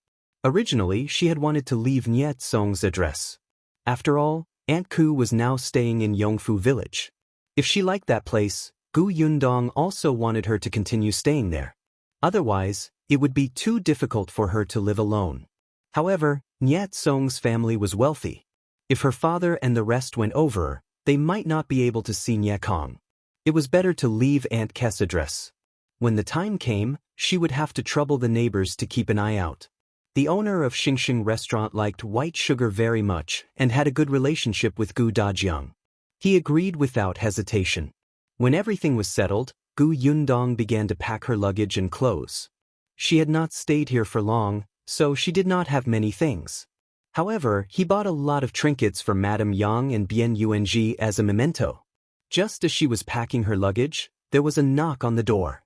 Originally, she had wanted to leave Niet Song's address. After all, Aunt Ku was now staying in Yongfu village. If she liked that place, Gu Yundong also wanted her to continue staying there. Otherwise, it would be too difficult for her to live alone. However, Niet Song's family was wealthy. If her father and the rest went over, they might not be able to see Nye Kong. It was better to leave Aunt Kes' address. When the time came, she would have to trouble the neighbors to keep an eye out. The owner of Xianxia restaurant liked white sugar very much and had a good relationship with Gu Dajiang. He agreed without hesitation. When everything was settled, Gu Yundong began to pack her luggage and clothes. She had not stayed here for long, so she did not have many things. However, he bought a lot of trinkets for Madame Yang and Bien Yuanji as a memento. Just as she was packing her luggage, there was a knock on the door.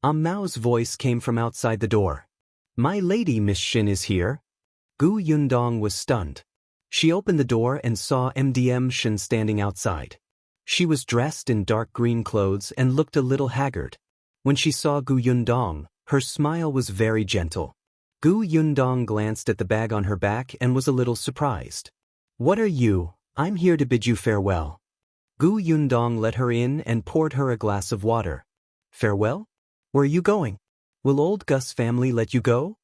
Mao's voice came from outside the door. "My lady, Miss Shen is here." Gu Yundong was stunned. She opened the door and saw Madame Shen standing outside. She was dressed in dark green clothes and looked a little haggard. When she saw Gu Yundong, her smile was very gentle. Gu Yundong glanced at the bag on her back and was a little surprised. "What are you? I'm here to bid you farewell." Gu Yundong let her in and poured her a glass of water. "Farewell? Where are you going? Will old Gus' family let you go?"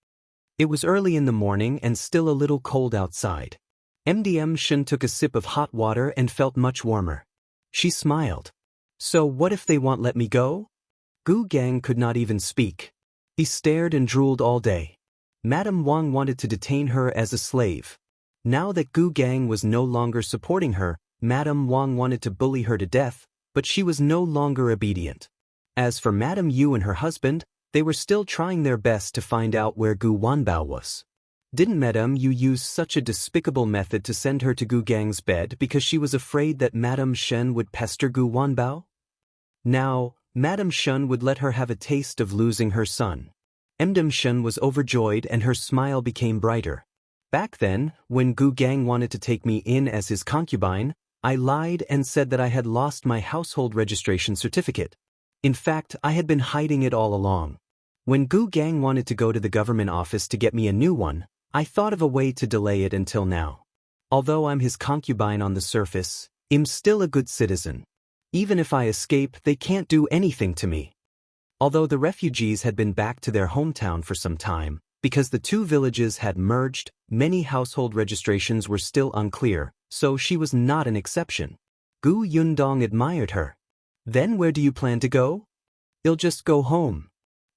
It was early in the morning and still a little cold outside. Madame Shen took a sip of hot water and felt much warmer. She smiled. "So what if they won't let me go?" Gu Gang could not even speak. He stared and drooled all day. Madame Wang wanted to detain her as a slave. Now that Gu Gang was no longer supporting her, Madame Wang wanted to bully her to death, but she was no longer obedient. As for Madame Yu and her husband, they were still trying their best to find out where Gu Wanbao was. Didn't Madame Yu use such a despicable method to send her to Gu Gang's bed because she was afraid that Madame Shen would pester Gu Wanbao? Now, Madame Shen would let her have a taste of losing her son. Madame Shen was overjoyed and her smile became brighter. "Back then, when Gu Gang wanted to take me in as his concubine, I lied and said that I had lost my household registration certificate. In fact, I had been hiding it all along. When Gu Gang wanted to go to the government office to get me a new one, I thought of a way to delay it until now. Although I'm his concubine on the surface, I'm still a good citizen. Even if I escape, they can't do anything to me." Although the refugees had been back to their hometown for some time, because the two villages had merged, many household registrations were still unclear, so she was not an exception. Gu Yundong admired her. "Then where do you plan to go?" "I'll just go home."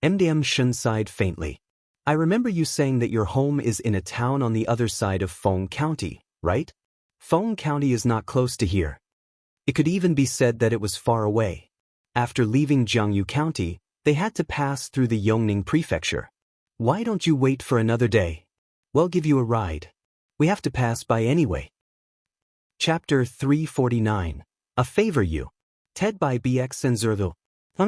Madame Shen sighed faintly. "I remember you saying that your home is in a town on the other side of Feng County, right? Feng County is not close to here. It could even be said that it was far away. After leaving Jiangyu County, they had to pass through the Yongning Prefecture. Why don't you wait for another day? We'll give you a ride. We have to pass by anyway." Chapter 349. A Favor You. Ted by BX and Zerdo.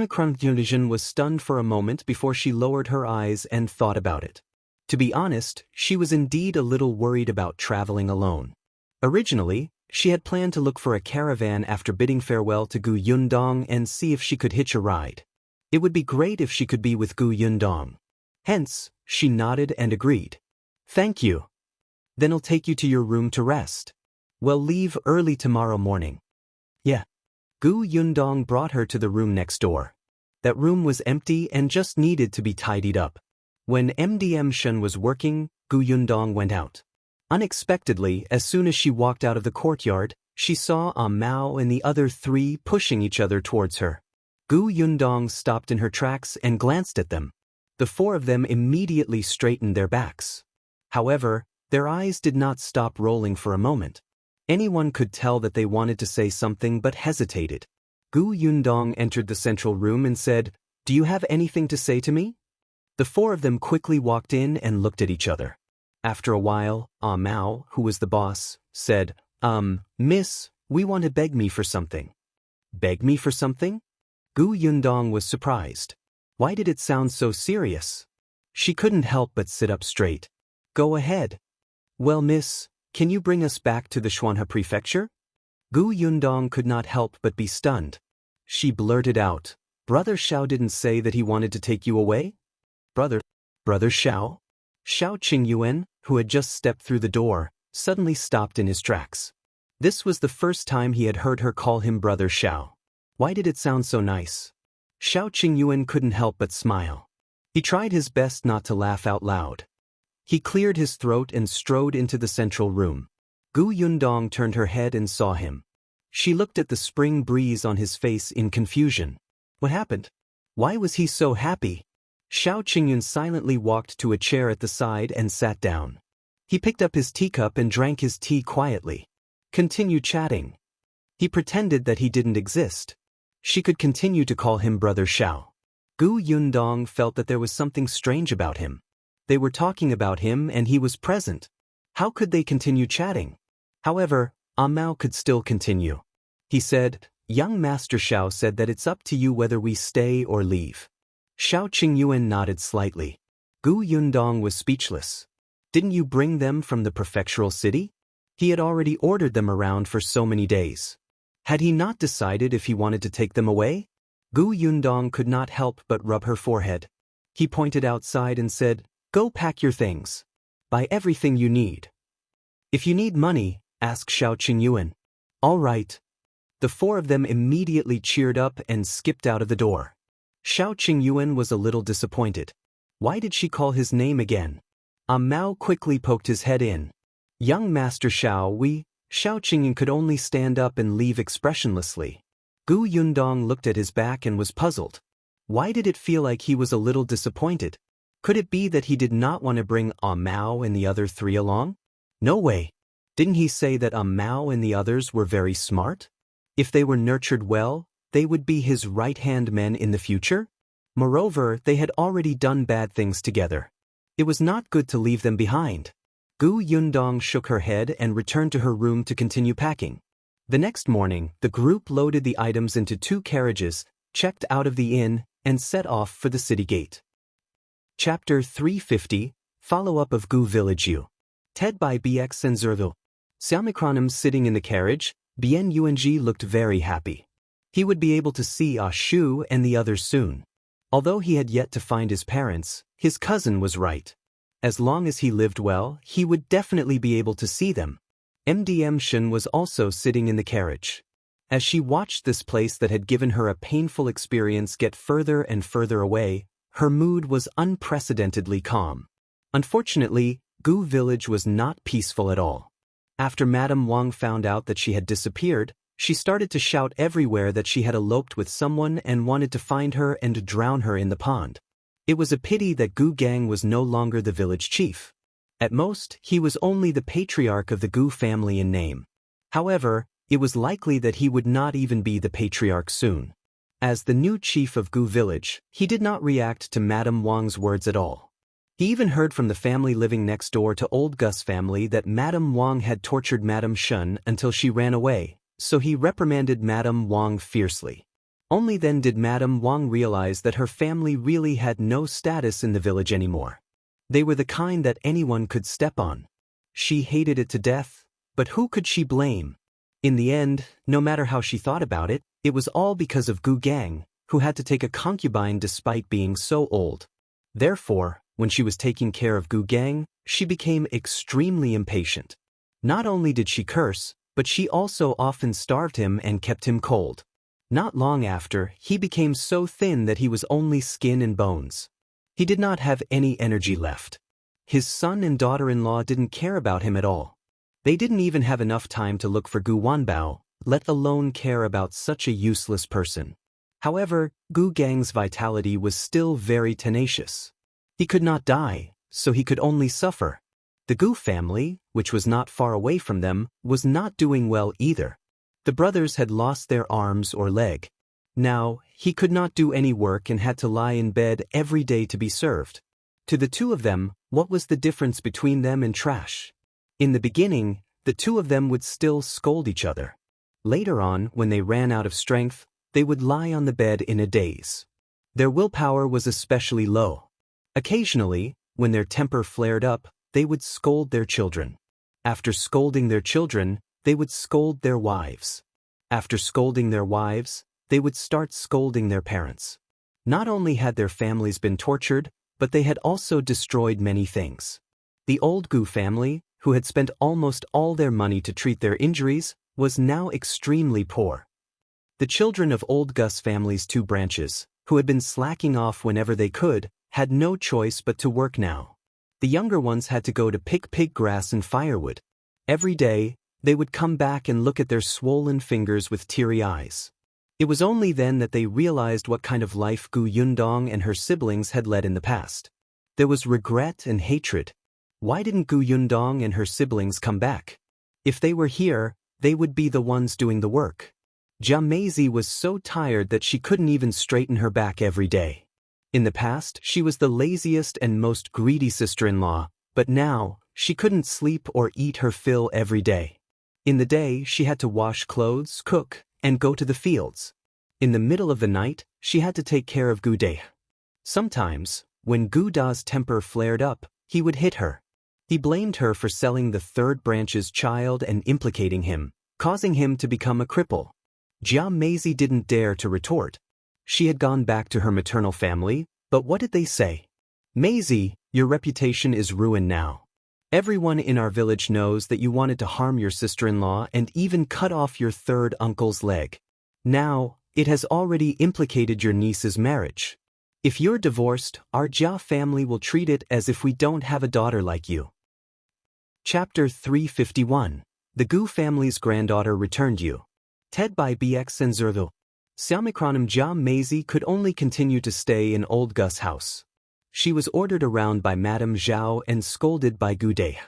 Concubine was stunned for a moment before she lowered her eyes and thought about it. To be honest, she was indeed a little worried about traveling alone. Originally, she had planned to look for a caravan after bidding farewell to Gu Yundong and see if she could hitch a ride. It would be great if she could be with Gu Yundong. Hence, she nodded and agreed. Thank you. Then I'll take you to your room to rest. We'll leave early tomorrow morning. Yeah. Gu Yundong brought her to the room next door. That room was empty and just needed to be tidied up. When Shen was working, Gu Yundong went out. Unexpectedly, as soon as she walked out of the courtyard, she saw Mao and the other three pushing each other towards her. Gu Yundong stopped in her tracks and glanced at them. The four of them immediately straightened their backs. However, their eyes did not stop rolling for a moment. Anyone could tell that they wanted to say something but hesitated. Gu Yundong entered the central room and said, "Do you have anything to say to me?" The four of them quickly walked in and looked at each other. After a while, Mao, who was the boss, said, Miss, we want to beg me for something." Beg me for something? Gu Yundong was surprised. Why did it sound so serious? She couldn't help but sit up straight. Go ahead. Well, miss, can you bring us back to the Xianxia prefecture? Gu Yundong could not help but be stunned. She blurted out, Brother Xiao didn't say that he wanted to take you away? Brother Xiao? Xiao Qingyuan, who had just stepped through the door, suddenly stopped in his tracks. This was the first time he had heard her call him Brother Xiao. Why did it sound so nice? Xiao Qingyuan couldn't help but smile. He tried his best not to laugh out loud. He cleared his throat and strode into the central room. Gu Yundong turned her head and saw him. She looked at the spring breeze on his face in confusion. What happened? Why was he so happy? Xiao Qingyuan silently walked to a chair at the side and sat down. He picked up his teacup and drank his tea quietly. Continue chatting. He pretended that he didn't exist. She could continue to call him Brother Xiao. Gu Yundong felt that there was something strange about him. They were talking about him and he was present. How could they continue chatting? However, Mao could still continue. He said, Young Master Xiao said that it's up to you whether we stay or leave. Xiao Qingyuan nodded slightly. Gu Yundong was speechless. Didn't you bring them from the prefectural city? He had already ordered them around for so many days. Had he not decided if he wanted to take them away? Gu Yundong could not help but rub her forehead. He pointed outside and said, Go pack your things. Buy everything you need. If you need money, ask Xiao Qingyuan. All right. The four of them immediately cheered up and skipped out of the door. Xiao Qingyuan was a little disappointed. Why did she call his name again? Mao quickly poked his head in. Young Master Xiao, Xiao Qingyuan could only stand up and leave expressionlessly. Gu Yundong looked at his back and was puzzled. Why did it feel like he was a little disappointed? Could it be that he did not want to bring Mao and the other three along? No way. Didn't he say that Mao and the others were very smart? If they were nurtured well, they would be his right-hand men in the future? Moreover, they had already done bad things together. It was not good to leave them behind. Gu Yundong shook her head and returned to her room to continue packing. The next morning, the group loaded the items into 2 carriages, checked out of the inn, and set off for the city gate. Chapter 350, Follow-up of Gu Village U. Ted by BX and Zerdo. Xiaomicronim sitting in the carriage, Bien Yuanji looked very happy. He would be able to see Shu and the others soon. Although he had yet to find his parents, his cousin was right. As long as he lived well, he would definitely be able to see them. Shen was also sitting in the carriage. As she watched this place that had given her a painful experience get further and further away, her mood was unprecedentedly calm. Unfortunately, Gu Village was not peaceful at all. After Madame Wang found out that she had disappeared, she started to shout everywhere that she had eloped with someone and wanted to find her and drown her in the pond. It was a pity that Gu Gang was no longer the village chief. At most, he was only the patriarch of the Gu family in name. However, it was likely that he would not even be the patriarch soon. As the new chief of Gu Village, he did not react to Madame Wang's words at all. He even heard from the family living next door to Old Gus family that Madame Wang had tortured Madame Shen until she ran away, so he reprimanded Madame Wang fiercely. Only then did Madame Wang realize that her family really had no status in the village anymore. They were the kind that anyone could step on. She hated it to death, but who could she blame? In the end, no matter how she thought about it, it was all because of Gu Gang, who had to take a concubine despite being so old. Therefore, when she was taking care of Gu Gang, she became extremely impatient. Not only did she curse, but she also often starved him and kept him cold. Not long after, he became so thin that he was only skin and bones. He did not have any energy left. His son and daughter-in-law didn't care about him at all. They didn't even have enough time to look for Gu Wanbao, let alone care about such a useless person. However, Gu Gang's vitality was still very tenacious. He could not die, so he could only suffer. The Gu family, which was not far away from them, was not doing well either. The brothers had lost their arms or leg. Now, he could not do any work and had to lie in bed every day to be served. To the two of them, what was the difference between them and trash? In the beginning, the two of them would still scold each other. Later on, when they ran out of strength, they would lie on the bed in a daze. Their willpower was especially low. Occasionally, when their temper flared up, they would scold their children. After scolding their children, they would scold their wives. After scolding their wives, they would start scolding their parents. Not only had their families been tortured, but they had also destroyed many things. The old Gu family, who had spent almost all their money to treat their injuries, was now extremely poor. The children of old Gus family's two branches, who had been slacking off whenever they could, had no choice but to work now. The younger ones had to go to pick pig grass and firewood. Every day, they would come back and look at their swollen fingers with teary eyes. It was only then that they realized what kind of life Gu Yundong and her siblings had led in the past. There was regret and hatred. Why didn't Gu Yundong and her siblings come back? If they were here, they would be the ones doing the work. Jiameizi was so tired that she couldn't even straighten her back every day. In the past, she was the laziest and most greedy sister-in-law, but now, she couldn't sleep or eat her fill every day. In the day, she had to wash clothes, cook, and go to the fields. In the middle of the night, she had to take care of Gu De. Sometimes, when Gu Da's temper flared up, he would hit her. He blamed her for selling the third branch's child and implicating him, causing him to become a cripple. Jiameizi didn't dare to retort. She had gone back to her maternal family, but what did they say? Maisie, your reputation is ruined now. Everyone in our village knows that you wanted to harm your sister-in-law and even cut off your third uncle's leg. Now, it has already implicated your niece's marriage. If you're divorced, our Jia family will treat it as if we don't have a daughter like you. Chapter 351. The Gu family's granddaughter returned you. Ted by BX and Zerdo. Xiaomicronim Jiameizi could only continue to stay in old Gus' house. She was ordered around by Madame Zhao and scolded by Gu De.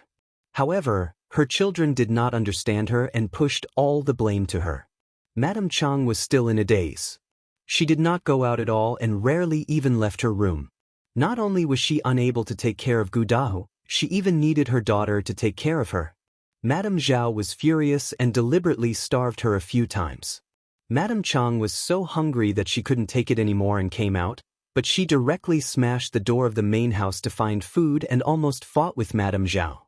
However, her children did not understand her and pushed all the blame to her. Madame Chang was still in a daze. She did not go out at all and rarely even left her room. Not only was she unable to take care of Gu Dao, she even needed her daughter to take care of her. Madame Zhao was furious and deliberately starved her a few times. Madame Chang was so hungry that she couldn't take it anymore and came out, but she directly smashed the door of the main house to find food and almost fought with Madame Zhao.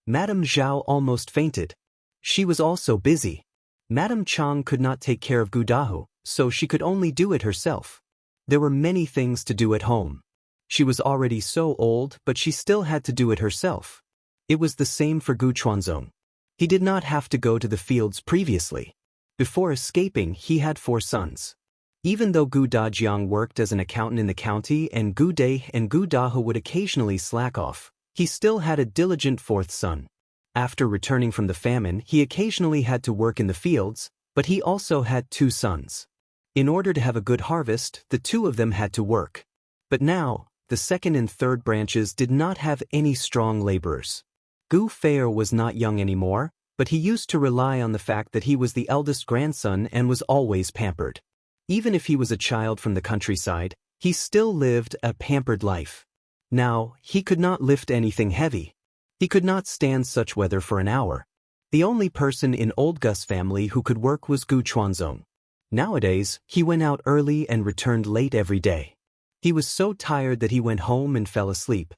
Madame Zhao almost fainted. She was also busy. Madame Chang could not take care of Gu Dao, so she could only do it herself. There were many things to do at home. She was already so old, but she still had to do it herself. It was the same for Gu Chuanzong. He did not have to go to the fields previously. Before escaping, he had 4 sons. Even though Gu Dajiang worked as an accountant in the county and Gu De and Gu Dahe would occasionally slack off, he still had a diligent 4th son. After returning from the famine, he occasionally had to work in the fields, but he also had 2 sons. In order to have a good harvest, the 2 of them had to work. But now, the 2nd and 3rd branches did not have any strong laborers. Gu Fei was not young anymore, but he used to rely on the fact that he was the eldest grandson and was always pampered. Even if he was a child from the countryside, he still lived a pampered life. Now, he could not lift anything heavy. He could not stand such weather for an hour. The only person in old Gu's family who could work was Gu Chuanzong. Nowadays, he went out early and returned late every day. He was so tired that he went home and fell asleep.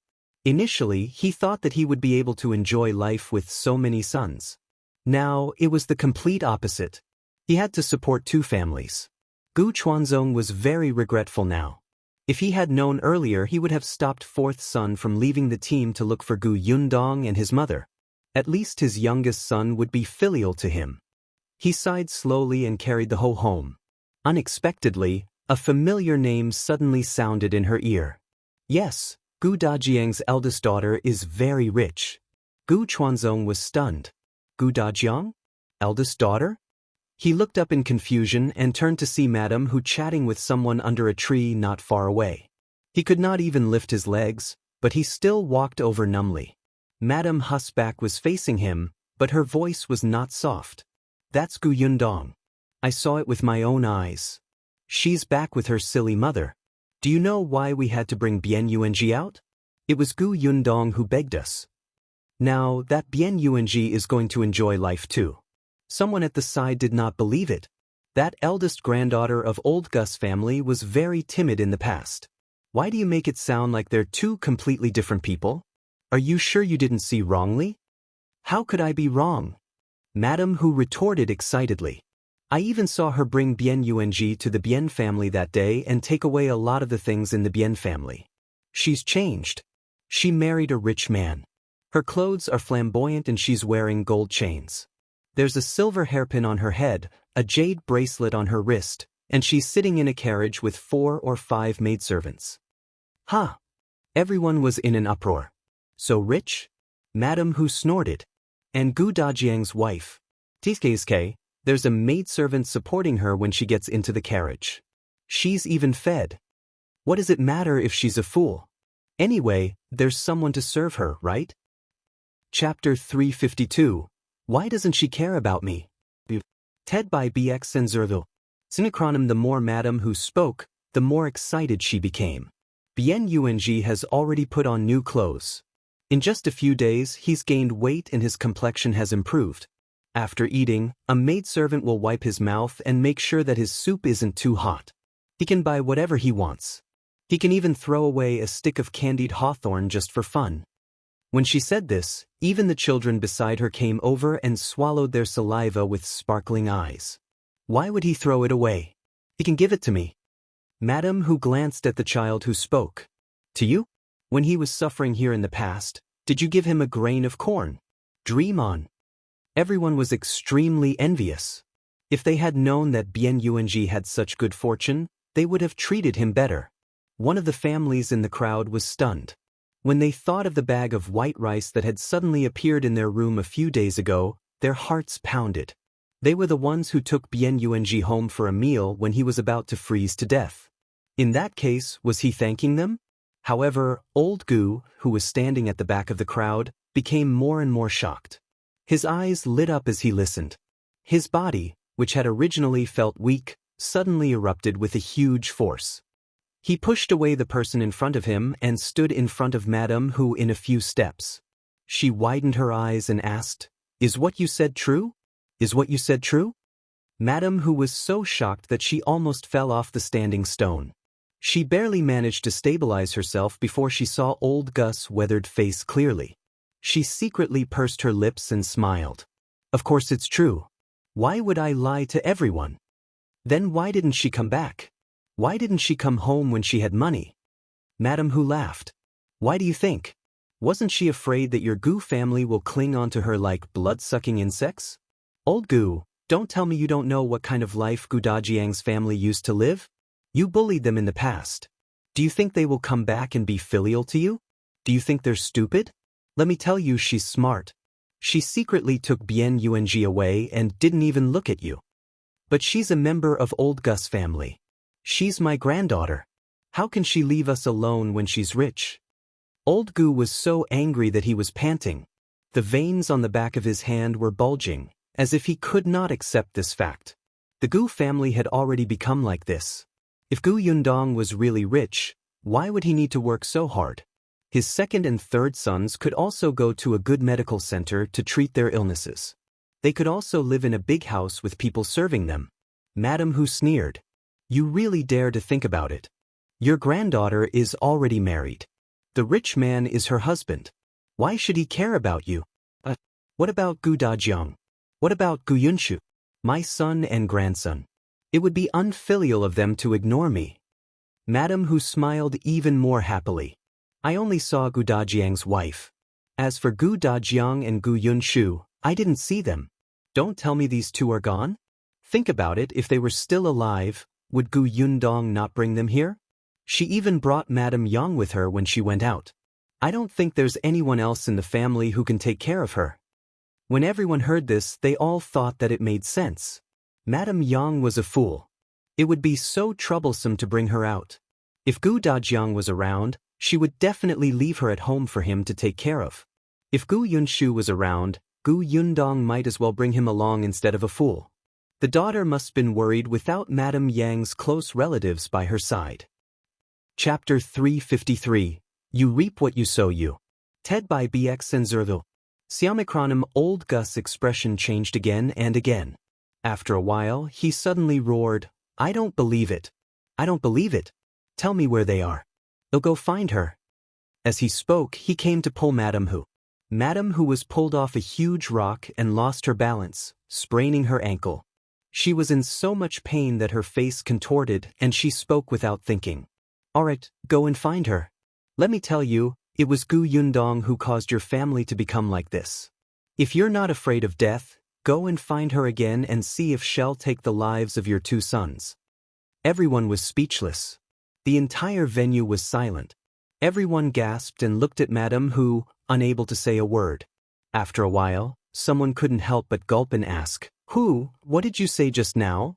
Initially, he thought that he would be able to enjoy life with so many sons. Now, it was the complete opposite. He had to support 2 families. Gu Chuanzong was very regretful now. If he had known earlier, he would have stopped 4th son from leaving the team to look for Gu Yundong and his mother. At least his youngest son would be filial to him. He sighed slowly and carried the hoe home. Unexpectedly, a familiar name suddenly sounded in her ear. Yes, Gu Dajiang's eldest daughter is very rich. Gu Chuanzong was stunned. Gu Dajiang? Eldest daughter? He looked up in confusion and turned to see Madame Hu chatting with someone under a tree not far away. He could not even lift his legs, but he still walked over numbly. Madame Hu's back was facing him, but her voice was not soft. That's Gu Yundong. I saw it with my own eyes. She's back with her silly mother. Do you know why we had to bring Bian Yuanji out? It was Gu Yundong who begged us. Now, that Bian Yuanji is going to enjoy life too. Someone at the side did not believe it. That eldest granddaughter of old Gu's family was very timid in the past. Why do you make it sound like they're 2 completely different people? Are you sure you didn't see wrongly? How could I be wrong? Madame Hu retorted excitedly. I even saw her bring Bian Yuanji to the Bian family that day and take away a lot of the things in the Bian family. She's changed. She married a rich man. Her clothes are flamboyant and she's wearing gold chains. There's a silver hairpin on her head, a jade bracelet on her wrist, and she's sitting in a carriage with 4 or 5 maidservants. Ha! Everyone was in an uproar. So rich? Madame Hu snorted. And Gu Dajiang's wife. Tsk, there's a maidservant supporting her when she gets into the carriage. She's even fed. What does it matter if she's a fool? Anyway, there's someone to serve her, right? Chapter 352. Why doesn't she care about me? Ted by BX and Zerville. Synchronym. The more Madame Hu spoke, the more excited she became. Bian Yuanji has already put on new clothes. In just a few days, he's gained weight and his complexion has improved. After eating, a maidservant will wipe his mouth and make sure that his soup isn't too hot. He can buy whatever he wants. He can even throw away a stick of candied hawthorn just for fun. When she said this, even the children beside her came over and swallowed their saliva with sparkling eyes. Why would he throw it away? He can give it to me. Madame Hu glanced at the child who spoke. To you? When he was suffering here in the past, did you give him a grain of corn? Dream on. Everyone was extremely envious. If they had known that Bian Yuanji had such good fortune, they would have treated him better. One of the families in the crowd was stunned. When they thought of the bag of white rice that had suddenly appeared in their room a few days ago, their hearts pounded. They were the ones who took Bian Yuanji home for a meal when he was about to freeze to death. In that case, was he thanking them? However, old Gu, who was standing at the back of the crowd, became more and more shocked. His eyes lit up as he listened. His body, which had originally felt weak, suddenly erupted with a huge force. He pushed away the person in front of him and stood in front of Madame Hu in a few steps. She widened her eyes and asked, "Is what you said true? Is what you said true?" Madame Hu was so shocked that she almost fell off the standing stone. She barely managed to stabilize herself before she saw old Gu's weathered face clearly. She secretly pursed her lips and smiled. Of course it's true. Why would I lie to everyone? Then why didn't she come back? Why didn't she come home when she had money? Madame Hu laughed. Why do you think? Wasn't she afraid that your Gu family will cling onto her like blood-sucking insects? Old Gu, don't tell me you don't know what kind of life Gu Dajiang's family used to live? You bullied them in the past. Do you think they will come back and be filial to you? Do you think they're stupid? Let me tell you, she's smart. She secretly took Bian Yuanji away and didn't even look at you. But she's a member of old Gu's family. She's my granddaughter. How can she leave us alone when she's rich? Old Gu was so angry that he was panting. The veins on the back of his hand were bulging, as if he could not accept this fact. The Gu family had already become like this. If Gu Yundong was really rich, why would he need to work so hard? His second and third sons could also go to a good medical center to treat their illnesses. They could also live in a big house with people serving them. Madame Hu sneered. You really dare to think about it. Your granddaughter is already married. The rich man is her husband. Why should he care about you? What about Gu Dajiang? What about Gu Yundong? My son and grandson. It would be unfilial of them to ignore me. Madame Hu smiled even more happily. I only saw Gu Dajiang's wife. As for Gu Dajiang and Gu Yundong, I didn't see them. Don't tell me these two are gone? Think about it, if they were still alive, would Gu Yundong not bring them here? She even brought Madame Yang with her when she went out. I don't think there's anyone else in the family who can take care of her. When everyone heard this, they all thought that it made sense. Madame Yang was a fool. It would be so troublesome to bring her out. If Gu Dajiang was around, she would definitely leave her at home for him to take care of. If Gu Yundong was around, Gu Yundong might as well bring him along instead of a fool. The daughter must have been worried without Madame Yang's close relatives by her side. Chapter 353. You reap what you sow you. Ted by BX and Zerdo. Xiaomicronim. Old Gus' expression changed again and again. After a while, he suddenly roared, I don't believe it. I don't believe it. Tell me where they are. I'll go find her. As he spoke, he came to pull Madame Hu. Madame Hu was pulled off a huge rock and lost her balance, spraining her ankle. She was in so much pain that her face contorted and she spoke without thinking. All right, go and find her. Let me tell you, it was Gu Yundong who caused your family to become like this. If you're not afraid of death, go and find her again and see if she'll take the lives of your two sons. Everyone was speechless. The entire venue was silent. Everyone gasped and looked at Madame Hu, unable to say a word. After a while, someone couldn't help but gulp and ask, Who, what did you say just now?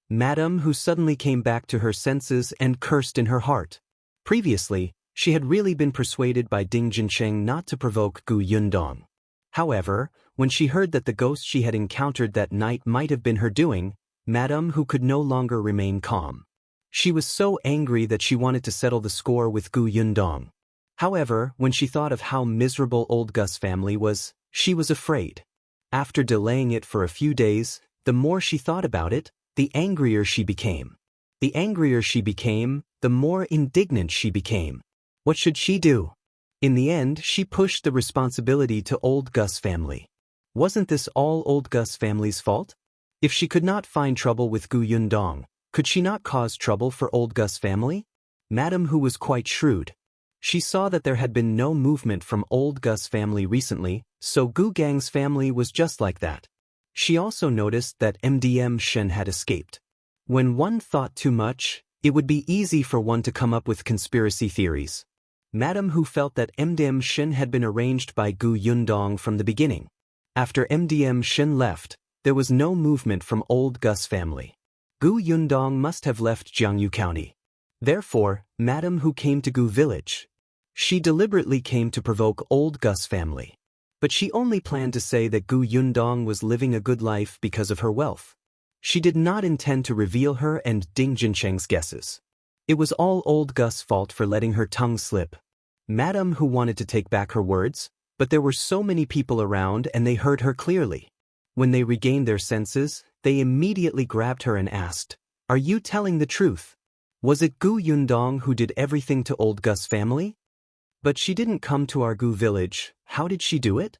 Madame Hu suddenly came back to her senses and cursed in her heart. Previously, she had really been persuaded by Ding Jincheng not to provoke Gu Yundong. However, when she heard that the ghost she had encountered that night might have been her doing, Madame Hu could no longer remain calm. She was so angry that she wanted to settle the score with Gu Yundong. However, when she thought of how miserable old Gus' family was, she was afraid. After delaying it for a few days, the more she thought about it, the angrier she became. The angrier she became, the more indignant she became. What should she do? In the end, she pushed the responsibility to old Gus' family. Wasn't this all old Gus' family's fault? If she could not find trouble with Gu Yundong, could she not cause trouble for old Gus' family? Madame Hu was quite shrewd. She saw that there had been no movement from old Gus' family recently, so Gu Gang's family was just like that. She also noticed that Shen had escaped. When one thought too much, it would be easy for one to come up with conspiracy theories. Madame Hu felt that Shen had been arranged by Gu Yundong from the beginning. After Shen left, there was no movement from old Gus' family. Gu Yundong must have left Jiangyu County. Therefore, Madame Hu came to Gu Village. She deliberately came to provoke old Gus' family. But she only planned to say that Gu Yundong was living a good life because of her wealth. She did not intend to reveal her and Ding Jincheng's guesses. It was all old Gus' fault for letting her tongue slip. Madame Hu wanted to take back her words, but there were so many people around and they heard her clearly. When they regained their senses, they immediately grabbed her and asked, Are you telling the truth? Was it Gu Yundong who did everything to old Gus' family? But she didn't come to our Gu village. How did she do it?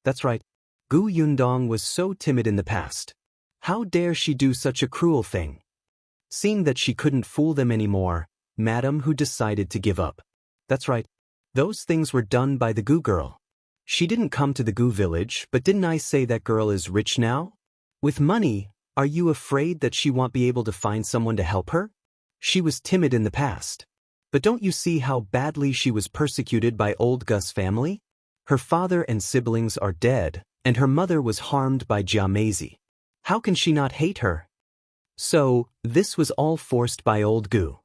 That's right. Gu Yundong was so timid in the past. How dare she do such a cruel thing? Seeing that she couldn't fool them anymore, Madame Hu decided to give up. That's right. Those things were done by the Gu girl. She didn't come to the Gu village, but didn't I say that girl is rich now? With money, are you afraid that she won't be able to find someone to help her? She was timid in the past. But don't you see how badly she was persecuted by old Gus' family? Her father and siblings are dead, and her mother was harmed by Jiameizi. How can she not hate her? So, this was all forced by old Gu.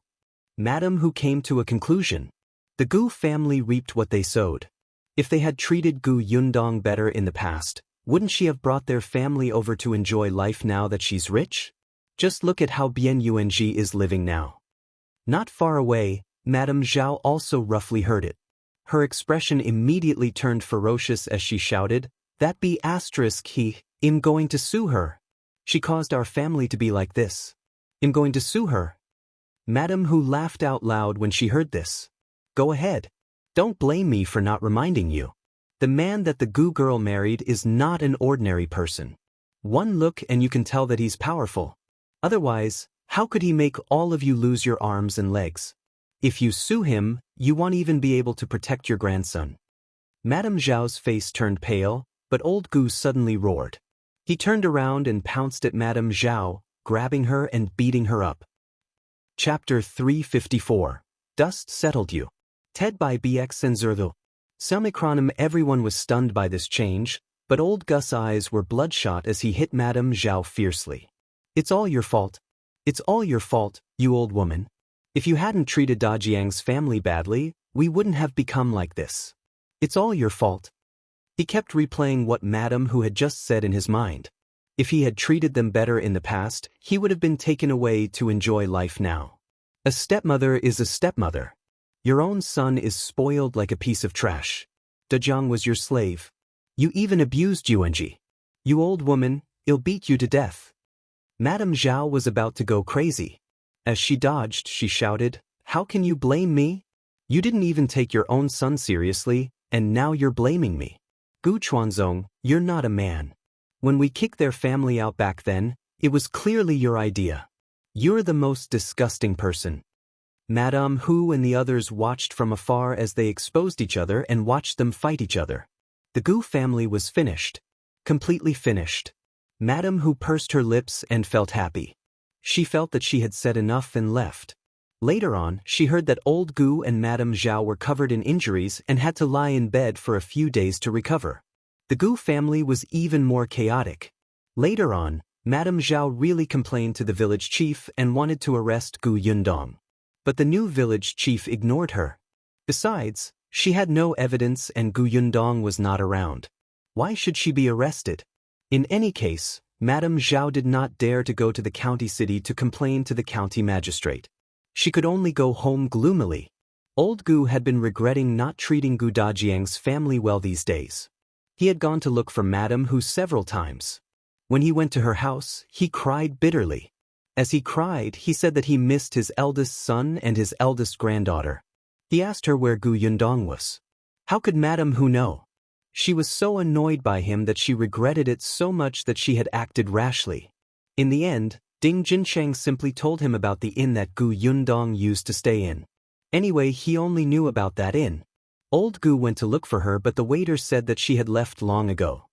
Madame Hu came to a conclusion. The Gu family reaped what they sowed. If they had treated Gu Yundong better in the past, wouldn't she have brought their family over to enjoy life now that she's rich? Just look at how Bian Yuanji is living now. Not far away, Madame Zhao also roughly heard it. Her expression immediately turned ferocious as she shouted, That be asterisk he, I'm going to sue her. She caused our family to be like this. I'm going to sue her. Madame Hu laughed out loud when she heard this. Go ahead. Don't blame me for not reminding you. The man that the Gu girl married is not an ordinary person. One look and you can tell that he's powerful. Otherwise, how could he make all of you lose your arms and legs? If you sue him, you won't even be able to protect your grandson. Madame Zhao's face turned pale, but old Gu suddenly roared. He turned around and pounced at Madame Zhao, grabbing her and beating her up. Chapter 354. Dust settled you. Ted by BX and Zerdu. Selmicronim. Everyone was stunned by this change, but old Gus' eyes were bloodshot as he hit Madame Zhao fiercely. It's all your fault. It's all your fault, you old woman. If you hadn't treated Dajiang's family badly, we wouldn't have become like this. It's all your fault. He kept replaying what Madame Hu had just said in his mind. If he had treated them better in the past, he would have been taken away to enjoy life now. A stepmother is a stepmother. Your own son is spoiled like a piece of trash. Dajiang was your slave. You even abused Yuanji. You old woman, I'll beat you to death. Madame Zhao was about to go crazy. As she dodged, she shouted, How can you blame me? You didn't even take your own son seriously, and now you're blaming me. Gu Chuanzong, you're not a man. When we kicked their family out back then, it was clearly your idea. You're the most disgusting person. Madame Hu and the others watched from afar as they exposed each other and watched them fight each other. The Gu family was finished. Completely finished. Madame Hu pursed her lips and felt happy. She felt that she had said enough and left. Later on, she heard that old Gu and Madame Zhao were covered in injuries and had to lie in bed for a few days to recover. The Gu family was even more chaotic. Later on, Madame Zhao really complained to the village chief and wanted to arrest Gu Yundong. But the new village chief ignored her. Besides, she had no evidence and Gu Yundong was not around. Why should she be arrested? In any case, Madame Zhao did not dare to go to the county city to complain to the county magistrate. She could only go home gloomily. Old Gu had been regretting not treating Gu Dajiang's family well these days. He had gone to look for Madame Hu several times. When he went to her house, he cried bitterly. As he cried, he said that he missed his eldest son and his eldest granddaughter. He asked her where Gu Yundong was. How could Madame Hu know? She was so annoyed by him that she regretted it so much that she had acted rashly. In the end, Ding Jincheng simply told him about the inn that Gu Yundong used to stay in. Anyway, he only knew about that inn. Old Gu went to look for her, but the waiter said that she had left long ago.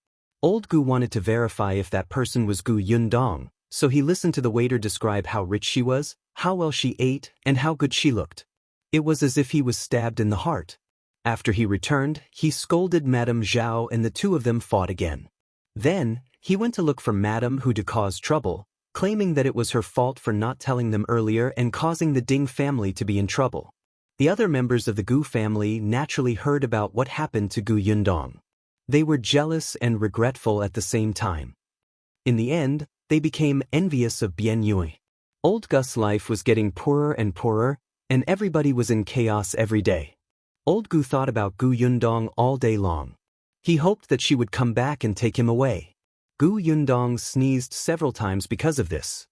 Old Gu wanted to verify if that person was Gu Yundong, so he listened to the waiter describe how rich she was, how well she ate, and how good she looked. It was as if he was stabbed in the heart. After he returned, he scolded Madame Zhao and the two of them fought again. Then, he went to look for Madame Hu to cause trouble, claiming that it was her fault for not telling them earlier and causing the Ding family to be in trouble. The other members of the Gu family naturally heard about what happened to Gu Yundong. They were jealous and regretful at the same time. In the end, they became envious of Bian Yui. Old Gus' life was getting poorer and poorer, and everybody was in chaos every day. Old Gu thought about Gu Yundong all day long. He hoped that she would come back and take him away. Gu Yundong sneezed several times because of this.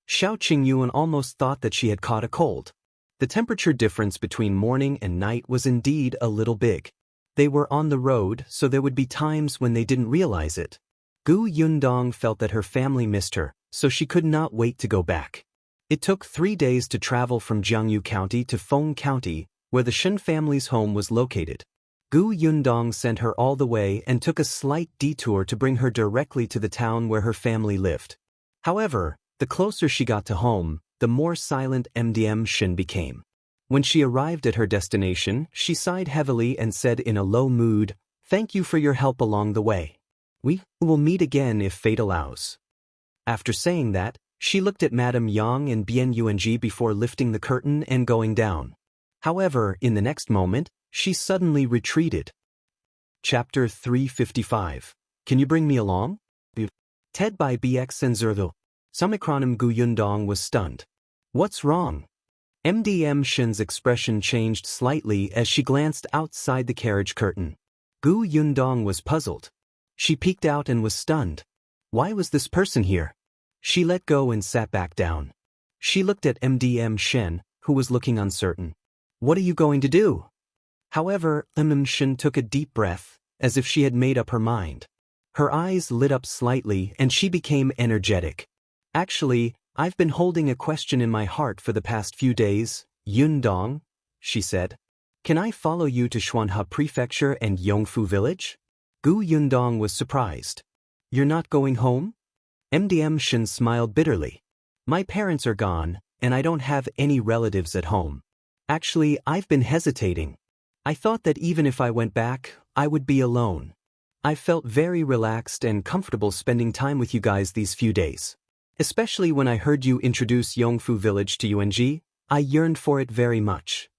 Xiao Qingyuan almost thought that she had caught a cold. The temperature difference between morning and night was indeed a little big. They were on the road, so there would be times when they didn't realize it. Gu Yundong felt that her family missed her, so she could not wait to go back. It took 3 days to travel from Jiangyu County to Feng County, where the Shen family's home was located. Gu Yundong sent her all the way and took a slight detour to bring her directly to the town where her family lived. However, the closer she got to home, the more silent MDM Shen became. When she arrived at her destination, she sighed heavily and said in a low mood, "Thank you for your help along the way. We will meet again if fate allows." After saying that, she looked at Madame Yang and Bian Yuanji before lifting the curtain and going down. However, in the next moment, she suddenly retreated. Chapter 355. Can you bring me along? Ted by BX and Zerdo. Samikronim. Gu Yundong was stunned. What's wrong? MDM Shen's expression changed slightly as she glanced outside the carriage curtain. Gu Yundong was puzzled. She peeked out and was stunned. Why was this person here? She let go and sat back down. She looked at MDM Shen, who was looking uncertain. What are you going to do? However, Shen took a deep breath, as if she had made up her mind. Her eyes lit up slightly and she became energetic. Actually, I've been holding a question in my heart for the past few days, Yundong, she said. Can I follow you to Xuanhe Prefecture and Yongfu Village? Gu Yundong was surprised. You're not going home? MDM Shen smiled bitterly. My parents are gone, and I don't have any relatives at home. Actually, I've been hesitating. I thought that even if I went back, I would be alone. I felt very relaxed and comfortable spending time with you guys these few days. Especially when I heard you introduce Yongfu Village to UNG, I yearned for it very much.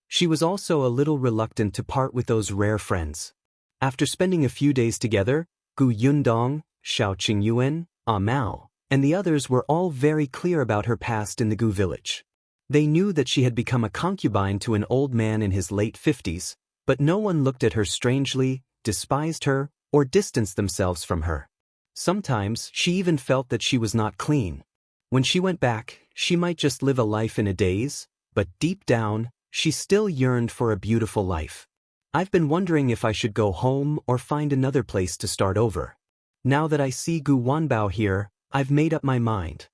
She was also a little reluctant to part with those rare friends. After spending a few days together, Gu Yundong, Xiao Qingyuan, Mao, and the others were all very clear about her past in the Gu village. They knew that she had become a concubine to an old man in his late 50s, but no one looked at her strangely, despised her, or distanced themselves from her. Sometimes she even felt that she was not clean. When she went back, she might just live a life in a daze, but deep down, she still yearned for a beautiful life. I've been wondering if I should go home or find another place to start over. Now that I see Gu Wanbao here, I've made up my mind.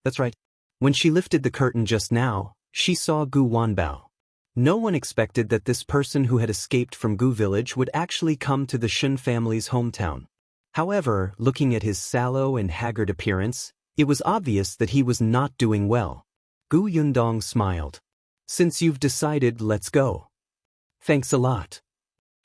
That's right. When she lifted the curtain just now, she saw Gu Wanbao. No one expected that this person who had escaped from Gu village would actually come to the Shen family's hometown. However, looking at his sallow and haggard appearance, it was obvious that he was not doing well. Gu Yundong smiled. Since you've decided, let's go. Thanks a lot.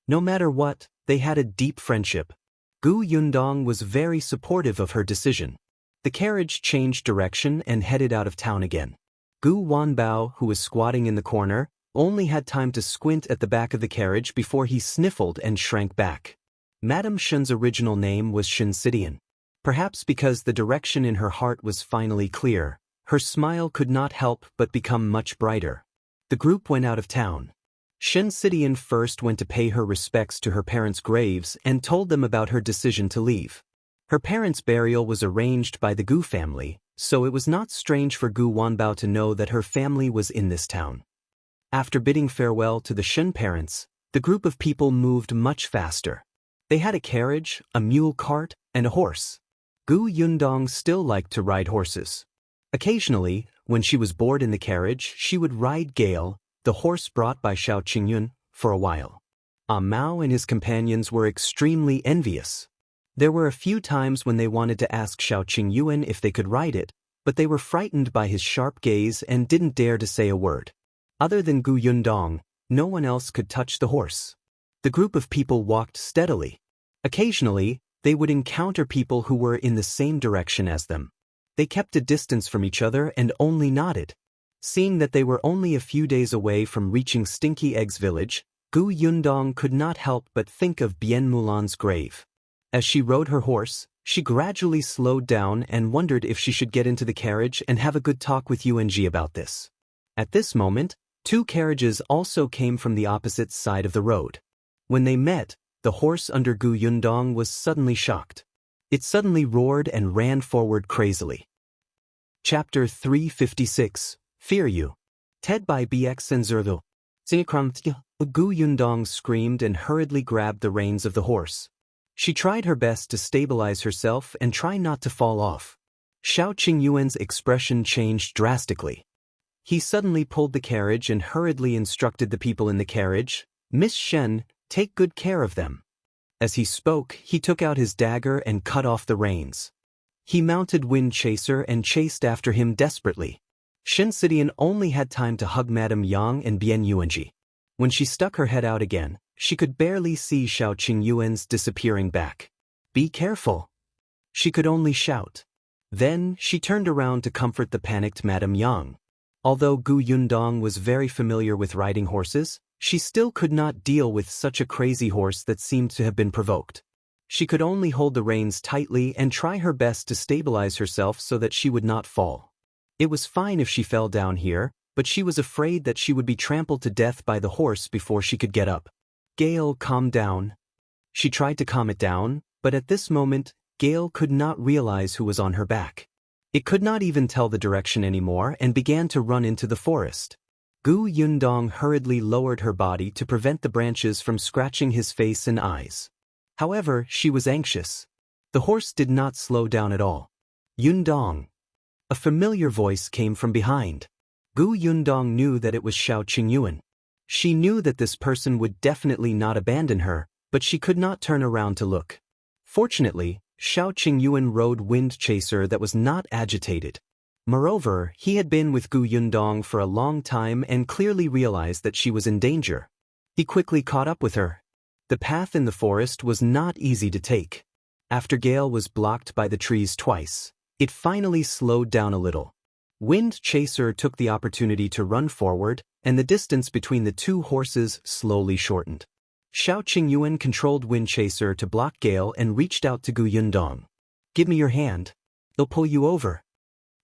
No matter what, they had a deep friendship. Gu Yundong was very supportive of her decision. The carriage changed direction and headed out of town again. Gu Wanbao, who was squatting in the corner, only had time to squint at the back of the carriage before he sniffled and shrank back. Madame Shen's original name was Xianxia. Perhaps because the direction in her heart was finally clear, her smile could not help but become much brighter. The group went out of town. Xianxia first went to pay her respects to her parents' graves and told them about her decision to leave. Her parents' burial was arranged by the Gu family, so it was not strange for Gu Wanbao to know that her family was in this town. After bidding farewell to the Shen parents, the group of people moved much faster. They had a carriage, a mule cart, and a horse. Gu Yundong still liked to ride horses. Occasionally, when she was bored in the carriage, she would ride Gale, the horse brought by Xiao Qingyun, for a while. Mao and his companions were extremely envious. There were a few times when they wanted to ask Xiao Qingyuan if they could ride it, but they were frightened by his sharp gaze and didn't dare to say a word. Other than Gu Yundong, no one else could touch the horse. The group of people walked steadily. Occasionally, they would encounter people who were in the same direction as them. They kept a distance from each other and only nodded. Seeing that they were only a few days away from reaching Stinky Egg's village, Gu Yundong could not help but think of Bien Mulan's grave. As she rode her horse, she gradually slowed down and wondered if she should get into the carriage and have a good talk with UNG about this. At this moment, two carriages also came from the opposite side of the road. When they met, the horse under Gu Yundong was suddenly shocked. It suddenly roared and ran forward crazily. Chapter 356, Fear You. Ted by BX and Zerdo. Gu Yundong screamed and hurriedly grabbed the reins of the horse. She tried her best to stabilize herself and try not to fall off. Xiao Qingyuan's expression changed drastically. He suddenly pulled the carriage and hurriedly instructed the people in the carriage, "Miss Shen, take good care of them." As he spoke, he took out his dagger and cut off the reins. He mounted Wind Chaser and chased after him desperately. Xianxia only had time to hug Madame Yang and Bien Yuanji. When she stuck her head out again, she could barely see Xiao Qingyuan's disappearing back. "Be careful!" She could only shout. Then, she turned around to comfort the panicked Madame Yang. Although Gu Yundong was very familiar with riding horses, she still could not deal with such a crazy horse that seemed to have been provoked. She could only hold the reins tightly and try her best to stabilize herself so that she would not fall. It was fine if she fell down here, but she was afraid that she would be trampled to death by the horse before she could get up. "Gale, calm down." She tried to calm it down, but at this moment, Gale could not realize who was on her back. It could not even tell the direction anymore and began to run into the forest. Gu Yundong hurriedly lowered her body to prevent the branches from scratching his face and eyes. However, she was anxious. The horse did not slow down at all. Yundong. A familiar voice came from behind. Gu Yundong knew that it was Xiao Qingyuan. She knew that this person would definitely not abandon her, but she could not turn around to look. Fortunately, Xiao Qingyuan rode Wind Chaser that was not agitated. Moreover, he had been with Gu Yundong for a long time and clearly realized that she was in danger. He quickly caught up with her. The path in the forest was not easy to take. After Gale was blocked by the trees twice, it finally slowed down a little. Wind Chaser took the opportunity to run forward, and the distance between the two horses slowly shortened. Xiao Qingyuan controlled Wind Chaser to block Gale and reached out to Gu Yundong. "Give me your hand. I'll pull you over."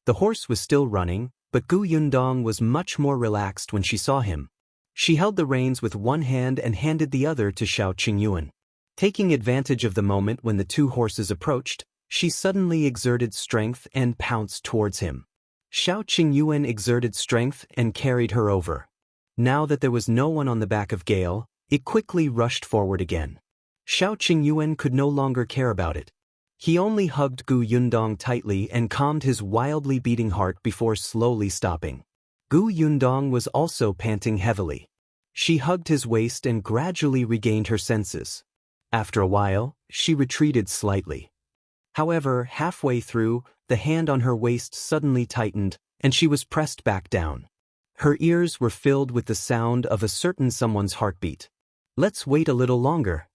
The horse was still running, but Gu Yundong was much more relaxed when she saw him. She held the reins with one hand and handed the other to Xiao Qingyuan. Taking advantage of the moment when the two horses approached, she suddenly exerted strength and pounced towards him. Xiao Qingyuan exerted strength and carried her over. Now that there was no one on the back of Gale, it quickly rushed forward again. Xiao Qingyuan could no longer care about it. He only hugged Gu Yundong tightly and calmed his wildly beating heart before slowly stopping. Gu Yundong was also panting heavily. She hugged his waist and gradually regained her senses. After a while, she retreated slightly. However, halfway through, the hand on her waist suddenly tightened, and she was pressed back down. Her ears were filled with the sound of a certain someone's heartbeat. "Let's wait a little longer."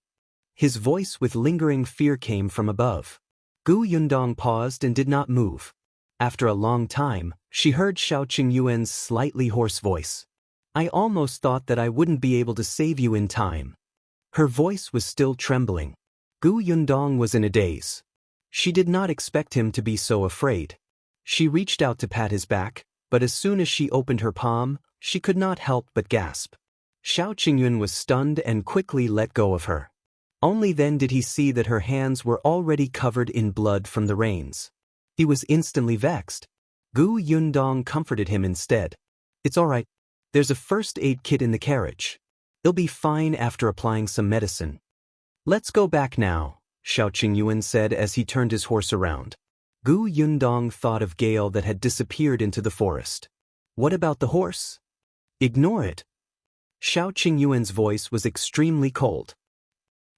His voice with lingering fear came from above. Gu Yundong paused and did not move. After a long time, she heard Xiao Qingyuan's slightly hoarse voice. "I almost thought that I wouldn't be able to save you in time." Her voice was still trembling. Gu Yundong was in a daze. She did not expect him to be so afraid. She reached out to pat his back, but as soon as she opened her palm, she could not help but gasp. Xiao Qingyuan was stunned and quickly let go of her. Only then did he see that her hands were already covered in blood from the reins. He was instantly vexed. Gu Yundong comforted him instead. "It's all right. There's a first aid kit in the carriage. It'll be fine after applying some medicine." "Let's go back now," Xiao Qingyuan said as he turned his horse around. Gu Yundong thought of Gale that had disappeared into the forest. "What about the horse?" "Ignore it." Xiao Qingyuan's voice was extremely cold.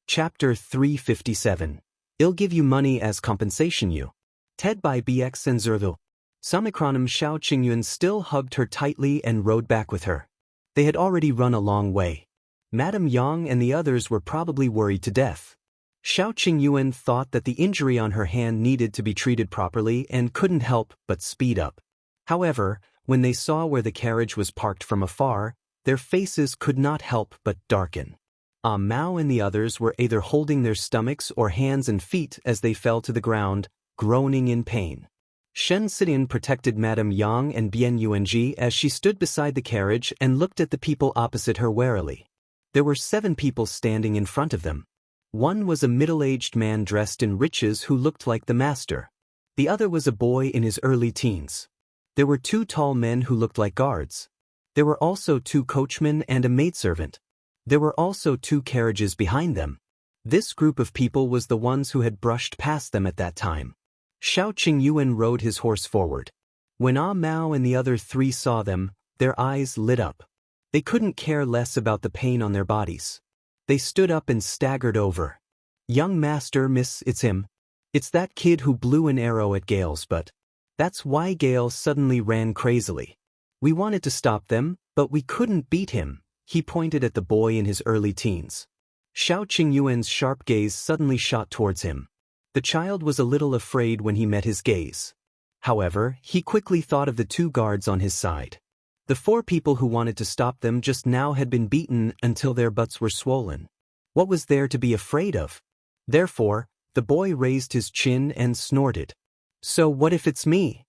Chapter 357. "I'll give you money as compensation you." Ted by BX and Zervil. Samikronim Xiao Qingyuan still hugged her tightly and rode back with her. They had already run a long way. Madame Yang and the others were probably worried to death. Xiao Qingyuan thought that the injury on her hand needed to be treated properly and couldn't help but speed up. However, when they saw where the carriage was parked from afar, their faces could not help but darken. Mao and the others were either holding their stomachs or hands and feet as they fell to the ground, groaning in pain. Shen Sidian protected Madame Yang and Bian Yuanji as she stood beside the carriage and looked at the people opposite her warily. There were 7 people standing in front of them. One was a middle-aged man dressed in riches who looked like the master. The other was a boy in his early teens. There were 2 tall men who looked like guards. There were also 2 coachmen and a maidservant. There were also 2 carriages behind them. This group of people was the ones who had brushed past them at that time. Xiao Qingyuan rode his horse forward. When Mao and the other 3 saw them, their eyes lit up. They couldn't care less about the pain on their bodies. They stood up and staggered over. "Young master, miss, it's him. It's that kid who blew an arrow at Gale's butt. That's why Gale suddenly ran crazily. We wanted to stop them, but we couldn't beat him." He pointed at the boy in his early teens. Xiao Qingyuan's sharp gaze suddenly shot towards him. The child was a little afraid when he met his gaze. However, he quickly thought of the 2 guards on his side. The 4 people who wanted to stop them just now had been beaten until their butts were swollen. What was there to be afraid of? Therefore, the boy raised his chin and snorted. "So what if it's me?"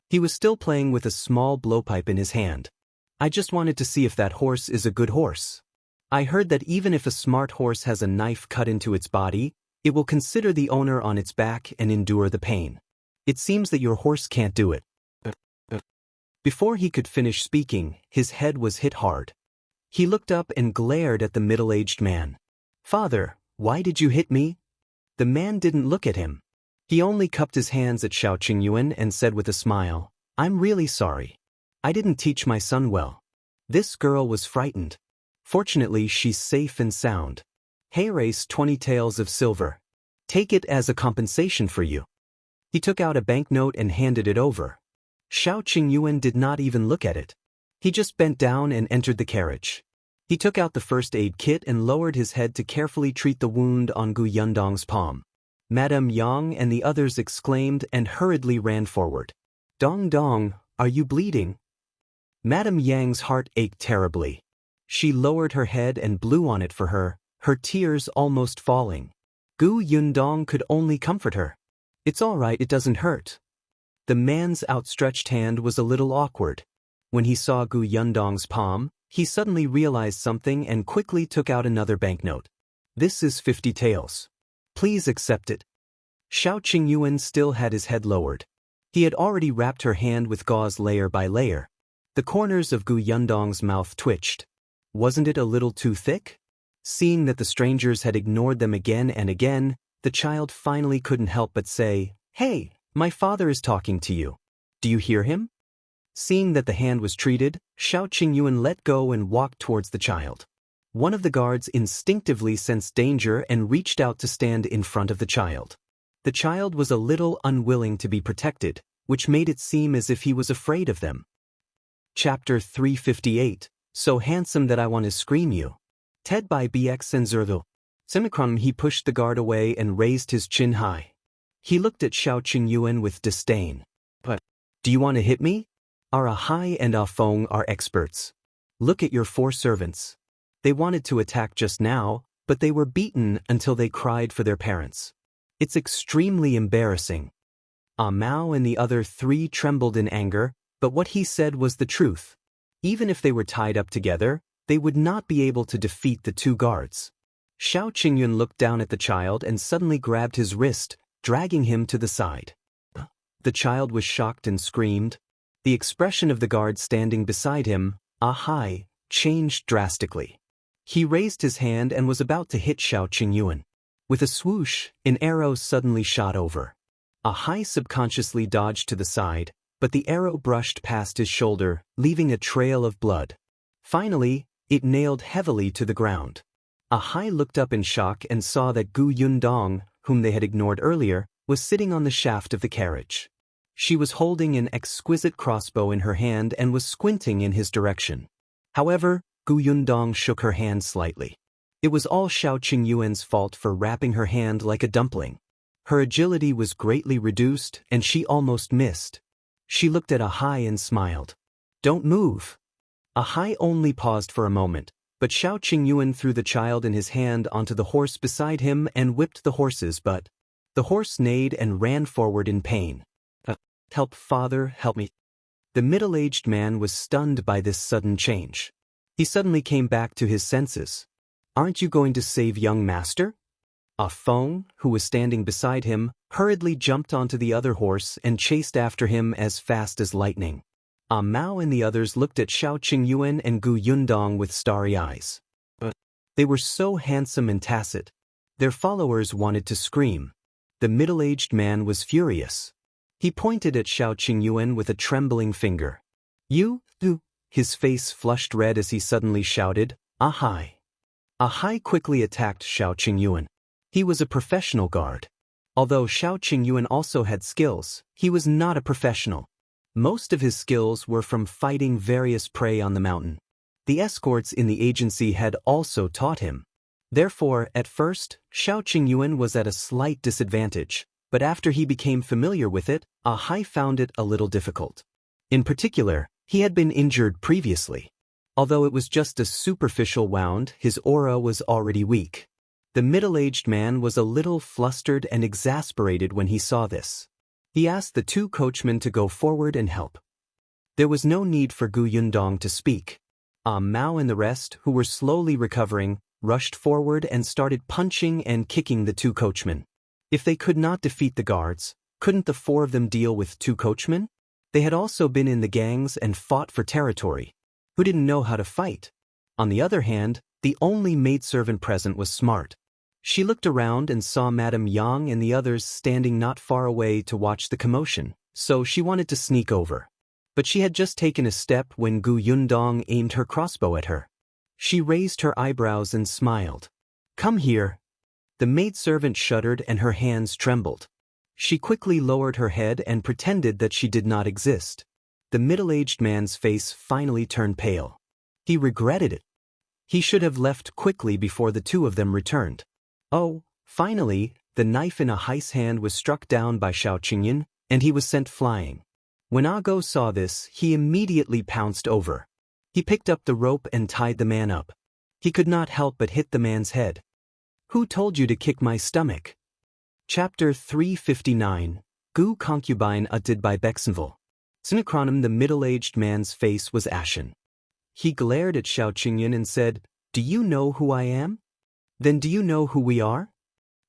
He was still playing with a small blowpipe in his hand. "I just wanted to see if that horse is a good horse. I heard that even if a smart horse has a knife cut into its body, It will consider the owner on its back and endure the pain. It seems that your horse can't do it. Before he could finish speaking, his head was hit hard. He looked up and glared at the middle-aged man. "Father, why did you hit me?" The man didn't look at him. He only cupped his hands at Xiao Qingyuan and said with a smile, "I'm really sorry. I didn't teach my son well." This girl was frightened. Fortunately, she's safe and sound. "Hey, race 20 taels of silver. Take it as a compensation for you." He took out a banknote and handed it over. Xiao Qingyuan did not even look at it. He just bent down and entered the carriage. He took out the first aid kit and lowered his head to carefully treat the wound on Gu Yundong's palm. Madame Yang and the others exclaimed and hurriedly ran forward. "Dong Dong, are you bleeding?" Madame Yang's heart ached terribly. She lowered her head and blew on it for her tears almost falling. Gu Yundong could only comfort her. "It's all right, it doesn't hurt." The man's outstretched hand was a little awkward. When he saw Gu Yundong's palm, he suddenly realized something and quickly took out another banknote. "This is 50 taels. Please accept it." Xiao Qingyuan still had his head lowered. He had already wrapped her hand with gauze layer by layer. The corners of Gu Yundong's mouth twitched. Wasn't it a little too thick? Seeing that the strangers had ignored them again and again, the child finally couldn't help but say, "Hey, my father is talking to you. Do you hear him?" Seeing that the hand was treated, Xiao Qingyuan let go and walked towards the child. One of the guards instinctively sensed danger and reached out to stand in front of the child. The child was a little unwilling to be protected, which made it seem as if he was afraid of them. Chapter 358, So Handsome That I Want to Scream You. Ted by BX and Zerdo. Semicron he pushed the guard away and raised his chin high. He looked at Xiao Qingyuan with disdain. "But, do you want to hit me? Our Ahai and Ah Feng are experts. Look at your 4 servants. They wanted to attack just now, but they were beaten until they cried for their parents. It's extremely embarrassing." Ah Mao and the other 3 trembled in anger, but what he said was the truth. Even if they were tied up together, they would not be able to defeat the 2 guards. Xiao Qingyuan looked down at the child and suddenly grabbed his wrist, dragging him to the side. The child was shocked and screamed. The expression of the guard standing beside him, Ahai, changed drastically. He raised his hand and was about to hit Xiao Qingyuan. With a swoosh, an arrow suddenly shot over. Ahai subconsciously dodged to the side, but the arrow brushed past his shoulder, leaving a trail of blood. Finally, it nailed heavily to the ground. Ahai looked up in shock and saw that Gu Yundong, whom they had ignored earlier, was sitting on the shaft of the carriage. She was holding an exquisite crossbow in her hand and was squinting in his direction. However, Gu Yundong shook her hand slightly. It was all Xiao Qingyuan's fault for wrapping her hand like a dumpling. Her agility was greatly reduced and she almost missed. She looked at Ahai and smiled. "Don't move." Ahai only paused for a moment, but Xiao Qingyuan threw the child and his hand onto the horse beside him and whipped the horse's butt. The horse neighed and ran forward in pain. "Help, father, help me." The middle-aged man was stunned by this sudden change. He suddenly came back to his senses. "Aren't you going to save young master?" Ah Feng, who was standing beside him, hurriedly jumped onto the other horse and chased after him as fast as lightning. Ah Mao and the others looked at Xiao Qingyuan and Gu Yundong with starry eyes. They were so handsome and tacit. Their followers wanted to scream. The middle-aged man was furious. He pointed at Xiao Qingyuan with a trembling finger. "You, do." His face flushed red as he suddenly shouted, "Ahai." Ahai quickly attacked Xiao Qingyuan. He was a professional guard. Although Xiao Qingyuan also had skills, he was not a professional. Most of his skills were from fighting various prey on the mountain. The escorts in the agency had also taught him. Therefore, at first, Xiao Qingyuan was at a slight disadvantage, but after he became familiar with it, Ahai found it a little difficult. In particular, he had been injured previously. Although it was just a superficial wound, his aura was already weak. The middle-aged man was a little flustered and exasperated when he saw this. He asked the 2 coachmen to go forward and help. There was no need for Gu Yundong to speak. Ah Mao and the rest, who were slowly recovering, rushed forward and started punching and kicking the two coachmen. If they could not defeat the guards, couldn't the four of them deal with two coachmen? They had also been in the gangs and fought for territory. Who didn't know how to fight? On the other hand, the only maidservant present was smart. She looked around and saw Madame Yang and the others standing not far away to watch the commotion, so she wanted to sneak over. But she had just taken a step when Gu Yundong aimed her crossbow at her. She raised her eyebrows and smiled. "Come here." The maidservant shuddered and her hands trembled. She quickly lowered her head and pretended that she did not exist. The middle-aged man's face finally turned pale. He regretted it. He should have left quickly before the two of them returned. Oh, finally, the knife in Ahai's hand was struck down by Xianxia, and he was sent flying. When Ago saw this, he immediately pounced over. He picked up the rope and tied the man up. He could not help but hit the man's head. "Who told you to kick my stomach?" Chapter 359, Gu Concubine Utted by Bexenville. Synchronim. The middle-aged man's face was ashen. He glared at Xianxia and said, "Do you know who I am? Then do you know who we are?"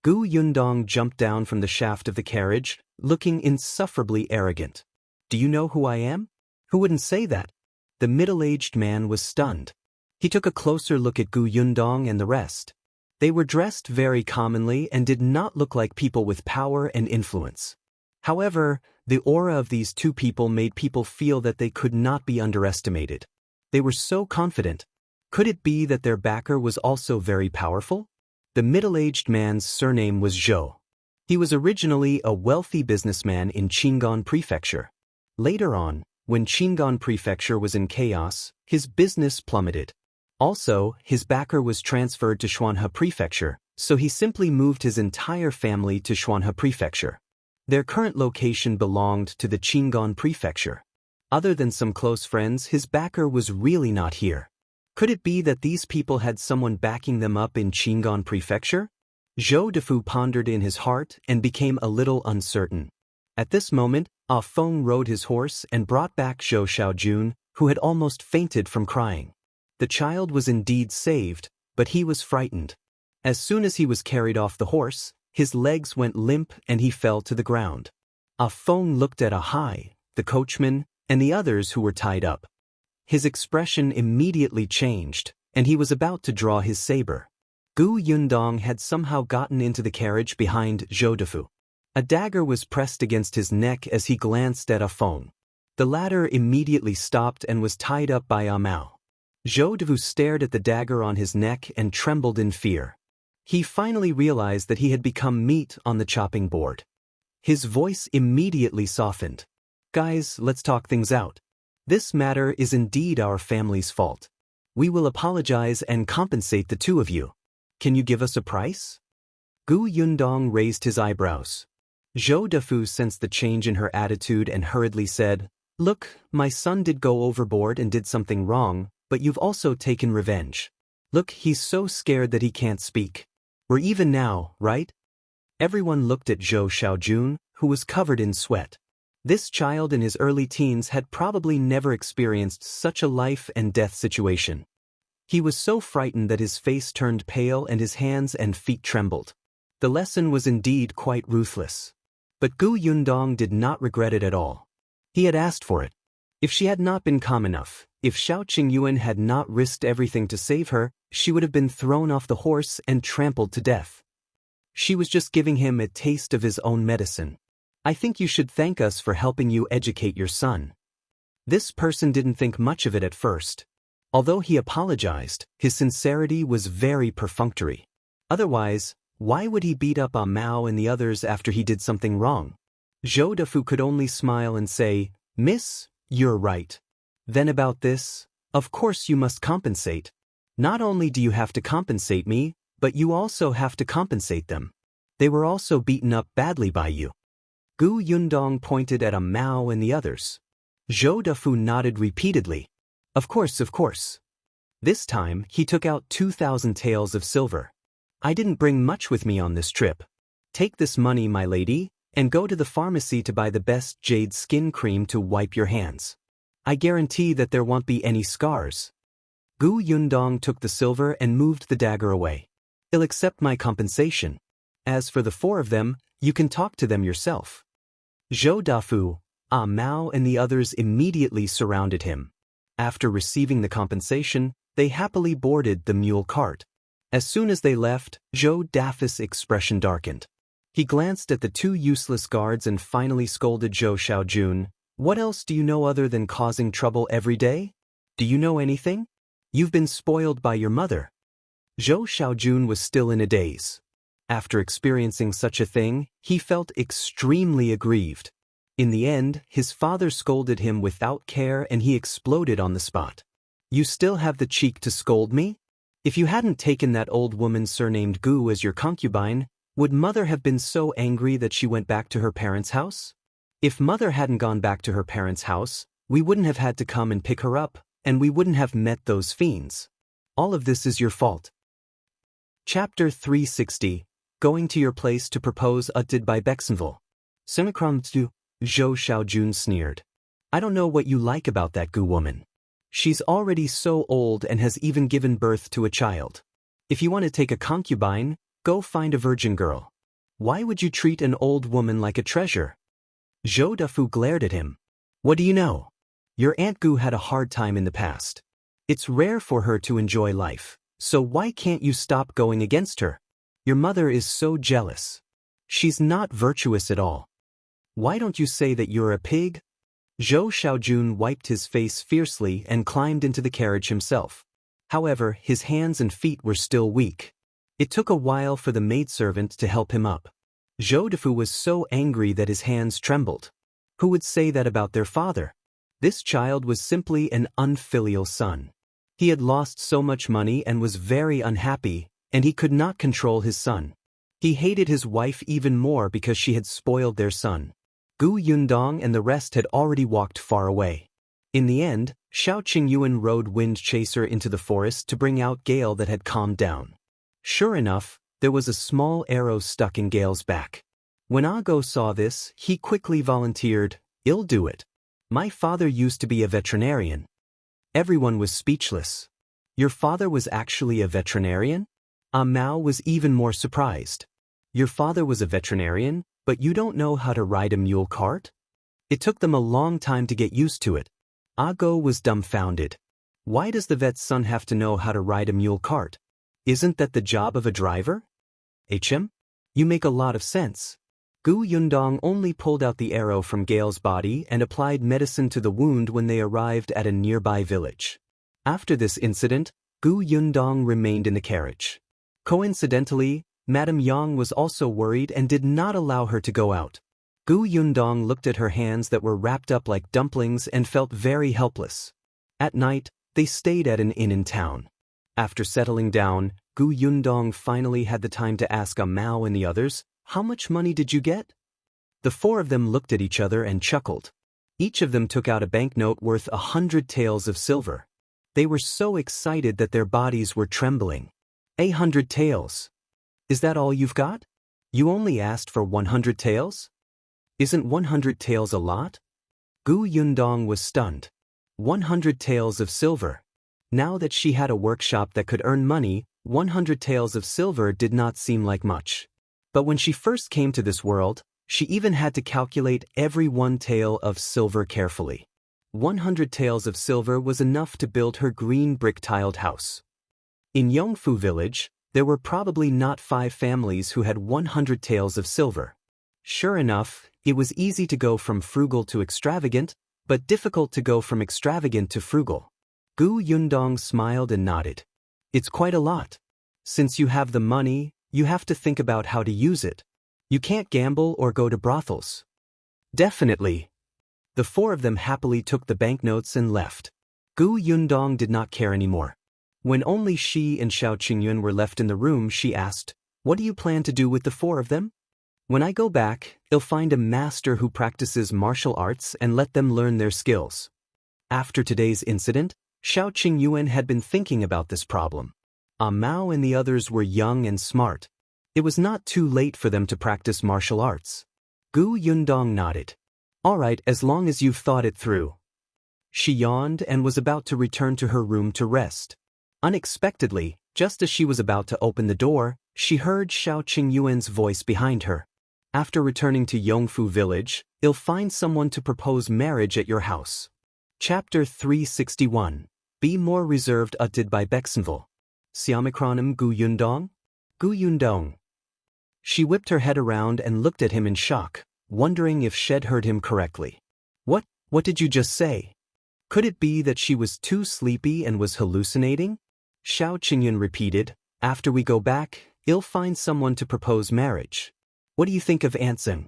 Gu Yundong jumped down from the shaft of the carriage, looking insufferably arrogant. "Do you know who I am? Who wouldn't say that?" The middle-aged man was stunned. He took a closer look at Gu Yundong and the rest. They were dressed very commonly and did not look like people with power and influence. However, the aura of these two people made people feel that they could not be underestimated. They were so confident. Could it be that their backer was also very powerful? The middle-aged man's surname was Zhou. He was originally a wealthy businessman in Qingan Prefecture. Later on, when Qingan Prefecture was in chaos, his business plummeted. Also, his backer was transferred to Xuanhe Prefecture, so he simply moved his entire family to Xuanhe Prefecture. Their current location belonged to the Qingan Prefecture. Other than some close friends, his backer was really not here. Could it be that these people had someone backing them up in Qingan Prefecture? Zhou Defu pondered in his heart and became a little uncertain. At this moment, Ah Feng rode his horse and brought back Zhou Xiaojun, who had almost fainted from crying. The child was indeed saved, but he was frightened. As soon as he was carried off the horse, his legs went limp and he fell to the ground. Ah Feng looked at Ahai, the coachman, and the others who were tied up. His expression immediately changed, and he was about to draw his saber. Gu Yundong had somehow gotten into the carriage behind Zhou Defu. A dagger was pressed against his neck as he glanced at Ah Feng. The latter immediately stopped and was tied up by Ah Mao. Zhou Defu stared at the dagger on his neck and trembled in fear. He finally realized that he had become meat on the chopping board. His voice immediately softened. "Guys, let's talk things out. This matter is indeed our family's fault. We will apologize and compensate the two of you. Can you give us a price?" Gu Yundong raised his eyebrows. Zhou Defu sensed the change in her attitude and hurriedly said, "Look, my son did go overboard and did something wrong, but you've also taken revenge. Look, he's so scared that he can't speak. We're even now, right?" Everyone looked at Zhou Xiaojun, who was covered in sweat. This child in his early teens had probably never experienced such a life-and-death situation. He was so frightened that his face turned pale and his hands and feet trembled. The lesson was indeed quite ruthless. But Gu Yundong did not regret it at all. He had asked for it. If she had not been calm enough, if Xiao Qingyuan had not risked everything to save her, she would have been thrown off the horse and trampled to death. She was just giving him a taste of his own medicine. "I think you should thank us for helping you educate your son." This person didn't think much of it at first. Although he apologized, his sincerity was very perfunctory. Otherwise, why would he beat up Ah Mao and the others after he did something wrong? Zhou Defu could only smile and say, "Miss, you're right. Then about this, of course you must compensate. Not only do you have to compensate me, but you also have to compensate them. They were also beaten up badly by you." Gu Yundong pointed at Ah Mao and the others. Zhou Defu nodded repeatedly. Of course, of course." This time, he took out 2,000 taels of silver. "I didn't bring much with me on this trip. Take this money, my lady, and go to the pharmacy to buy the best jade skin cream to wipe your hands. I guarantee that there won't be any scars." Gu Yundong took the silver and moved the dagger away. I'll accept my compensation. As for the 4 of them, you can talk to them yourself. Zhou Dafu, Mao and the others immediately surrounded him. After receiving the compensation, they happily boarded the mule cart. As soon as they left, Zhou Dafu's expression darkened. He glanced at the 2 useless guards and finally scolded Zhou Xiaojun. What else do you know other than causing trouble every day? Do you know anything? You've been spoiled by your mother. Zhou Xiaojun was still in a daze. After experiencing such a thing, he felt extremely aggrieved. In the end, his father scolded him without care and he exploded on the spot. You still have the cheek to scold me? If you hadn't taken that old woman surnamed Gu as your concubine, would mother have been so angry that she went back to her parents' house? If mother hadn't gone back to her parents' house, we wouldn't have had to come and pick her up, and we wouldn't have met those fiends. All of this is your fault. Chapter 360, Going to Your Place to Propose Did by Bexenville. Sinakram tu, Zhou Xiaojun sneered. I don't know what you like about that Gu woman. She's already so old and has even given birth to a child. If you want to take a concubine, go find a virgin girl. Why would you treat an old woman like a treasure? Zhou Dafu glared at him. What do you know? Your Aunt Gu had a hard time in the past. It's rare for her to enjoy life, so why can't you stop going against her? Your mother is so jealous. She's not virtuous at all. Why don't you say that you're a pig? Zhou Xiaojun wiped his face fiercely and climbed into the carriage himself. However, his hands and feet were still weak. It took a while for the maidservant to help him up. Zhou Dafu was so angry that his hands trembled. Who would say that about their father? This child was simply an unfilial son. He had lost so much money and was very unhappy, and he could not control his son. He hated his wife even more because she had spoiled their son. Gu Yundong and the rest had already walked far away. In the end, Xiao Qingyuan rode Wind Chaser into the forest to bring out Gale that had calmed down. Sure enough, there was a small arrow stuck in Gale's back. When Go saw this, he quickly volunteered, I'll do it. My father used to be a veterinarian. Everyone was speechless. Your father was actually a veterinarian? Mao was even more surprised. Your father was a veterinarian, but you don't know how to ride a mule cart? It took them a long time to get used to it. Go was dumbfounded. Why does the vet's son have to know how to ride a mule cart? Isn't that the job of a driver? You make a lot of sense. Gu Yundong only pulled out the arrow from Gale's body and applied medicine to the wound when they arrived at a nearby village. After this incident, Gu Yundong remained in the carriage. Coincidentally, Madame Yang was also worried and did not allow her to go out. Gu Yundong looked at her hands that were wrapped up like dumplings and felt very helpless. At night, they stayed at an inn in town. After settling down, Gu Yundong finally had the time to ask Mao and the others, how much money did you get? The 4 of them looked at each other and chuckled. Each of them took out a banknote worth 100 taels of silver. They were so excited that their bodies were trembling. 100 taels. Is that all you've got? You only asked for 100 taels? Isn't 100 taels a lot? Gu Yundong was stunned. 100 taels of silver. Now that she had a workshop that could earn money, 100 taels of silver did not seem like much. But when she first came to this world, she even had to calculate every 1 tael of silver carefully. 100 taels of silver was enough to build her green brick-tiled house. In Yongfu village, there were probably not 5 families who had 100 taels of silver. Sure enough, it was easy to go from frugal to extravagant, but difficult to go from extravagant to frugal. Gu Yundong smiled and nodded. It's quite a lot. Since you have the money, you have to think about how to use it. You can't gamble or go to brothels. Definitely. The 4 of them happily took the banknotes and left. Gu Yundong did not care anymore. When only she and Xiao Qingyuan were left in the room, she asked, what do you plan to do with the 4 of them? When I go back, I'll find a master who practices martial arts and let them learn their skills. After today's incident, Xiao Qingyuan had been thinking about this problem. Mao and the others were young and smart. It was not too late for them to practice martial arts. Gu Yundong nodded. All right, as long as you've thought it through. She yawned and was about to return to her room to rest. Unexpectedly, just as she was about to open the door, she heard Xiao Qingyuan's voice behind her. After returning to Yongfu village, you'll find someone to propose marriage at your house. Chapter 361. Be more reserved. Uttered by Bexenville. Siamacronym Gu Yundong? Gu Yundong. She whipped her head around and looked at him in shock, wondering if Shed heard him correctly. What did you just say? Could it be that she was too sleepy and was hallucinating? Xiao Qingyun repeated, after we go back, you'll find someone to propose marriage. What do you think of Anseng?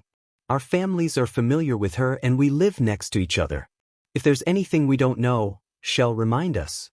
Our families are familiar with her and we live next to each other. If there's anything we don't know, Shell remind us.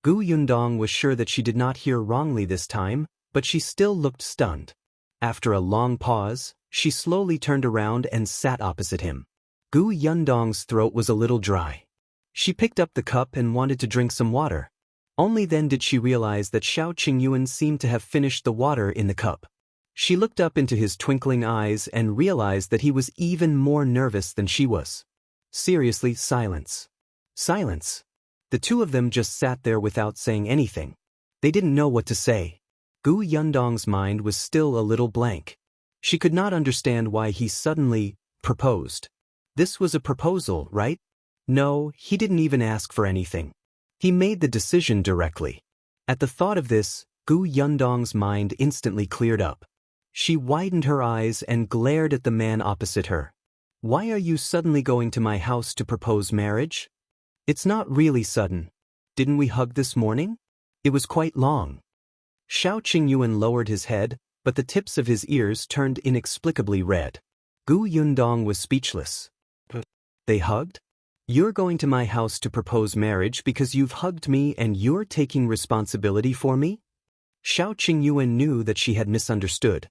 Gu Yundong was sure that she did not hear wrongly this time, but she still looked stunned. After a long pause, she slowly turned around and sat opposite him. Gu Yundong's throat was a little dry. She picked up the cup and wanted to drink some water. Only then did she realize that Xiao Qingyuan seemed to have finished the water in the cup. She looked up into his twinkling eyes and realized that he was even more nervous than she was. Seriously, silence. Silence. The two of them just sat there without saying anything. They didn't know what to say. Gu Yundong's mind was still a little blank. She could not understand why he suddenly proposed. This was a proposal, right? No, he didn't even ask for anything. He made the decision directly. At the thought of this, Gu Yundong's mind instantly cleared up. She widened her eyes and glared at the man opposite her. Why are you suddenly going to my house to propose marriage? It's not really sudden. Didn't we hug this morning? It was quite long. Xiao Qingyuan lowered his head, but the tips of his ears turned inexplicably red. Gu Yundong was speechless. They hugged? You're going to my house to propose marriage because you've hugged me and you're taking responsibility for me? Xiao Qingyuan knew that she had misunderstood.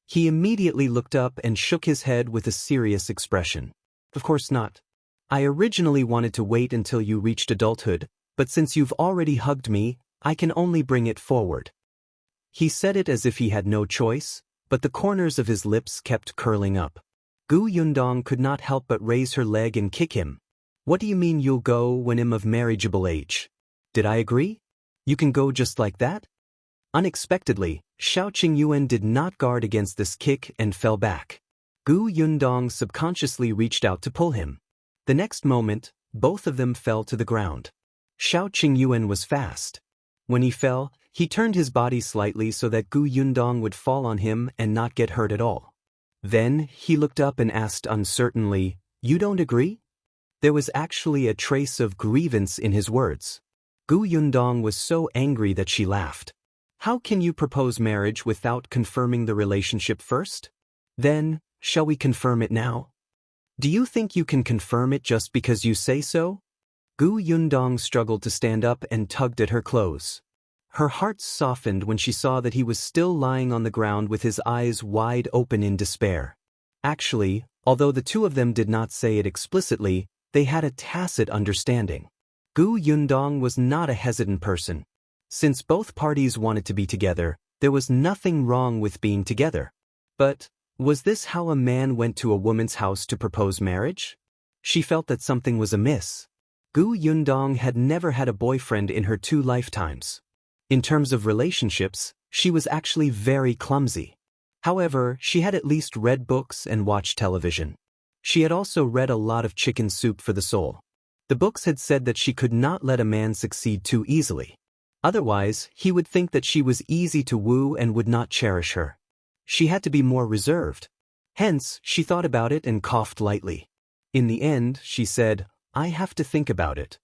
He immediately looked up and shook his head with a serious expression. Of course not. I originally wanted to wait until you reached adulthood, but since you've already hugged me, I can only bring it forward. He said it as if he had no choice, but the corners of his lips kept curling up. Gu Yundong could not help but raise her leg and kick him. What do you mean you'll go when I'm of marriageable age? Did I agree? You can go just like that? Unexpectedly, Xiao Qingyuan did not guard against this kick and fell back. Gu Yundong subconsciously reached out to pull him. The next moment, both of them fell to the ground. Xiao Qingyuan was fast. When he fell, he turned his body slightly so that Gu Yundong would fall on him and not get hurt at all. Then, he looked up and asked uncertainly, "You don't agree?" There was actually a trace of grievance in his words. Gu Yundong was so angry that she laughed. How can you propose marriage without confirming the relationship first? Then, shall we confirm it now? Do you think you can confirm it just because you say so? Gu Yundong struggled to stand up and tugged at her clothes. Her heart softened when she saw that he was still lying on the ground with his eyes wide open in despair. Actually, although the two of them did not say it explicitly, they had a tacit understanding. Gu Yundong was not a hesitant person. Since both parties wanted to be together, there was nothing wrong with being together. But, was this how a man went to a woman's house to propose marriage? She felt that something was amiss. Gu Yundong had never had a boyfriend in her 2 lifetimes. In terms of relationships, she was actually very clumsy. However, she had at least read books and watched television. She had also read a lot of Chicken Soup for the Soul. The books had said that she could not let a man succeed too easily. Otherwise, he would think that she was easy to woo and would not cherish her. She had to be more reserved. Hence, she thought about it and coughed lightly. In the end, she said, I have to think about it.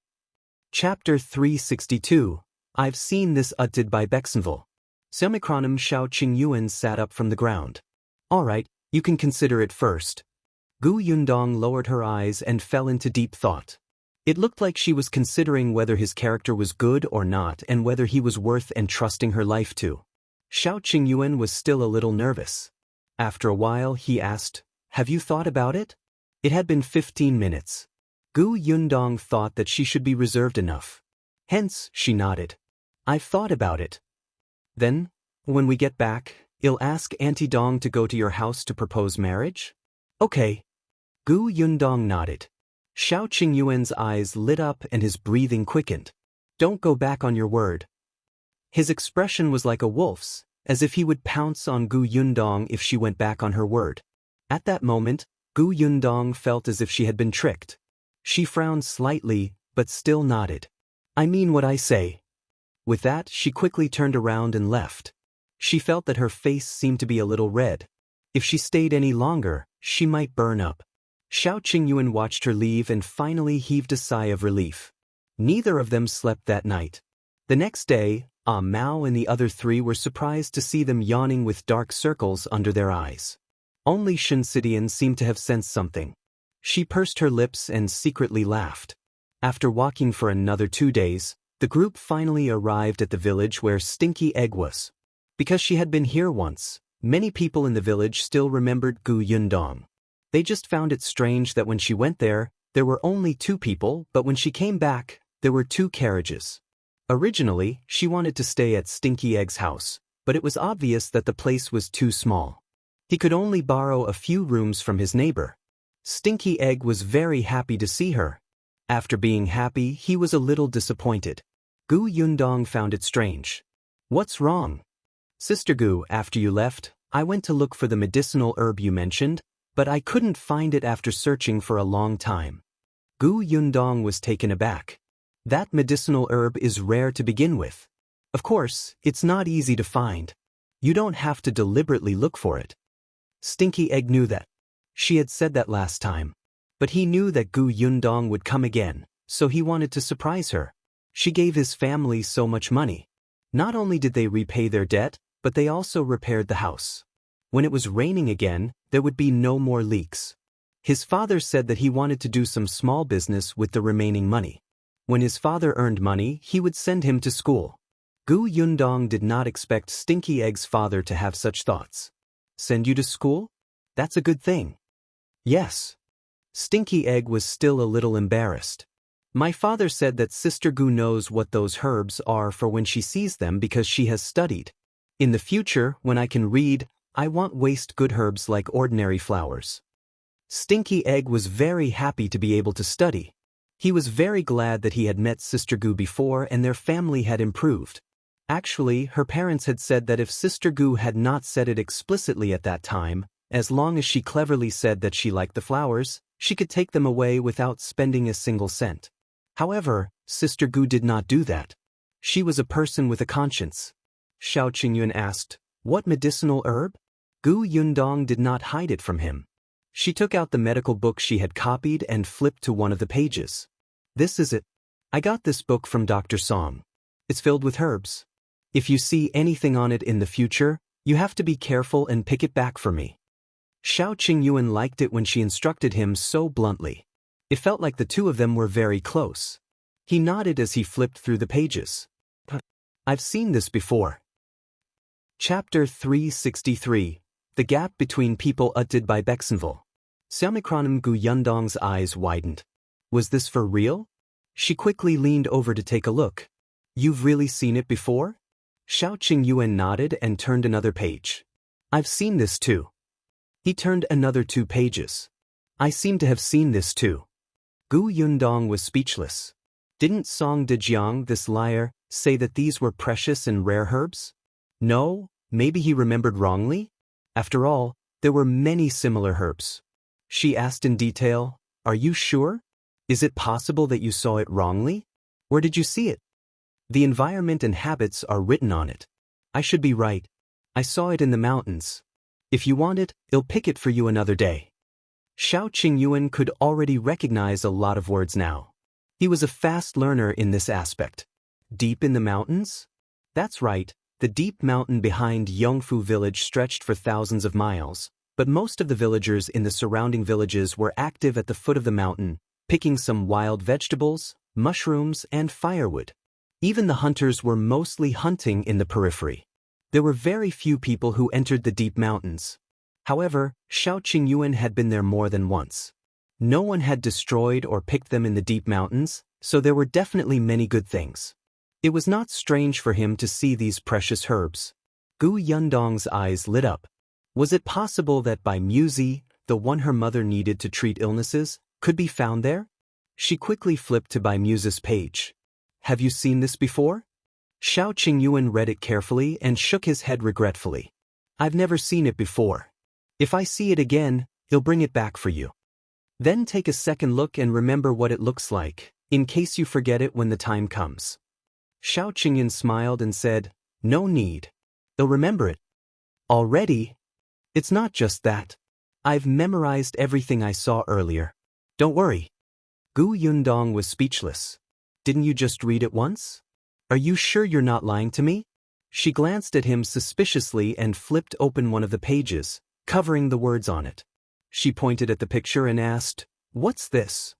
Chapter 362. I've seen this uttered by Bexenville. Semicronym Xiao Qingyuan sat up from the ground. All right, you can consider it first. Gu Yundong lowered her eyes and fell into deep thought. It looked like she was considering whether his character was good or not and whether he was worth entrusting her life to. Xiao Qingyuan was still a little nervous. After a while, he asked, Have you thought about it? It had been 15 minutes. Gu Yundong thought that she should be reserved enough. Hence, she nodded. I've thought about it. Then, when we get back, you'll ask Auntie Dong to go to your house to propose marriage? Okay. Gu Yundong nodded. Xiao Qingyuan's eyes lit up and his breathing quickened. Don't go back on your word. His expression was like a wolf's, as if he would pounce on Gu Yundong if she went back on her word. At that moment, Gu Yundong felt as if she had been tricked. She frowned slightly, but still nodded. I mean what I say. With that, she quickly turned around and left. She felt that her face seemed to be a little red. If she stayed any longer, she might burn up. Xiao Qingyuan watched her leave and finally heaved a sigh of relief. Neither of them slept that night. The next day, Mao and the other three were surprised to see them yawning with dark circles under their eyes. Only Shen seemed to have sensed something. She pursed her lips and secretly laughed. After walking for another 2 days, the group finally arrived at the village where Stinky Egg was. Because she had been here once, many people in the village still remembered Gu Yundong. They just found it strange that when she went there were only 2 people, but when she came back, there were 2 carriages. Originally, she wanted to stay at Stinky Egg's house, but it was obvious that the place was too small. He could only borrow a few rooms from his neighbor. Stinky Egg was very happy to see her. After being happy, he was a little disappointed. Gu Yundong found it strange. What's wrong? Sister Gu, after you left, I went to look for the medicinal herb you mentioned, but I couldn't find it after searching for a long time. Gu Yundong was taken aback. That medicinal herb is rare to begin with. Of course, it's not easy to find. You don't have to deliberately look for it. Stinky Egg knew that. She had said that last time. But he knew that Gu Yundong would come again, so he wanted to surprise her. She gave his family so much money. Not only did they repay their debt, but they also repaired the house. When it was raining again, there would be no more leaks. His father said that he wanted to do some small business with the remaining money. When his father earned money, he would send him to school. Gu Yundong did not expect Stinky Egg's father to have such thoughts. Send you to school? That's a good thing. Yes. Stinky Egg was still a little embarrassed. My father said that Sister Gu knows what those herbs are for when she sees them because she has studied. In the future, when I can read, I won't waste good herbs like ordinary flowers. Stinky Egg was very happy to be able to study. He was very glad that he had met Sister Gu before and their family had improved. Actually, her parents had said that if Sister Gu had not said it explicitly at that time, as long as she cleverly said that she liked the flowers, she could take them away without spending a single cent. However, Sister Gu did not do that. She was a person with a conscience. Xiao Qingyuan asked, "What medicinal herb?" Gu Yundong did not hide it from him. She took out the medical book she had copied and flipped to one of the pages. "This is it. I got this book from Dr. Song. It's filled with herbs. If you see anything on it in the future, you have to be careful and pick it back for me." Xiao Qingyuan liked it when she instructed him so bluntly. It felt like the two of them were very close. He nodded as he flipped through the pages. I've seen this before. Chapter 363. The Gap Between People Utted by Bexenville. Xiaomicronim Gu Yundong's eyes widened. Was this for real? She quickly leaned over to take a look. You've really seen it before? Xiao Qingyuan nodded and turned another page. I've seen this too. He turned another 2 pages. I seem to have seen this too. Gu Yundong was speechless. Didn't Song Dajiang, this liar, say that these were precious and rare herbs? No, maybe he remembered wrongly? After all, there were many similar herbs. She asked in detail, "Are you sure? Is it possible that you saw it wrongly? Where did you see it?" The environment and habits are written on it. I should be right. I saw it in the mountains. If you want it, I'll pick it for you another day. Xiao Qingyuan could already recognize a lot of words now. He was a fast learner in this aspect. Deep in the mountains? That's right, the deep mountain behind Yongfu village stretched for thousands of miles, but most of the villagers in the surrounding villages were active at the foot of the mountain, picking some wild vegetables, mushrooms, and firewood. Even the hunters were mostly hunting in the periphery. There were very few people who entered the deep mountains. However, Xiao Qingyuan had been there more than once. No one had destroyed or picked them in the deep mountains, so there were definitely many good things. It was not strange for him to see these precious herbs. Gu Yundong's eyes lit up. Was it possible that Bai Muzi, the one her mother needed to treat illnesses, could be found there? She quickly flipped to Bai Muzi's page. Have you seen this before? Xiao Qingyuan read it carefully and shook his head regretfully. I've never seen it before. If I see it again, I'll bring it back for you. Then take a second look and remember what it looks like, in case you forget it when the time comes. Xiao Qingyuan smiled and said, no need. I'll remember it. Already? It's not just that. I've memorized everything I saw earlier. Don't worry. Gu Yundong was speechless. Didn't you just read it once? Are you sure you're not lying to me? She glanced at him suspiciously and flipped open one of the pages, covering the words on it. She pointed at the picture and asked, what's this?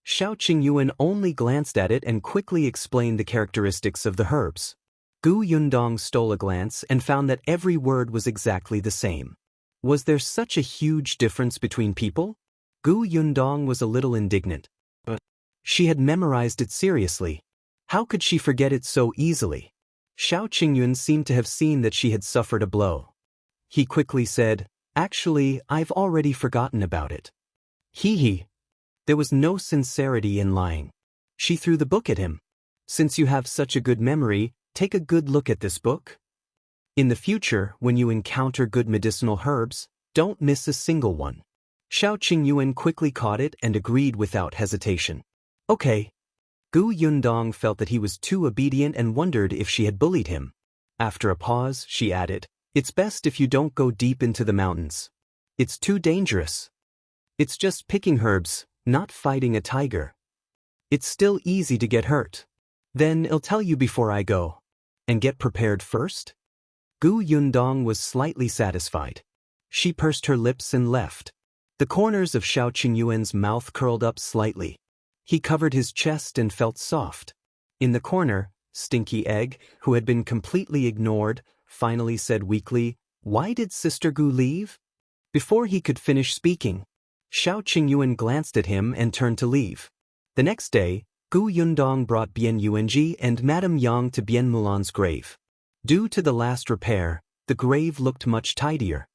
Xiao Qingyuan only glanced at it and quickly explained the characteristics of the herbs. Gu Yundong stole a glance and found that every word was exactly the same. Was there such a huge difference between people? Gu Yundong was a little indignant. But she had memorized it seriously. How could she forget it so easily? Xiao Qingyuan seemed to have seen that she had suffered a blow. He quickly said, actually, I've already forgotten about it. Hee. There was no sincerity in lying. She threw the book at him. Since you have such a good memory, take a good look at this book. In the future, when you encounter good medicinal herbs, don't miss a single one. Xiao Qingyuan quickly caught it and agreed without hesitation. Okay. Gu Yundong felt that he was too obedient and wondered if she had bullied him. After a pause, she added, it's best if you don't go deep into the mountains. It's too dangerous. It's just picking herbs, not fighting a tiger. It's still easy to get hurt. Then I'll tell you before I go. And get prepared first? Gu Yundong was slightly satisfied. She pursed her lips and left. The corners of Xiao Qingyuan's mouth curled up slightly. He covered his chest and felt soft. In the corner, Stinky Egg, who had been completely ignored, finally said weakly, why did Sister Gu leave? Before he could finish speaking, Xiao Qingyuan glanced at him and turned to leave. The next day, Gu Yundong brought Bian Yuanji and Madame Yang to Bian Mulan's grave. Due to the last repair, the grave looked much tidier.